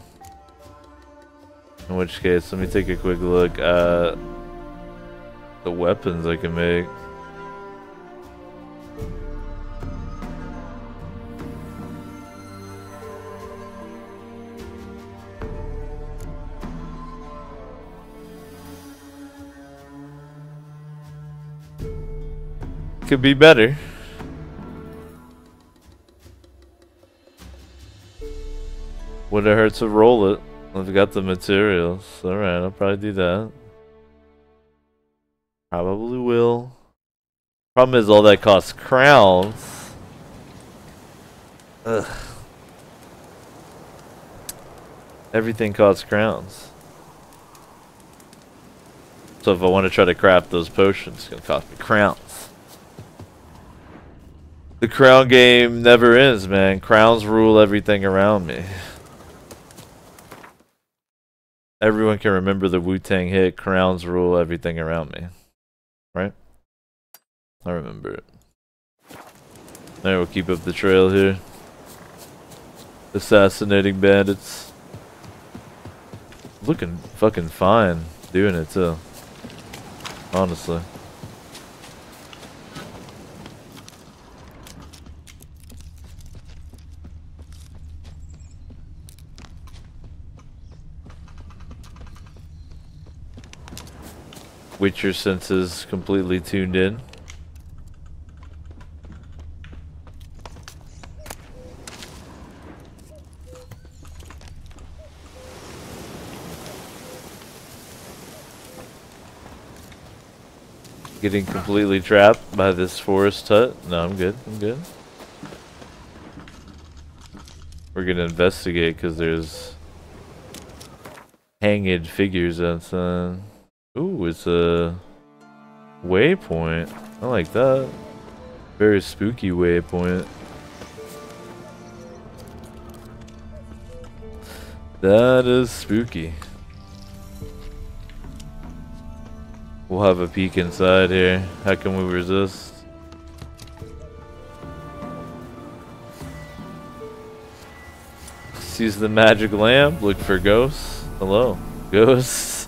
In which case, let me take a quick look at the weapons I can make. Could be better. Would it hurt to roll it? I've got the materials. Alright, I'll probably do that. Probably will. Problem is all that costs crowns. Ugh. Everything costs crowns. So if I want to try to craft those potions, it's gonna cost me crowns. The crown game never ends, man. Crowns rule everything around me. Everyone can remember the Wu-Tang hit, crowns rule everything around me. Right? I remember it. Alright, we'll keep up the trail here. Assassinating bandits. Looking fucking fine doing it too. Honestly. Witcher senses completely tuned in. Getting completely trapped by this forest hut. No, I'm good. I'm good. We're gonna investigate because there's hanged figures outside. Ooh, it's a waypoint. I like that. Very spooky waypoint. That is spooky. We'll have a peek inside here. How can we resist? Seize the magic lamp. Look for ghosts. Hello. Ghosts?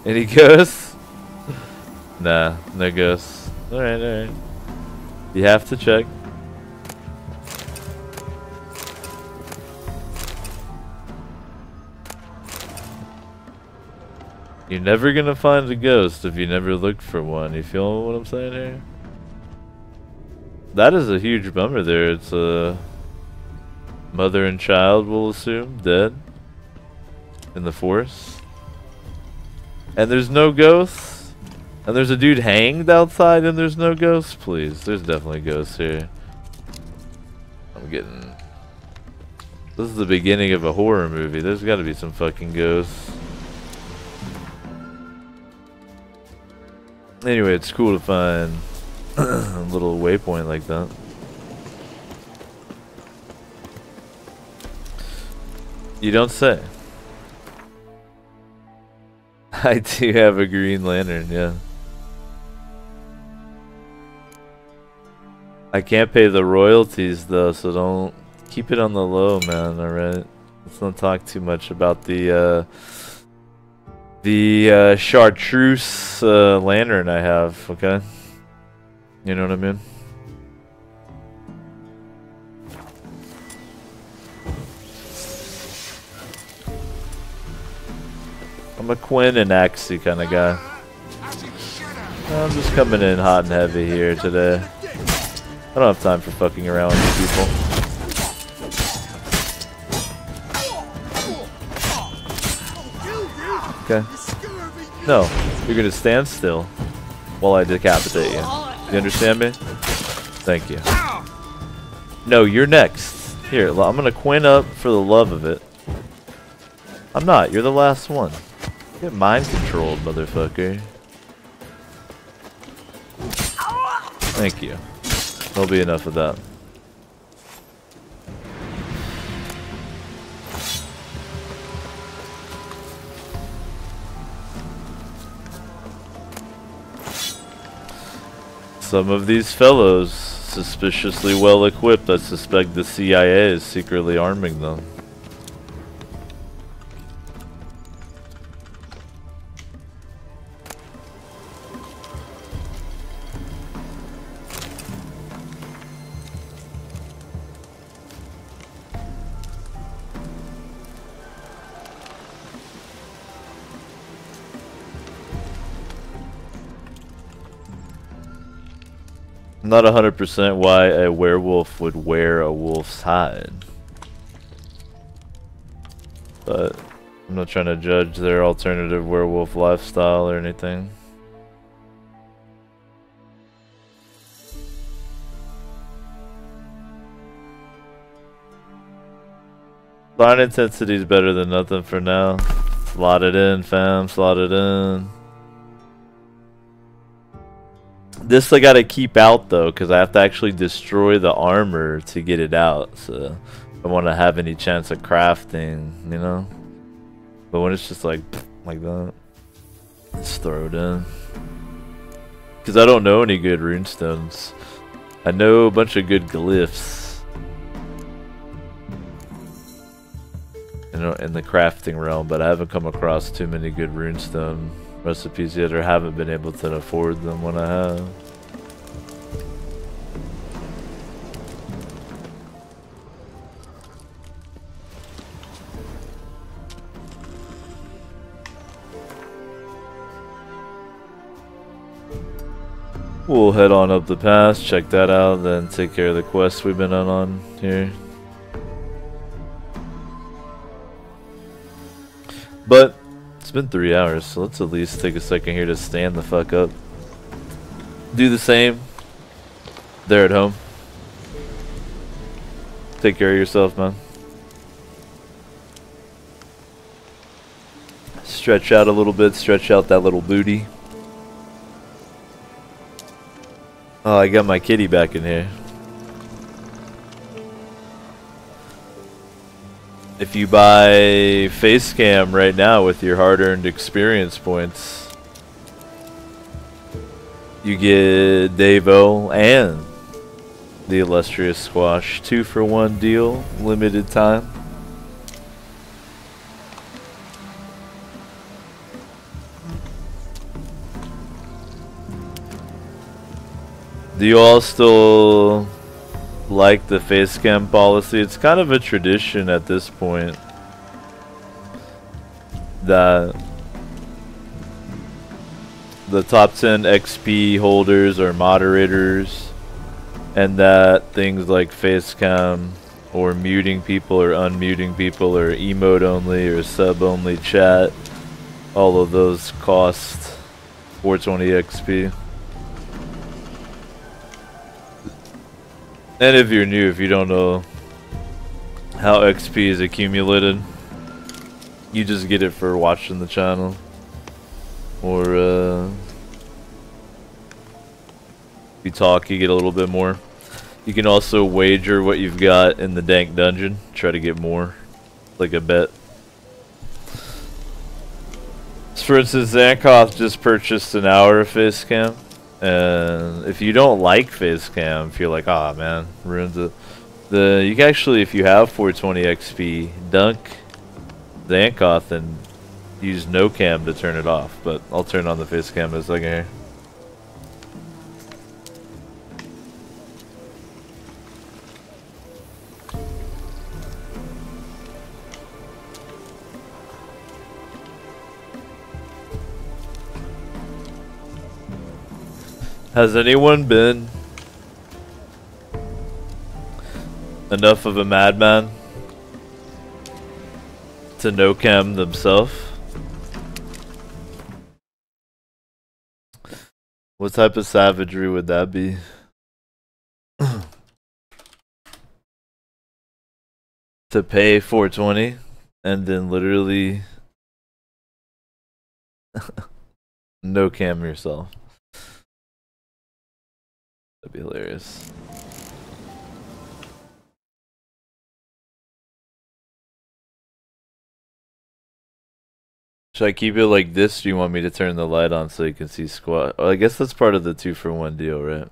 Any ghosts? Nah, no ghosts. Alright, alright. You have to check. You're never gonna find a ghost if you never looked for one. You feel what I'm saying here? That is a huge bummer there. It's a mother and child, we'll assume, dead in the forest. And there's no ghosts? And there's a dude hanged outside and there's no ghosts? Please, there's definitely ghosts here. I'm getting... This is the beginning of a horror movie. There's gotta be some fucking ghosts. Anyway, it's cool to find a little waypoint like that. You don't say. I do have a Green Lantern, yeah. I can't pay the royalties though, so don't keep it on the low, man. Alright, let's not talk too much about the chartreuse lantern I have. Okay, you know what I mean. I'm a Quinn and Axie kind of guy. I'm just coming in hot and heavy here today. I don't have time for fucking around with people. Okay. No, you're gonna stand still while I decapitate you. You understand me? Thank you. No, you're next. Here, I'm gonna Quinn up for the love of it. I'm not. You're the last one. Get mind controlled, motherfucker. Thank you. There'll be enough of that. Some of these fellows, suspiciously well equipped, I suspect the CIA is secretly arming them. not 100% why a werewolf would wear a wolf's hide. But I'm not trying to judge their alternative werewolf lifestyle or anything. Line intensity is better than nothing for now. Slot it in, fam. Slot it in. This I gotta keep out though, because I have to actually destroy the armor to get it out. So I don't want to have any chance of crafting, you know. But when it's just like that, just throw it in. Because I don't know any good runestones. I know a bunch of good glyphs. In the crafting realm, but I haven't come across too many good runestone recipes yet, or haven't been able to afford them when I have. We'll head on up the pass, check that out, then take care of the quest we've been on here. But it's been 3 hours, so let's at least take a second here to stand the fuck up. Do the same there at home. Take care of yourself, man. Stretch out a little bit, stretch out that little booty. Oh, I got my kitty back in here. If you buy Facecam right now with your hard-earned experience points, you get Davo and the illustrious Squash 2-for-1 deal, limited time. Do you all still like the Facecam policy? It's kind of a tradition at this point that the top 10 XP holders are moderators, and that things like Facecam or muting people or unmuting people or emote only or sub only chat, all of those cost 420 XP. And if you're new, if you don't know how XP is accumulated, you just get it for watching the channel. Or if you talk, you get a little bit more. You can also wager what you've got in the dank dungeon, try to get more, like a bet. So for instance, Zankoth just purchased an hour of Facecam. And if you don't like Facecam, if you're like, ah, man, ruins it. You can actually, if you have 420 XP, dunk Zankoth and use no cam to turn it off. But I'll turn on the Facecam in a second here. Has anyone been enough of a madman to no cam themselves? What type of savagery would that be? To pay 420 and then literally no cam yourself. That'd be hilarious. Should I keep it like this? Or do you want me to turn the light on so you can see Squash? Oh, I guess that's part of the 2-for-1 deal, right?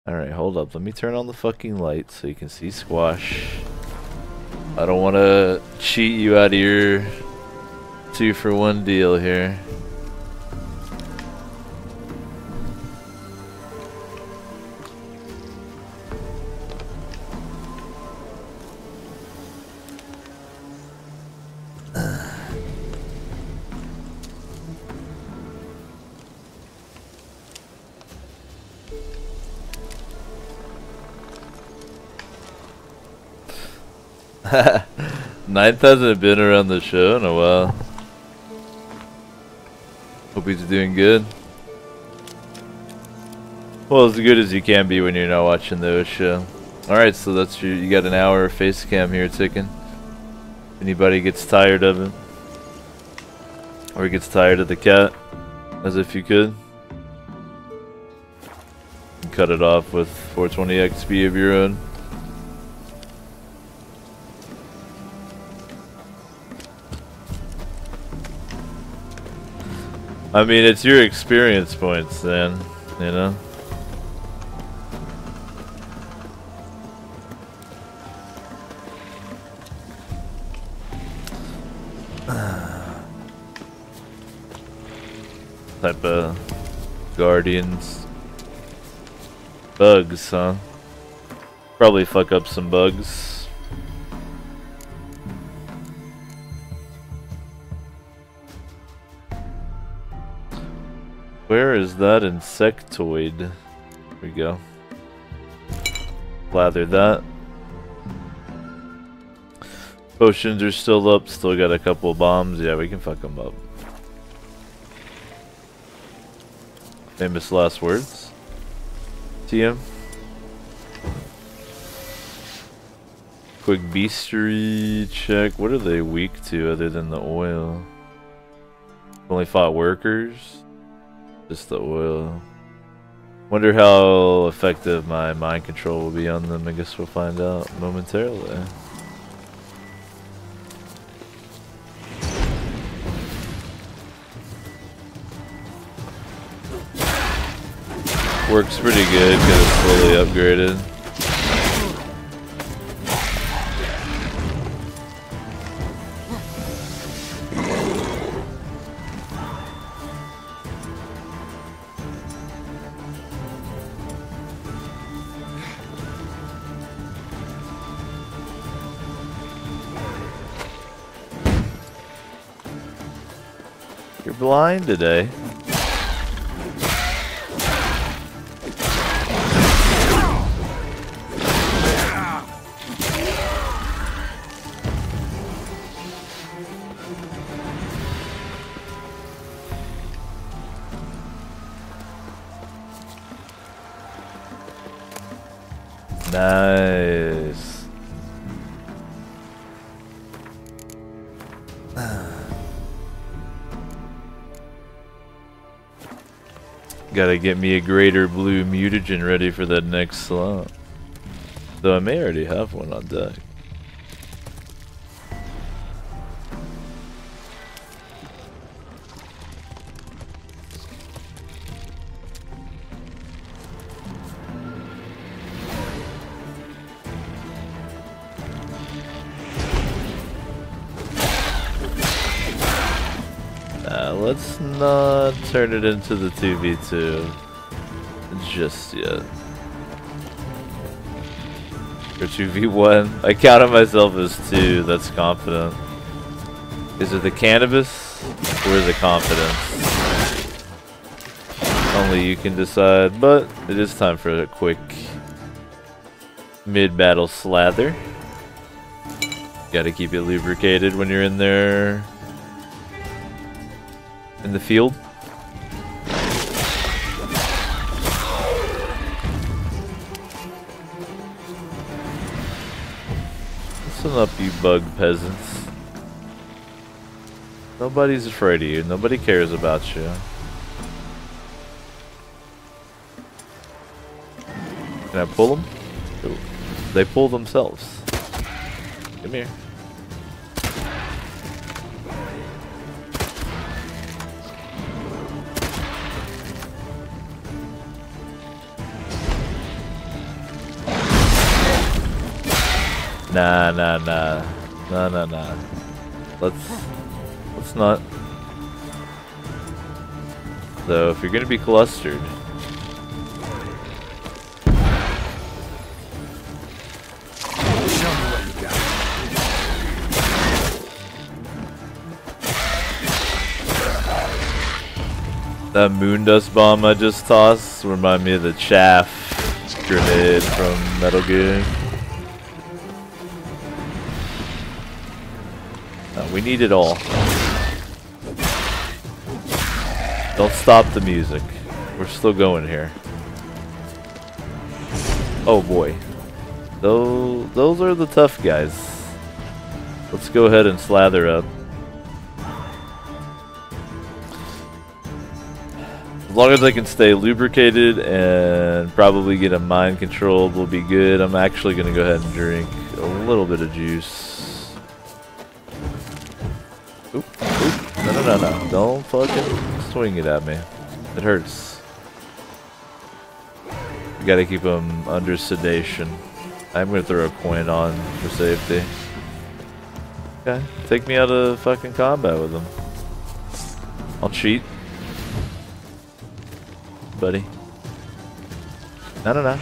Alright, hold up. Let me turn on the fucking light so you can see Squash. I don't want to cheat you out of your 2-for-1 deal here. Ninth hasn't been around the show in a while. Hope he's doing good. Well, as good as you can be when you're not watching the show. Alright, so that's you got an hour of face cam here ticking. Anybody gets tired of it? Or gets tired of the cat? As if you could. Cut it off with 420 XP of your own. I mean, it's your experience points then, you know? Type of guardians. Bugs, huh? Probably fuck up some bugs. Where is that insectoid? There we go. Lather that. Potions are still up. Still got a couple bombs. Yeah, we can fuck them up. Famous last words. TM. Quick bestiary check. What are they weak to other than the oil? Only fought workers. Just the oil. Wonder how effective my mind control will be on them. I guess we'll find out momentarily. Works pretty good because it's fully upgraded. You're blind today. Nice. Gotta get me a greater blue mutagen ready for that next slot. Though I may already have one on deck. Let's not turn it into the 2v2 just yet. Or 2v1. I counted myself as 2, that's confident. Is it the cannabis or is it confidence? Only you can decide, but it is time for a quick mid-battle slather. Gotta keep it lubricated when you're in there. In the field. Listen up, you bug peasants. Nobody's afraid of you. Nobody cares about you. Can I pull them? Ooh. They pull themselves. Come here. Nah. Let's not. Though, if you're gonna be clustered. That moon dust bomb I just tossed remind me of the chaff grenade from Metal Gear. We need it all. Don't stop the music. We're still going here. Oh boy. Those are the tough guys. Let's go ahead and slather up. As long as I can stay lubricated and probably get a mind controlled will be good. I'm actually going to go ahead and drink a little bit of juice. Oop, oop. No. Don't fucking swing it at me. It hurts. You gotta keep them under sedation. I'm gonna throw a coin on for safety. Okay, take me out of fucking combat with them. I'll cheat. Buddy. No.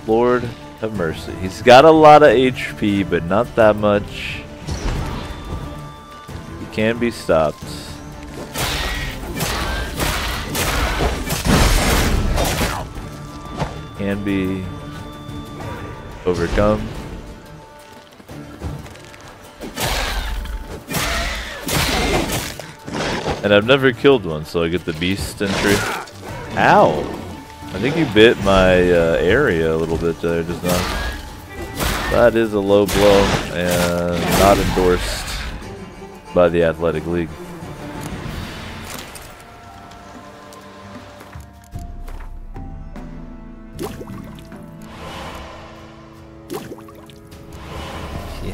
Lord have mercy. He's got a lot of HP, but not that much. He can be stopped. Can be overcome. And I've never killed one, so I get the beast entry. Ow! I think you bit my area a little bit there just now. That is a low blow and not endorsed by the Athletic League.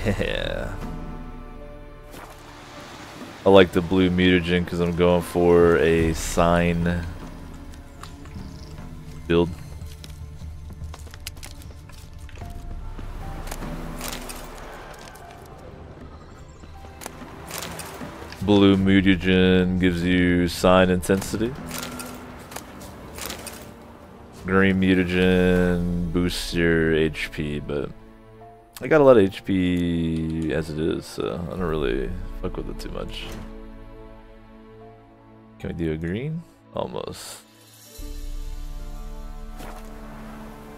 Yeah. I like the blue mutagen because I'm going for a sign build. Blue mutagen gives you sign intensity. Green mutagen boosts your HP, but I got a lot of HP as it is, so I don't really fuck with it too much. Can we do a green? Almost.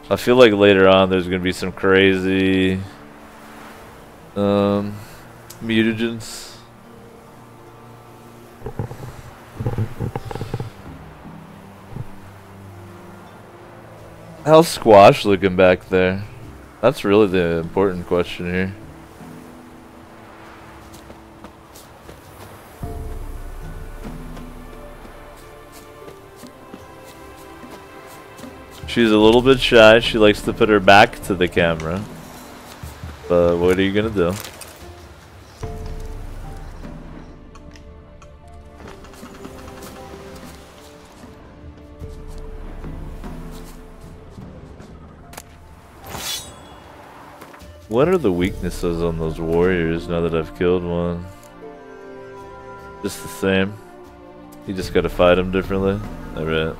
I feel like later on there's gonna be some crazy mutagens. How's Squash looking back there? That's really the important question here. She's a little bit shy. She likes to put her back to the camera. But what are you gonna do? What are the weaknesses on those warriors now that I've killed one? Just the same. You just gotta fight them differently. Alright.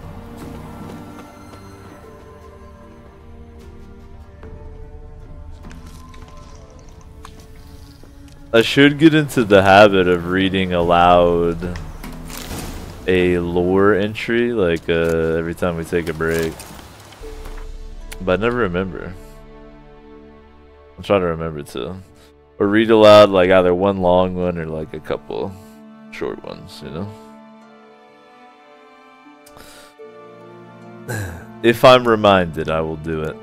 I should get into the habit of reading aloud a lore entry, like every time we take a break. But I never remember. I'm trying to remember to. Or read aloud like either one long one or like a couple short ones, you know? If I'm reminded, I will do it.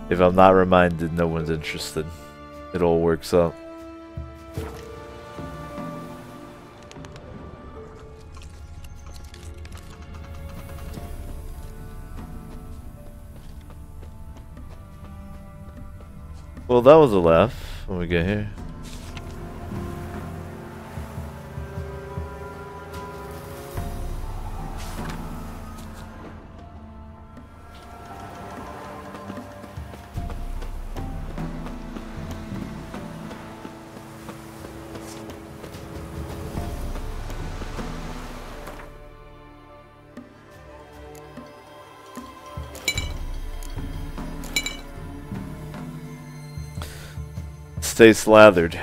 If I'm not reminded, no one's interested. It all works out. Well, that was a laugh when we get here. Stay slathered.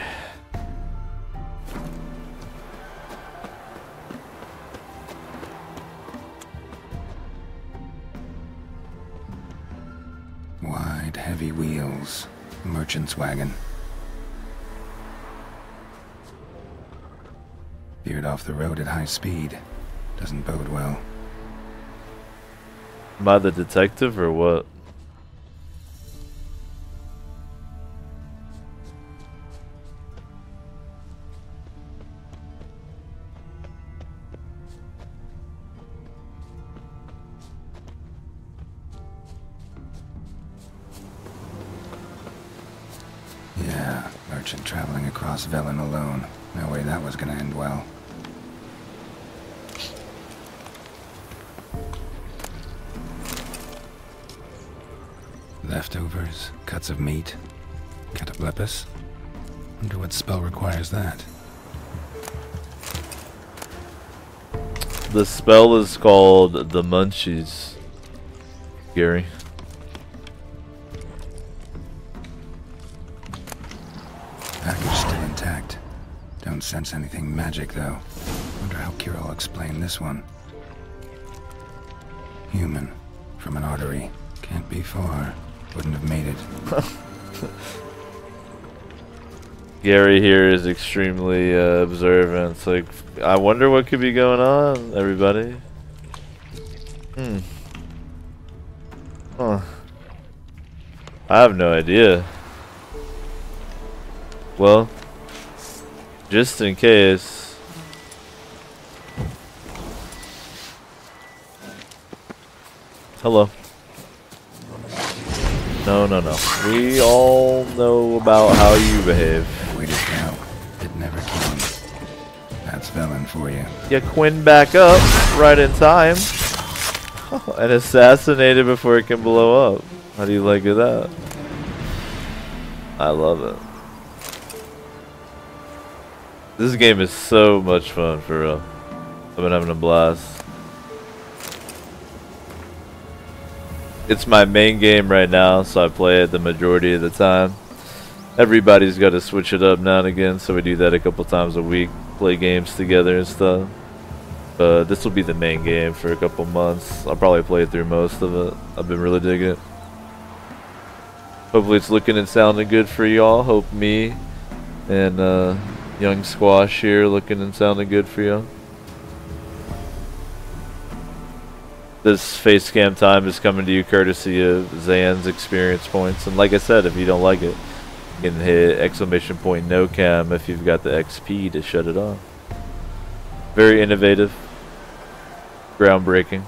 Wide, heavy wheels. Merchant's wagon. Veered off the road at high speed. Doesn't bode well. Am I the detective or what? Yeah, merchant traveling across Velen alone. No way that was gonna end well. Leftovers, cuts of meat, cataplepis. Wonder what spell requires that. The spell is called the Munchies, Gary. Package still intact. Don't sense anything magic, though. Wonder how Kira will explain this one. Human. From an artery. Can't be far. Wouldn't have made it. Gary here is extremely observant. It's like, I wonder what could be going on, everybody. Huh. I have no idea. Well, just in case. Hello. No, no, no. We all know about how you behave. Waited for help. It never came. That's Velen for you. Yeah, Quinn back up right in time. And assassinated before it can blow up. How do you like that? I love it. This game is so much fun, for real. I've been having a blast. It's my main game right now, so I play it the majority of the time. Everybody's got to switch it up now and again, so we do that a couple times a week. Play games together and stuff. But this will be the main game for a couple months. I'll probably play through most of it. I've been really digging it. Hopefully it's looking and sounding good for y'all. Hope me and Young Squash here looking and sounding good for y'all. This face cam time is coming to you courtesy of Zan's experience points. And like I said, if you don't like it, you can hit !no cam if you've got the XP to shut it off. Very innovative. Groundbreaking.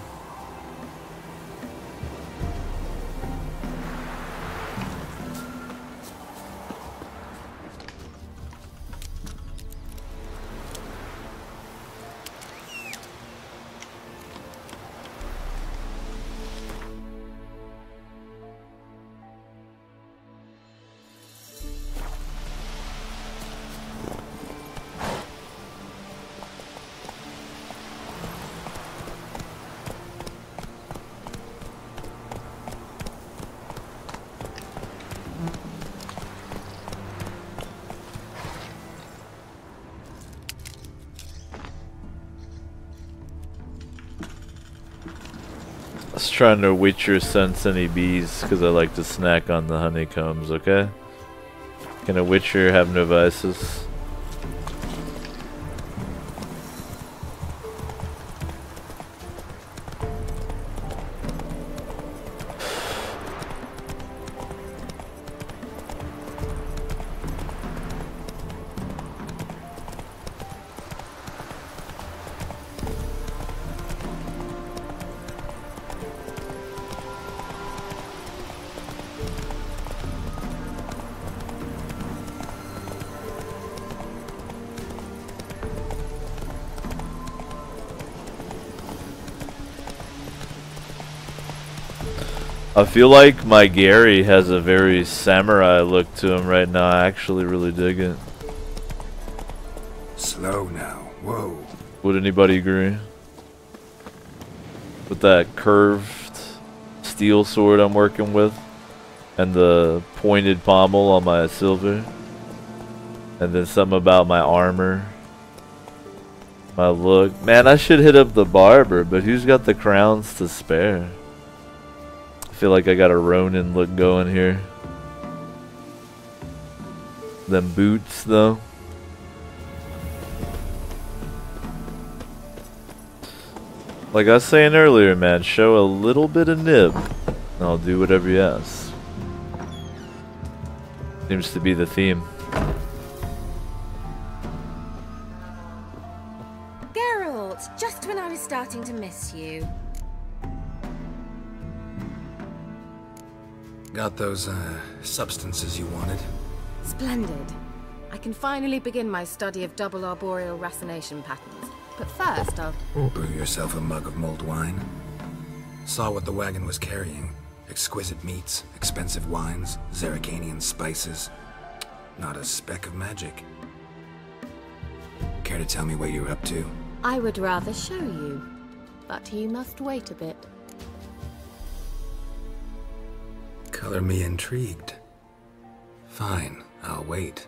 I was trying to Witcher sense any bees because I like to snack on the honeycombs, okay? Can a Witcher have no vices? I feel like my Gary has a very samurai look to him right now. I actually really dig it. Slow now. Whoa. Would anybody agree? With that curved steel sword I'm working with, and the pointed pommel on my silver, and then something about my armor, my look. Man, I should hit up the barber, but who's got the crowns to spare? feel like I got a Ronin look going here. Them boots, though. Like I was saying earlier, man, show a little bit of nib, and I'll do whatever you ask. Seems to be the theme. Geralt, just when I was starting to miss you. Got those, substances you wanted? Splendid. I can finally begin my study of double arboreal racination patterns. But first, I'll... Brew yourself a mug of mulled wine. Saw what the wagon was carrying. Exquisite meats, expensive wines, Zerrikanian spices. Not a speck of magic. Care to tell me what you're up to? I would rather show you, but you must wait a bit. Color me intrigued. Fine, I'll wait.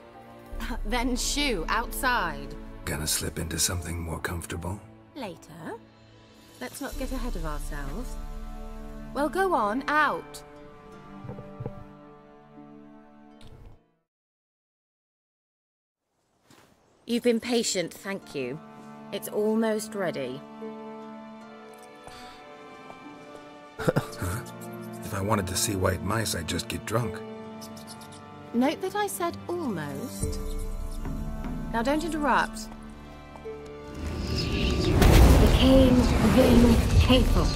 Then shoo, outside. Gonna slip into something more comfortable? Later. Let's not get ahead of ourselves. Well, go on, out. You've been patient, thank you. It's almost ready. Huh? If I wanted to see white mice, I'd just get drunk. Note that I said almost. Now don't interrupt. Became Vin Hateful.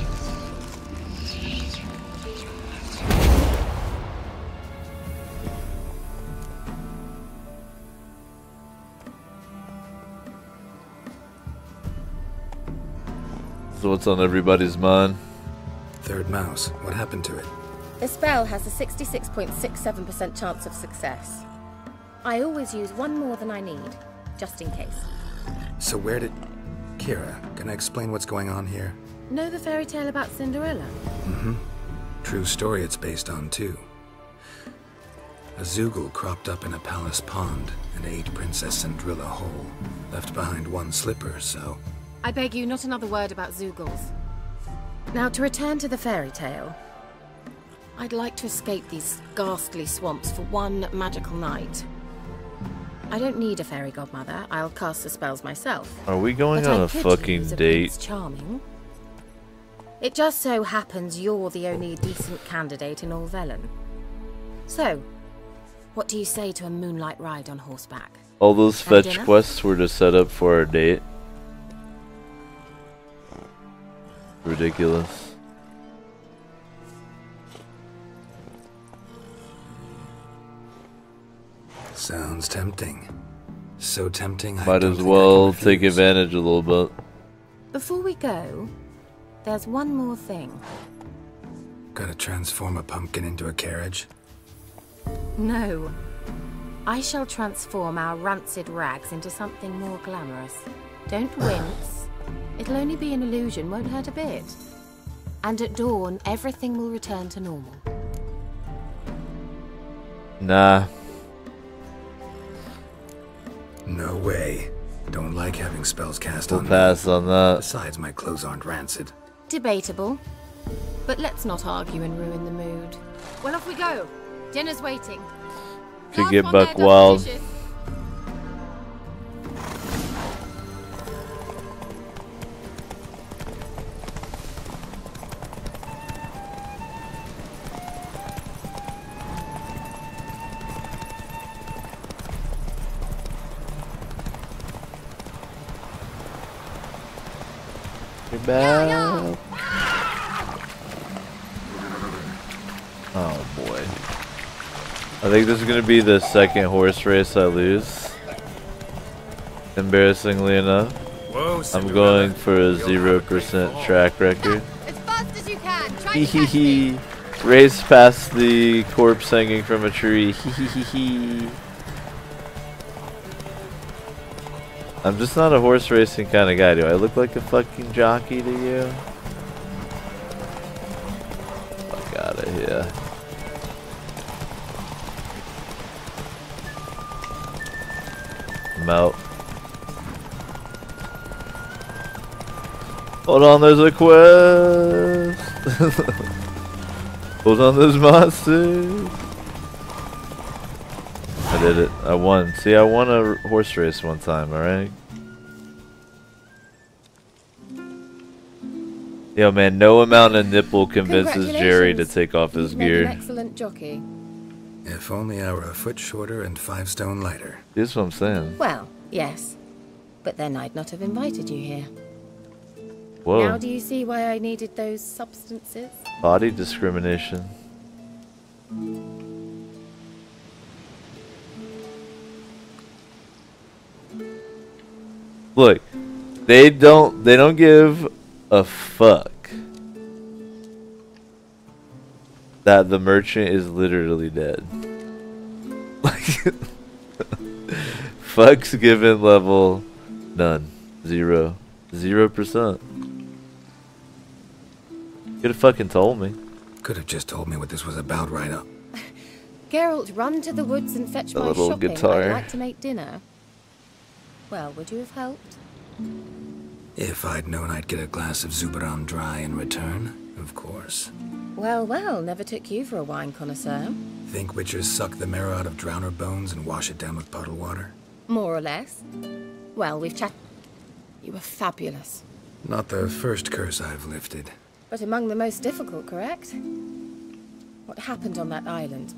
So what's on everybody's mind? Third mouse. What happened to it? The spell has a 66.67% chance of success. I always use one more than I need, just in case. So where did... Kira, can I explain what's going on here? Know the fairy tale about Cinderella? Mm-hmm. True story it's based on, too. A Zoogle cropped up in a palace pond and ate Princess Cinderella whole. Left behind one slipper, so... I beg you, not another word about Zoogles. Now, to return to the fairy tale. I'd like to escape these ghastly swamps for one magical night. I don't need a fairy godmother. I'll cast the spells myself. Are we going but on I a could fucking use a date? Prince Charming. It just so happens you're the only decent candidate in all Velen. So, what do you say to a moonlight ride on horseback? All those And fetch dinner? quests were to set up for our date. Ridiculous. Sounds tempting. So tempting, Might as well take advantage a little bit. Before we go, there's one more thing. Gotta transform a pumpkin into a carriage? No. I shall transform our rancid rags into something more glamorous. Don't wince. It'll only be an illusion, won't hurt a bit. And at dawn, everything will return to normal. Nah. No way. Don't like having spells cast We'll on pass me. on that. Besides, my clothes aren't rancid. Debatable. But let's not argue and ruin the mood. Well, off we go. Dinner's waiting. Could get buck wild. Back. Oh boy. I think this is going to be the second horse race I lose. Embarrassingly enough. Whoa, I'm going for a 0% track record. As fast as you can. Try Hee hee hee. Race past the corpse hanging from a tree. Hee hee hee hee. I'm just not a horse racing kind of guy. Do I look like a fucking jockey to you? Fuck out of here. I'm out. Hold on, there's a quest. Hold on those monsters. I did it. I won. See, I won a horse race one time, alright? Yo, man, no amount of nipple convinces Jerry to take off his gear. An excellent jockey. If only I were a foot shorter and 5 stone lighter. That's what I'm saying. Well, yes. But then I'd not have invited you here. Whoa. Now do you see why I needed those substances? Body discrimination. Look, they don't give a fuck that the merchant is literally dead. Like, fucks given level none. 0%. Could have fucking told me. Could have just told me what this was about right up. Geralt, run to the woods and fetch A my little shopping. guitar. I'd like to make dinner. Well, would you have helped? If I'd known I'd get a glass of Zubaram dry in return, of course. Well, well, never took you for a wine connoisseur. Think witchers suck the marrow out of drowner bones and wash it down with puddle water? More or less. Well, we've chatted. You were fabulous. Not the first curse I've lifted. But among the most difficult, correct? What happened on that island?